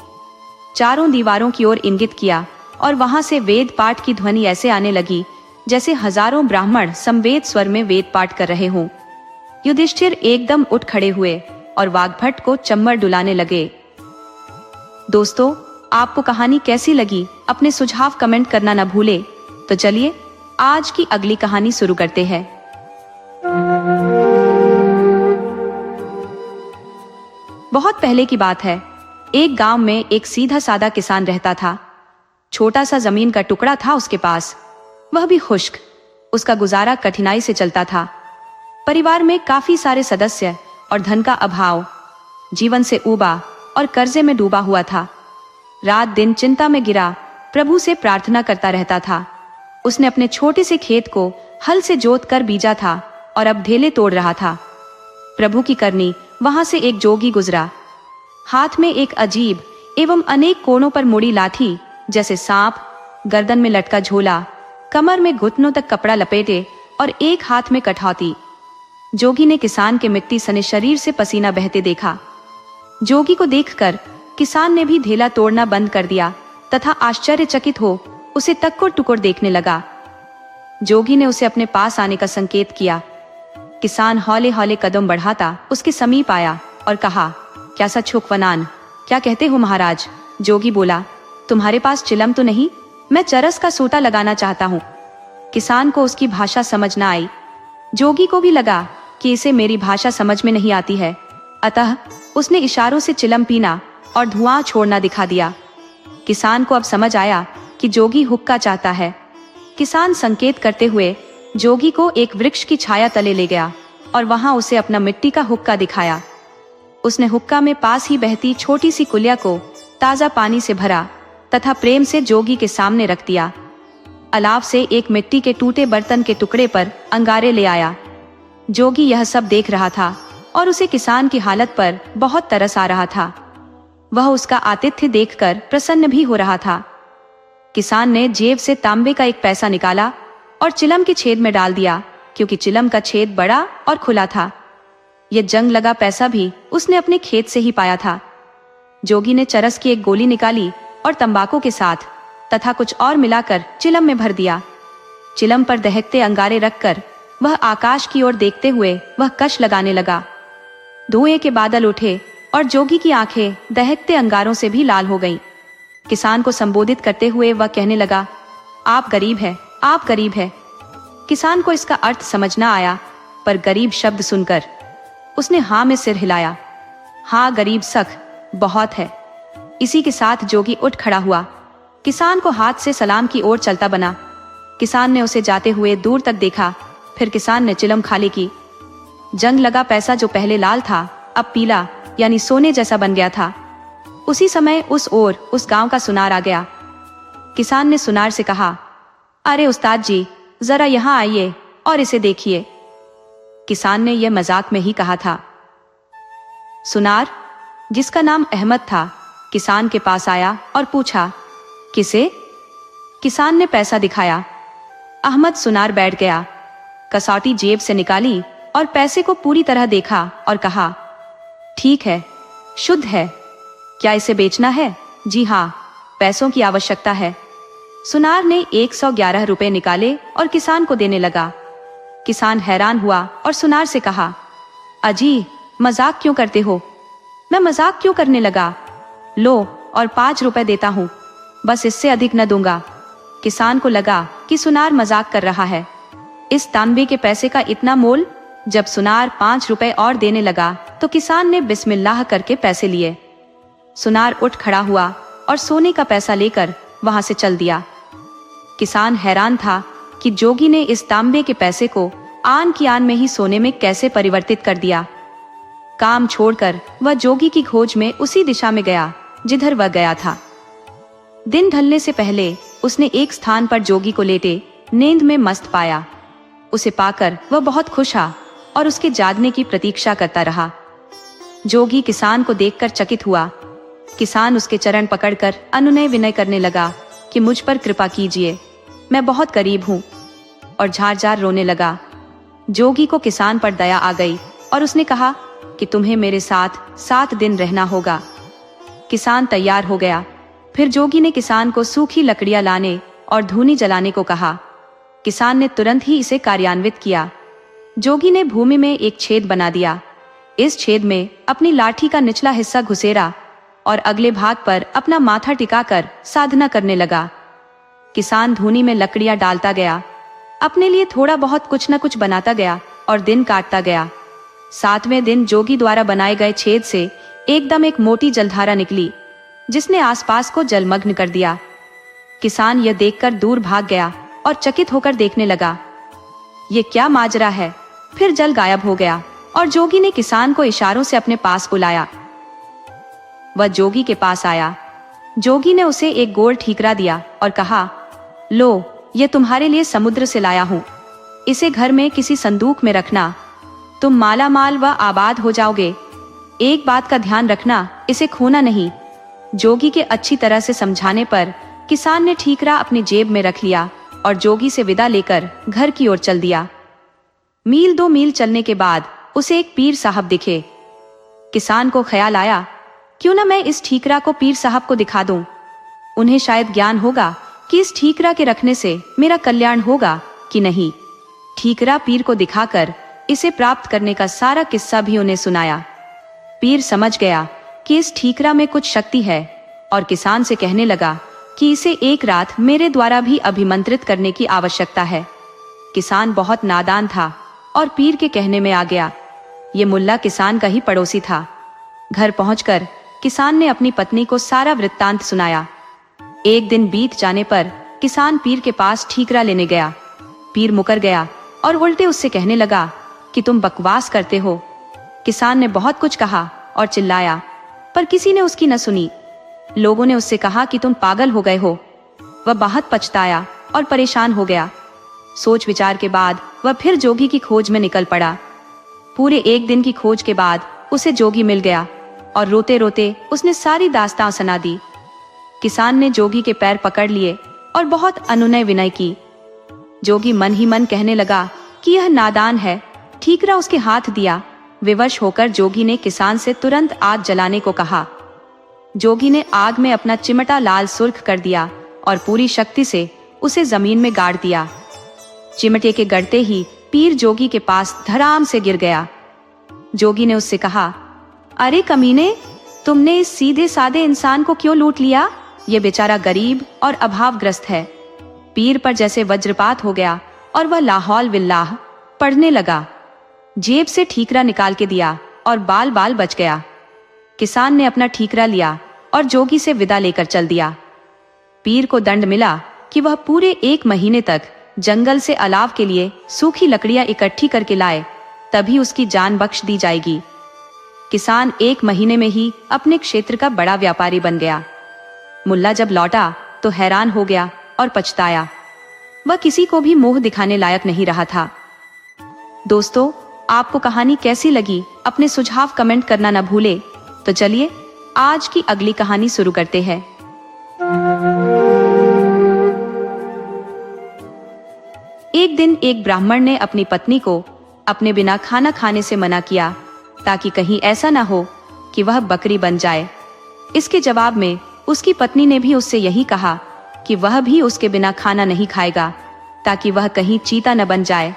चारों दीवारों की ओर इंगित किया और वहां से वेद पाठ की ध्वनि ऐसे आने लगी जैसे हजारों ब्राह्मण समवेत स्वर में वेद पाठ कर रहे हों। युधिष्ठिर एकदम उठ खड़े हुए और वाग्भट को चम्मर डुलाने लगे। दोस्तों, आपको कहानी कैसी लगी? अपने सुझाव कमेंट करना न भूले। तो चलिए आज की अगली कहानी शुरू करते हैं। बहुत पहले की बात है। एक गांव में एक सीधा साधा किसान रहता था। छोटा सा जमीन का टुकड़ा था उसके पास, वह भी खुश्क। उसका गुजारा कठिनाई से चलता था। परिवार में काफी सारे सदस्य और धन का अभाव। जीवन से ऊबा और कर्जे में डूबा हुआ था। रात दिन चिंता में गिरा प्रभु से प्रार्थना करता रहता था। उसने अपने छोटे से खेत को हल से जोत कर बीजा था और अब ढेले तोड़ रहा था। प्रभु की करनी वहां से एक जोगी गुजरा। हाथ में एक अजीब एवं अनेक कोणों पर मुड़ी लाठी, जैसे सांप, गर्दन में लटका झोला, कमर में घुटनों तक कपड़ा लपेटे और एक हाथ में कठौती। जोगी ने किसान के मिट्टी सने शरीर से पसीना बहते देखा। जोगी को देखकर किसान ने भी ढेला तोड़ना बंद कर दिया तथा आश्चर्यचकित हो उसे टुकुर टुकुर देखने लगा। जोगी ने उसे अपने पास आने का संकेत किया। किसान हौले हौले कदम बढ़ाता उसके समीप आया और कहा, क्या सच हुक्मनान, क्या कहते हो महाराज? जोगी बोला, तुम्हारे पास चिलम तो नहीं? मैं चरस का सूता लगाना चाहता हूँ। किसान को उसकी भाषा समझ न आई। जोगी को भी लगा कि इसे मेरी भाषा समझ में नहीं आती है, अतः उसने इशारों से चिलम पीना और धुआं छोड़ना दिखा दिया। किसान को अब समझ आया कि जोगी हुक्का चाहता है। किसान संकेत करते हुए जोगी को एक वृक्ष की छाया तले ले गया और वहां उसे अपना मिट्टी का हुक्का दिखाया। उसने हुक्का में पास ही बहती छोटी सी कुलिया को ताजा पानी से भरा तथा प्रेम से जोगी के सामने रख दिया। अलाव से एक मिट्टी के टूटे बर्तन के टुकड़े पर अंगारे ले आया। जोगी यह सब देख रहा था और उसे किसान की हालत पर बहुत तरस आ रहा था। वह उसका आतिथ्य देखकर प्रसन्न भी हो रहा था। किसान ने जेब से तांबे का एक पैसा निकाला और चिलम के छेद में डाल दिया, क्योंकि चिलम का छेद बड़ा और खुला था। यह जंग लगा पैसा भी उसने अपने खेत से ही पाया था। जोगी ने चरस की एक गोली निकाली और तंबाकू के साथ तथा कुछ और मिलाकर चिलम में भर दिया। चिलम पर दहकते अंगारे रखकर वह आकाश की ओर देखते हुए वह कश लगाने लगा। धुएं के बादल उठे और जोगी की आंखें दहकते अंगारों से भी लाल हो गईं। किसान को संबोधित करते हुए वह कहने लगा, आप गरीब है, आप गरीब है। किसान को इसका अर्थ समझ न आया, पर गरीब शब्द सुनकर उसने हाँ में सिर हिलाया। हाँ, गरीब सख बहुत है। इसी के साथ जोगी उठ खड़ा हुआ, किसान को हाथ से सलाम की ओर चलता बना। किसान ने उसे जाते हुए दूर तक देखा, फिर किसान ने चिलम खाली की। जंग लगा पैसा जो पहले लाल था अब पीला यानी सोने जैसा बन गया था। उसी समय उस ओर उस गांव का सुनार आ गया। किसान ने सुनार से कहा, अरे उस्ताद जी, जरा यहाँ आइए और इसे देखिए। किसान ने यह मजाक में ही कहा था। सुनार, जिसका नाम अहमद था, किसान के पास आया और पूछा, किसे? किसान ने पैसा दिखाया। अहमद सुनार बैठ गया, कसौटी जेब से निकाली और पैसे को पूरी तरह देखा और कहा, ठीक है, शुद्ध है। क्या इसे बेचना है? जी हाँ, पैसों की आवश्यकता है। सुनार ने 111 रुपए निकाले और किसान को देने लगा। किसान हैरान हुआ और सुनार से कहा, अजी, मजाक क्यों करते हो? मैं मजाक क्यों करने लगा? लो, और 5 रुपए देता हूँ, बस इससे अधिक न दूंगा। किसान को लगा कि सुनार मजाक कर रहा है। इस तांबे के पैसे का इतना मोल? जब सुनार 5 रुपए और देने लगा तो किसान ने बिस्मिल्लाह करके पैसे लिए। सुनार उठ खड़ा हुआ और सोने का पैसा लेकर वहां से चल दिया। किसान हैरान था कि जोगी ने इस तांबे के पैसे को आन की आन में ही सोने में कैसे परिवर्तित कर दिया। काम छोड़कर वह जोगी की खोज में उसी दिशा में गया जिधर वह गया था। दिन ढलने से पहले उसने एक स्थान पर जोगी को लेटे नींद में मस्त पाया। उसे पाकर वह बहुत खुश था और उसके जागने की प्रतीक्षा करता रहा। जोगी किसान को देखकर चकित हुआ। किसान उसके चरण पकड़कर अनुनय विनय करने लगा कि मुझ पर कृपा कीजिए, मैं बहुत गरीब हूँ, और झार-झार रोने लगा। जोगी को किसान पर दया आ गई और उसने कहा कि तुम्हें मेरे साथ 7 दिन रहना होगा। किसान तैयार हो गया। फिर जोगी ने किसान को सूखी लकड़ियां लाने और धूनी जलाने को कहा। किसान ने तुरंत ही इसे कार्यान्वित किया। जोगी ने भूमि में एक छेद बना दिया। इस छेद में अपनी लाठी का निचला हिस्सा घुसेरा और अगले भाग पर अपना माथा टिकाकर साधना करने लगा। किसान धूनी में लकड़ियां डालता गया, अपने लिए थोड़ा बहुत कुछ न कुछ बनाता गया और दिन काटता गया। 7वें दिन जोगी द्वारा बनाए गए छेद से एकदम एक मोटी जलधारा निकली, जिसने आसपास को जलमग्न कर दिया। किसान यह देखकर दूर भाग गया और चकित होकर देखने लगा, ये क्या माजरा है। फिर जल गायब हो गया और जोगी ने किसान को इशारों से अपने पास बुलाया। वह जोगी के पास आया। जोगी ने उसे एक गोल ठीकरा दिया और कहा, लो, ये तुम्हारे लिए समुद्र से लाया हूं। इसे घर में किसी संदूक में रखना। तुम माला माल व आबाद हो जाओगे। एक बात का ध्यान रखना, इसे खोना नहीं। जोगी के अच्छी तरह से समझाने पर किसान ने ठीकरा अपनी जेब में रख लिया और जोगी से विदा लेकर घर की ओर चल दिया। मील 2 मील चलने के बाद उसे एक पीर साहब दिखे। किसान को ख्याल आया, क्यों ना मैं इस ठीकरा को पीर साहब को दिखा दूं। उन्हें शायद ज्ञान होगा कि इस ठीकरा के रखने से मेरा कल्याण होगा कि नहीं। ठीकरा पीर को दिखाकर इसे प्राप्त करने का सारा किस्सा भी उन्हें सुनाया। पीर समझ गया कि इस ठीकरा में कुछ शक्ति है और किसान से कहने लगा कि इसे एक रात मेरे द्वारा भी अभिमंत्रित करने की आवश्यकता है। किसान बहुत नादान था और पीर के कहने में आ गया। ये मुल्ला किसान का ही पड़ोसी था। घर पहुंचकर किसान ने अपनी पत्नी को सारा वृत्तांत सुनाया। एक दिन बीत जाने पर किसान पीर के पास ठीकरा लेने गया। पीर मुकर गया और उल्टे उससे कहने लगा कि तुम बकवास करते हो। किसान ने बहुत कुछ कहा और चिल्लाया, पर किसी ने उसकी न सुनी। लोगों ने उससे कहा कि तुम पागल हो गए हो। वह बहुत पछताया और परेशान हो गया। सोच विचार के बाद वह फिर जोगी की खोज में निकल पड़ा। पूरे 1 दिन की खोज के बाद उसे जोगी मिल गया और रोते रोते उसने सारी दास्तां सुना दी। किसान ने जोगी के पैर पकड़ लिए और बहुत अनुनय विनय की। जोगी मन ही मन कहने लगा कि यह नादान है। ठीकरा उसके हाथ दिया। विवश होकर जोगी ने किसान से तुरंत आग जलाने को कहा। जोगी ने आग में अपना चिमटा लाल सुर्ख कर दिया और पूरी शक्ति से उसे जमीन में गाड़ दिया। चिमटे के गड़ते ही पीर जोगी के पास धड़ाम से गिर गया। जोगी ने उससे कहा, अरे कमीने, तुमने इस सीधे सादे इंसान को क्यों लूट लिया? ये बेचारा गरीब और अभावग्रस्त है। पीर पर जैसे वज्रपात हो गया और वह लाहौल विल्लाह पढ़ने लगा। जेब से ठीकरा निकाल के दिया और बाल बाल बच गया। किसान ने अपना ठीकरा लिया और जोगी से विदा लेकर चल दिया। पीर को दंड मिला कि वह पूरे 1 महीने तक जंगल से अलाव के लिए सूखी लकड़ियां इकट्ठी करके लाए, तभी उसकी जान बख्श दी जाएगी। किसान 1 महीने में ही अपने क्षेत्र का बड़ा व्यापारी बन गया। मुल्ला जब लौटा तो हैरान हो गया और पछताया। वह किसी को भी मुंह दिखाने लायक नहीं रहा था। दोस्तों, आपको कहानी कैसी लगी? अपने सुझाव कमेंट करना न भूले। तो चलिए आज की अगली कहानी शुरू करते हैं। एक दिन एक ब्राह्मण ने अपनी पत्नी को अपने बिना खाना खाने से मना किया, ताकि कहीं ऐसा ना हो कि वह बकरी बन जाए। इसके जवाब में उसकी पत्नी ने भी उससे यही कहा कि वह भी उसके बिना खाना नहीं खाएगा, ताकि वह कहीं चीता न बन जाए।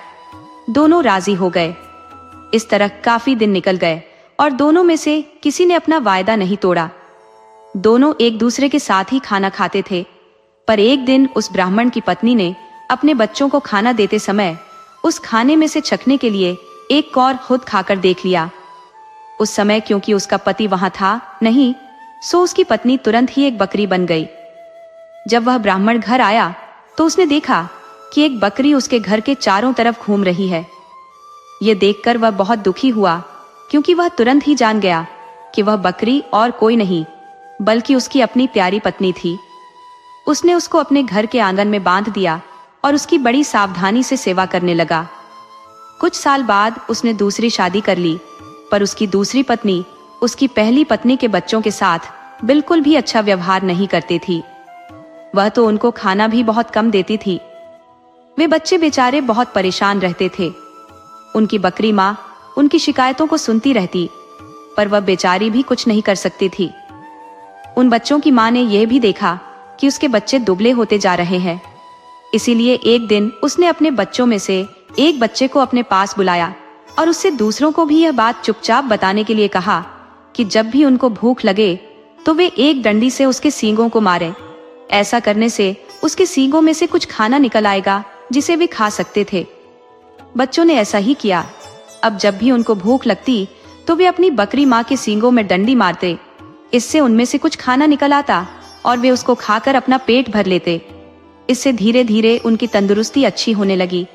दोनों राजी हो गए। इस तरह काफी दिन निकल गए और दोनों में से किसी ने अपना वायदा नहीं तोड़ा। दोनों एक दूसरे के साथ ही खाना खाते थे। पर एक दिन उस ब्राह्मण की पत्नी ने अपने बच्चों को खाना देते समय उस खाने में से चखने के लिए एक कौर खुद खाकर देख लिया। उस समय क्योंकि उसका पति वहां था नहीं, सो उसकी पत्नी तुरंत ही एक बकरी बन गई। जब वह ब्राह्मण घर आया तो उसने देखा कि एक बकरी उसके घर के चारों तरफ घूम रही है। ये देखकर वह बहुत दुखी हुआ, क्योंकि वह तुरंत ही जान गया कि वह बकरी और कोई नहीं बल्कि उसकी अपनी प्यारी पत्नी थी। उसने उसको अपने घर के आंगन में बांध दिया और उसकी बड़ी सावधानी से सेवा करने लगा। कुछ साल बाद उसने दूसरी शादी कर ली, पर उसकी दूसरी पत्नी उसकी पहली पत्नी के बच्चों के साथ बिल्कुल भी अच्छा व्यवहार नहीं करती थी। वह तो उनको खाना भी बहुत कम देती थी। वे बच्चे बेचारे बहुत परेशान रहते थे। उनकी बकरी माँ उनकी शिकायतों को सुनती रहती, पर वह बेचारी भी कुछ नहीं कर सकती थी। उन बच्चों की माँ ने यह भी देखा कि उसके बच्चे दुबले होते जा रहे हैं। इसीलिए एक दिन उसने अपने बच्चों में से एक बच्चे को अपने पास बुलाया और उससे दूसरों को भी यह बात चुपचाप बताने के लिए कहा कि जब भी उनको भूख लगे तो वे एक डंडी से उसके सींगों को मारें। ऐसा करने से उसके सींगों में से कुछ खाना निकल आएगा जिसे वे खा सकते थे। बच्चों ने ऐसा ही किया। अब जब भी उनको भूख लगती तो वे अपनी बकरी माँ के सींगों में डंडी मारते। इससे उनमें से कुछ खाना निकल आता और वे उसको खाकर अपना पेट भर लेते। इससे धीरे धीरे उनकी तंदुरुस्ती अच्छी होने लगी।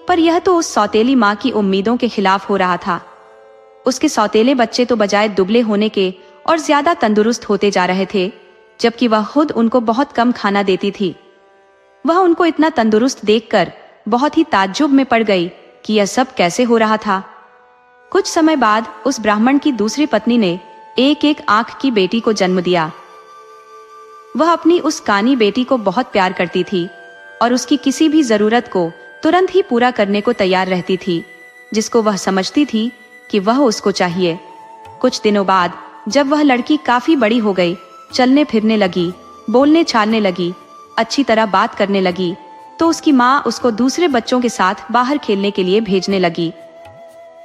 पर यह तो उस सौतेली माँ की उम्मीदों के खिलाफ हो रहा था। उसके सौतेले बच्चे तो बजाय दुबले होने के और ज्यादा तंदुरुस्त होते जा रहे थे, जबकि वह खुद उनको बहुत कम खाना देती थी। वह उनको इतना तंदुरुस्त देखकर बहुत ही ताज्जुब में पड़ गई कि यह सब कैसे हो रहा था। कुछ समय बाद उस ब्राह्मण की दूसरी पत्नी ने एक एक आंख की बेटी को जन्म दिया। वह अपनी उस कानी बेटी को बहुत प्यार करती थी और उसकी किसी भी जरूरत को तुरंत ही पूरा करने को तैयार रहती थी, जिसको वह समझती थी कि वह उसको चाहिए। कुछ दिनों बाद जब वह लड़की काफी बड़ी हो गई, चलने फिरने लगी, बोलने चालने लगी, अच्छी तरह बात करने लगी, तो उसकी माँ उसको दूसरे बच्चों के साथ बाहर खेलने के लिए भेजने लगी।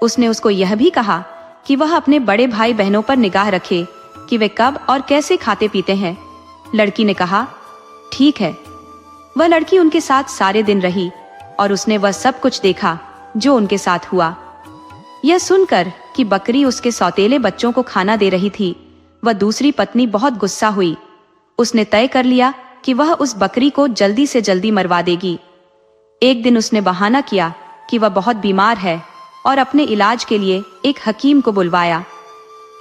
उसने उसको यह भी कहा कि वह अपने बड़े भाई बहनों पर निगाह रखे कि वे कब और कैसे खाते पीते हैं। लड़की ने कहा, ठीक है। वह लड़की उनके साथ सारे दिन रही और उसने वह सब कुछ देखा जो उनके साथ हुआ। यह सुनकर कि बकरी उसके सौतेले बच्चों को खाना दे रही थी, वह दूसरी पत्नी बहुत गुस्सा हुई। उसने तय कर लिया कि वह उस बकरी को जल्दी से जल्दी मरवा देगी। एक दिन उसने बहाना किया कि वह बहुत बीमार है और अपने इलाज के लिए एक हकीम को बुलवाया।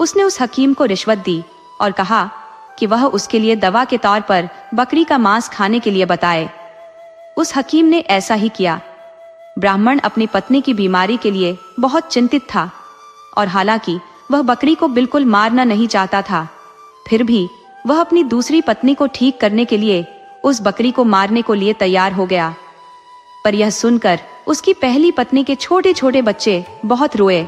उसने उस हकीम को रिश्वत दी और कहा कि वह उसके लिए दवा के तौर पर बकरी का मांस खाने के लिए बताए। उस हकीम ने ऐसा ही किया। ब्राह्मण अपनी पत्नी की बीमारी के लिए बहुत चिंतित था और हालांकि वह बकरी को बिल्कुल मारना नहीं चाहता था, फिर भी वह अपनी दूसरी पत्नी को ठीक करने के लिए उस बकरी को मारने को लिए तैयार हो गया। पर यह सुनकर उसकी पहली पत्नी के छोटे छोटे बच्चे बहुत रोए।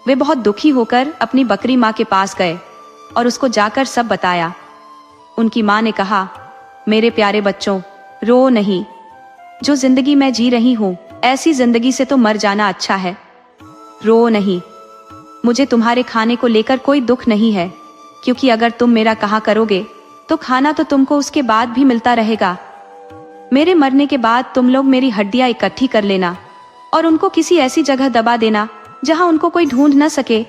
वे बहुत दुखी होकर अपनी बकरी माँ के पास गए और उसको जाकर सब बताया। उनकी माँ ने कहा, मेरे प्यारे बच्चों, रो नहीं। जो जिंदगी मैं जी रही हूँ, ऐसी जिंदगी से तो मर जाना अच्छा है। रो नहीं। मुझे तुम्हारे खाने को लेकर कोई दुख नहीं है, क्योंकि अगर तुम मेरा कहा करोगे तो खाना तो तुमको उसके बाद भी मिलता रहेगा। मेरे मरने के बाद तुम लोग मेरी हड्डियां इकट्ठी कर लेना और उनको किसी ऐसी जगह दबा देना जहां उनको कोई ढूंढ न सके।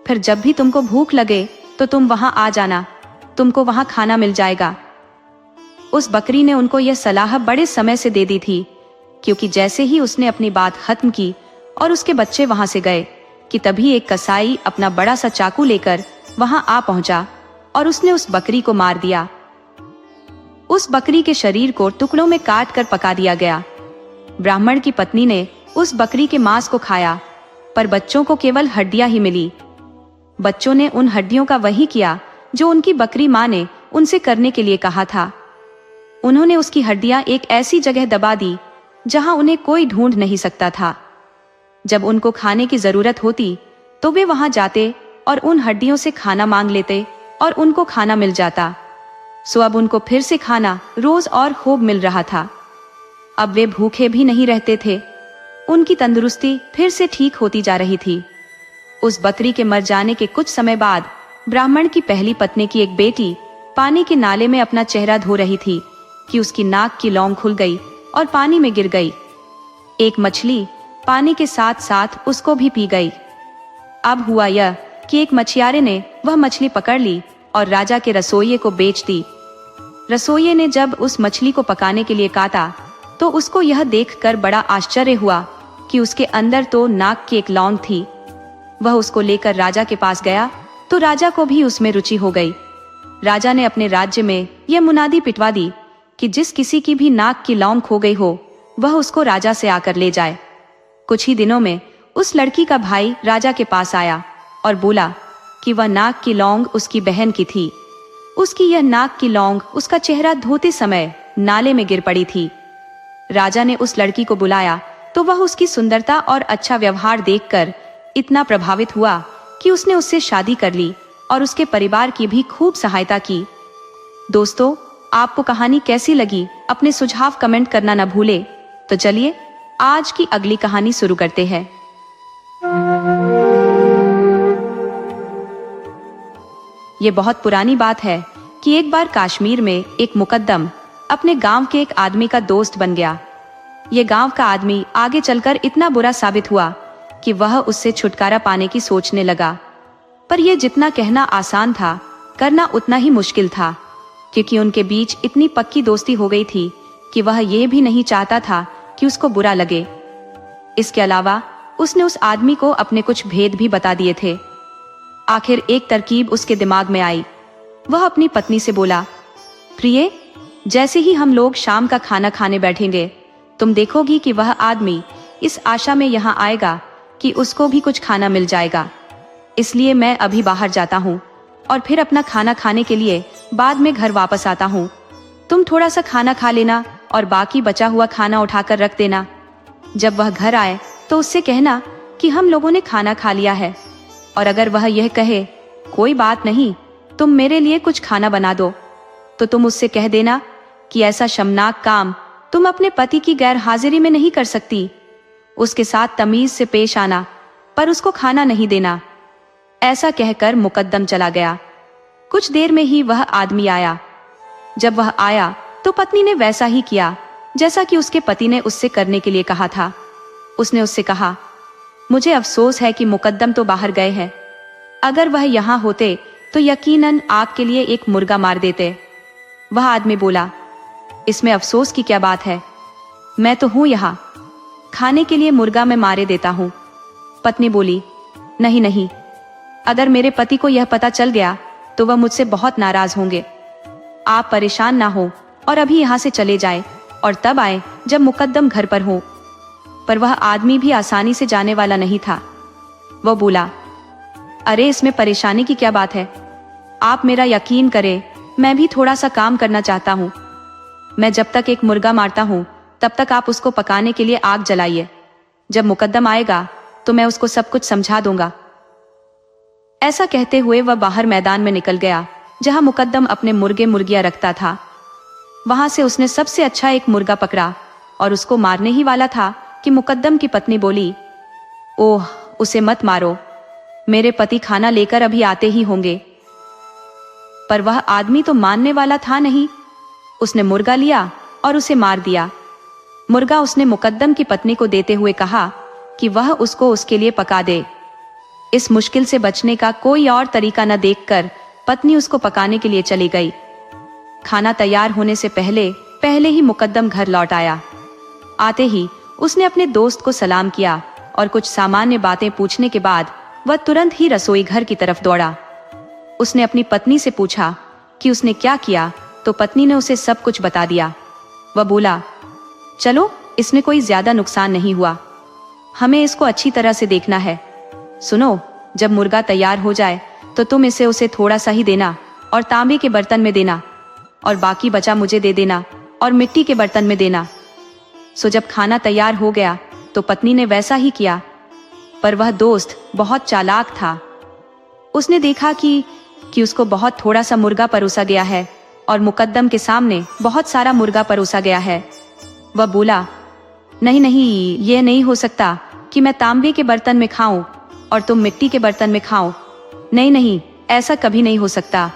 फिर जब भी तुमको भूख लगे तो तुम वहां आ जाना, तुमको वहां खाना मिल जाएगा। उस बकरी ने उनको यह सलाह बड़े समय से दे दी थी, क्योंकि जैसे ही उसने अपनी बात खत्म की और उसके बच्चे वहां से गए कि तभी एक कसाई अपना बड़ा सा चाकू लेकर वहां आ पहुंचा और उसने उस बकरी को मार दिया। उस बकरी के शरीर को टुकड़ों में काट कर पका दिया गया। ब्राह्मण की पत्नी ने उस बकरी के मांस को खाया, पर बच्चों को केवल हड्डियां ही मिली। बच्चों ने उन हड्डियों का वही किया जो उनकी बकरी माँ ने उनसे करने के लिए कहा था। उन्होंने उसकी हड्डियां एक ऐसी जगह दबा दी जहां उन्हें कोई ढूंढ नहीं सकता था। जब उनको खाने की जरूरत होती तो वे वहां जाते और उन हड्डियों से खाना मांग लेते और उनको खाना मिल जाता। सो अब उनको फिर से खाना रोज और खूब मिल रहा था। अब वे भूखे भी नहीं रहते थे। उनकी तंदुरुस्ती फिर से ठीक होती जा रही थी। उस बकरी के मर जाने के कुछ समय बाद ब्राह्मण की पहली पत्नी की एक बेटी पानी के नाले में अपना चेहरा धो रही थी कि उसकी नाक की लौंग खुल गई और पानी में गिर गई। एक मछली पानी के साथ साथ उसको भी पी गई। अब हुआ यह कि एक मछियारे ने वह मछली पकड़ ली और राजा के रसोइये को बेच दी। रसोइये ने जब उस मछली को पकाने के लिए काटा तो उसको यह देखकर बड़ा आश्चर्य हुआ कि उसके अंदर तो नाक की एक लौंग थी। वह उसको लेकर राजा के पास गया तो राजा को भी उसमें रुचि हो गई। राजा ने अपने राज्य में यह मुनादी पिटवा दी कि जिस किसी की भी नाक की लौंग खो गई हो वह उसको राजा से आकर ले जाए। कुछ ही दिनों में उस लड़की का भाई राजा के पास आया और बोला कि वह नाक की लौंग उसकी बहन की थी। उसकी यह नाक की लौंग उसका चेहरा धोते समय नाले में गिर पड़ी थी। राजा ने उस लड़की को बुलाया तो वह उसकी सुंदरता और अच्छा व्यवहार देखकर इतना प्रभावित हुआ कि उसने उससे शादी कर ली और उसके परिवार की भी खूब सहायता की। दोस्तों, आपको कहानी कैसी लगी? अपने सुझाव कमेंट करना न भूले। तो चलिए आज की अगली कहानी शुरू करते हैं। ये बहुत पुरानी बात है कि एक बार कश्मीर में एक मुकद्दम अपने गांव के एक आदमी का दोस्त बन गया। ये गांव का आदमी आगे चलकर इतना बुरा साबित हुआ कि वह उससे छुटकारा पाने की सोचने लगा। पर यह जितना कहना आसान था, करना उतना ही मुश्किल था, क्योंकि उनके बीच इतनी पक्की दोस्ती हो गई थी कि वह यह भी नहीं चाहता था कि उसको बुरा लगे। इसके अलावा उसने उस आदमी को अपने कुछ भेद भी बता दिए थे। आखिर एक तरकीब उसके दिमाग में आई। वह अपनी पत्नी से बोला, प्रिय, जैसे ही हम लोग शाम का खाना खाने बैठेंगे, तुम देखोगी कि वह आदमी इस आशा में यहाँ आएगा कि उसको भी कुछ खाना मिल जाएगा। इसलिए मैं अभी बाहर जाता हूँ और फिर अपना खाना खाने के लिए बाद में घर वापस आता हूँ। तुम थोड़ा सा खाना खा लेना और बाकी बचा हुआ खाना उठाकर रख देना। जब वह घर आए तो उससे कहना कि हम लोगों ने खाना खा लिया है, और अगर वह यह कहे कोई बात नहीं, तुम मेरे लिए कुछ खाना बना दो, तो तुम उससे कह देना कि ऐसा शर्मनाक काम तुम अपने पति की गैर हाजिरी में नहीं कर सकती। उसके साथ तमीज से पेश आना, पर उसको खाना नहीं देना। ऐसा कहकर मुकद्दम चला गया। कुछ देर में ही वह आदमी आया। जब वह आया तो पत्नी ने वैसा ही किया जैसा कि उसके पति ने उससे करने के लिए कहा था। उसने उससे कहा, मुझे अफसोस है कि मुकद्दम तो बाहर गए हैं। अगर वह यहाँ होते तो यकीनन आपके लिए एक मुर्गा मार देते। वह आदमी बोला, इसमें अफसोस की क्या बात है, मैं तो हूं यहाँ, खाने के लिए मुर्गा मैं मारे देता हूँ। पत्नी बोली, नहीं नहीं, अगर मेरे पति को यह पता चल गया तो वह मुझसे बहुत नाराज होंगे। आप परेशान ना हो और अभी यहाँ से चले जाएं और तब आए जब मुकद्दम घर पर हो। पर वह आदमी भी आसानी से जाने वाला नहीं था। वह बोला, अरे इसमें परेशानी की क्या बात है, आप मेरा यकीन करें, मैं भी थोड़ा सा काम करना चाहता हूँ। मैं जब तक एक मुर्गा मारता हूँ तब तक आप उसको पकाने के लिए आग जलाइए। जब मुकद्दम आएगा तो मैं उसको सब कुछ समझा दूंगा। ऐसा कहते हुए वह बाहर मैदान में निकल गया जहां मुकद्दम अपने मुर्गे मुर्गियां रखता था। वहां से उसने सबसे अच्छा एक मुर्गा पकड़ा और उसको मारने ही वाला था कि मुकद्दम की पत्नी बोली, ओह उसे मत मारो, मेरे पति खाना लेकर अभी आते ही होंगे। पर वह आदमी तो मानने वाला था नहीं। उसने मुर्गा लिया और उसे मार दिया। मुर्गा उसने मुकद्दम की पत्नी को देते हुए कहा कि वह उसको उसके लिए पका दे। इस मुश्किल से बचने का कोई और तरीका न देखकर पत्नी उसको पकाने के लिए चली गई। खाना तैयार होने से पहले ही मुकद्दम घर लौट आया। आते ही उसने अपने दोस्त को सलाम किया और कुछ सामान्य बातें पूछने के बाद वह तुरंत ही रसोई घर की तरफ दौड़ा। उसने अपनी पत्नी से पूछा कि उसने क्या किया, तो पत्नी ने उसे सब कुछ बता दिया। वह बोला, चलो इसमें कोई ज्यादा नुकसान नहीं हुआ, हमें इसको अच्छी तरह से देखना है। सुनो, जब मुर्गा तैयार हो जाए तो तुम इसे उसे थोड़ा सा ही देना और तांबे के बर्तन में देना, और बाकी बचा मुझे दे देना और मिट्टी के बर्तन में देना। सो जब खाना तैयार हो गया तो पत्नी ने वैसा ही किया। पर वह दोस्त बहुत चालाक था। उसने देखा कि उसको बहुत थोड़ा सा मुर्गा परोसा गया है और मुकद्दम के सामने बहुत सारा मुर्गा परोसा गया है। वह बोला, नहीं नहीं, ये नहीं हो सकता कि मैं तांबे के बर्तन में खाऊं और तुम मिट्टी के बर्तन में खाओ। नहीं नहीं, ऐसा कभी नहीं हो सकता।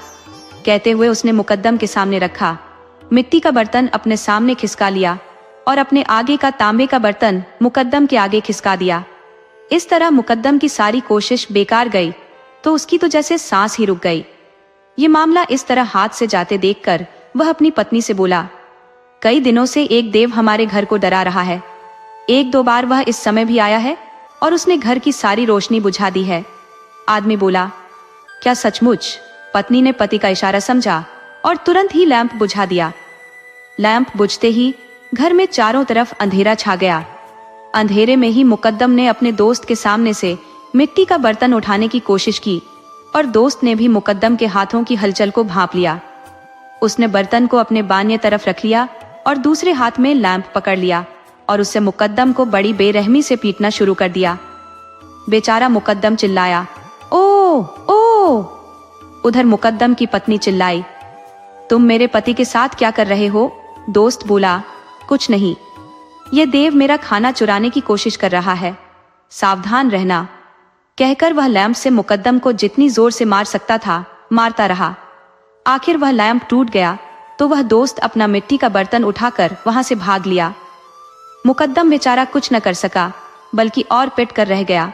कहते हुए उसने मुकद्दम के सामने रखा, मिट्टी का बर्तन अपने सामने खिसका लिया और अपने आगे का तांबे का बर्तन मुकद्दम के आगे खिसका दिया। इस तरह मुकद्दम की सारी कोशिश बेकार गई, तो उसकी तो जैसे सांस ही रुक गई। ये मामला इस तरह हाथ से जाते देखकर वह अपनी पत्नी से बोला, कई दिनों से एक देव हमारे घर को डरा रहा है। एक दो बार वह इस समय भी आया है और उसने घर की सारी रोशनी बुझा दी है। आदमी बोला, क्या सचमुच? पत्नी ने पति का इशारा समझा और तुरंत ही लैंप बुझा दिया। लैंप बुझते ही घर में चारों तरफ अंधेरा छा गया। अंधेरे में ही मुकद्दम ने अपने दोस्त के सामने से मिट्टी का बर्तन उठाने की कोशिश की और दोस्त ने भी मुकद्दम के हाथों की हलचल को भांप लिया। उसने बर्तन को अपने बान्य तरफ रख लिया और दूसरे हाथ में लैंप पकड़ लिया और उससे मुकद्दम को बड़ी बेरहमी से पीटना शुरू कर दिया। बेचारा मुकद्दम चिल्लाया, ओ ओ। उधर मुकद्दम की पत्नी चिल्लाई, तुम मेरे पति के साथ क्या कर रहे हो? दोस्त बोला, कुछ नहीं। यह देव मेरा खाना चुराने की कोशिश कर रहा है, सावधान रहना। कहकर वह लैंप से मुकद्दम को जितनी जोर से मार सकता था मारता रहा। आखिर वह लैंप टूट गया तो वह दोस्त अपना मिट्टी का बर्तन उठाकर वहां से भाग लिया। मुकद्दम बेचारा कुछ न कर सका, बल्कि और पिट कर रह गया।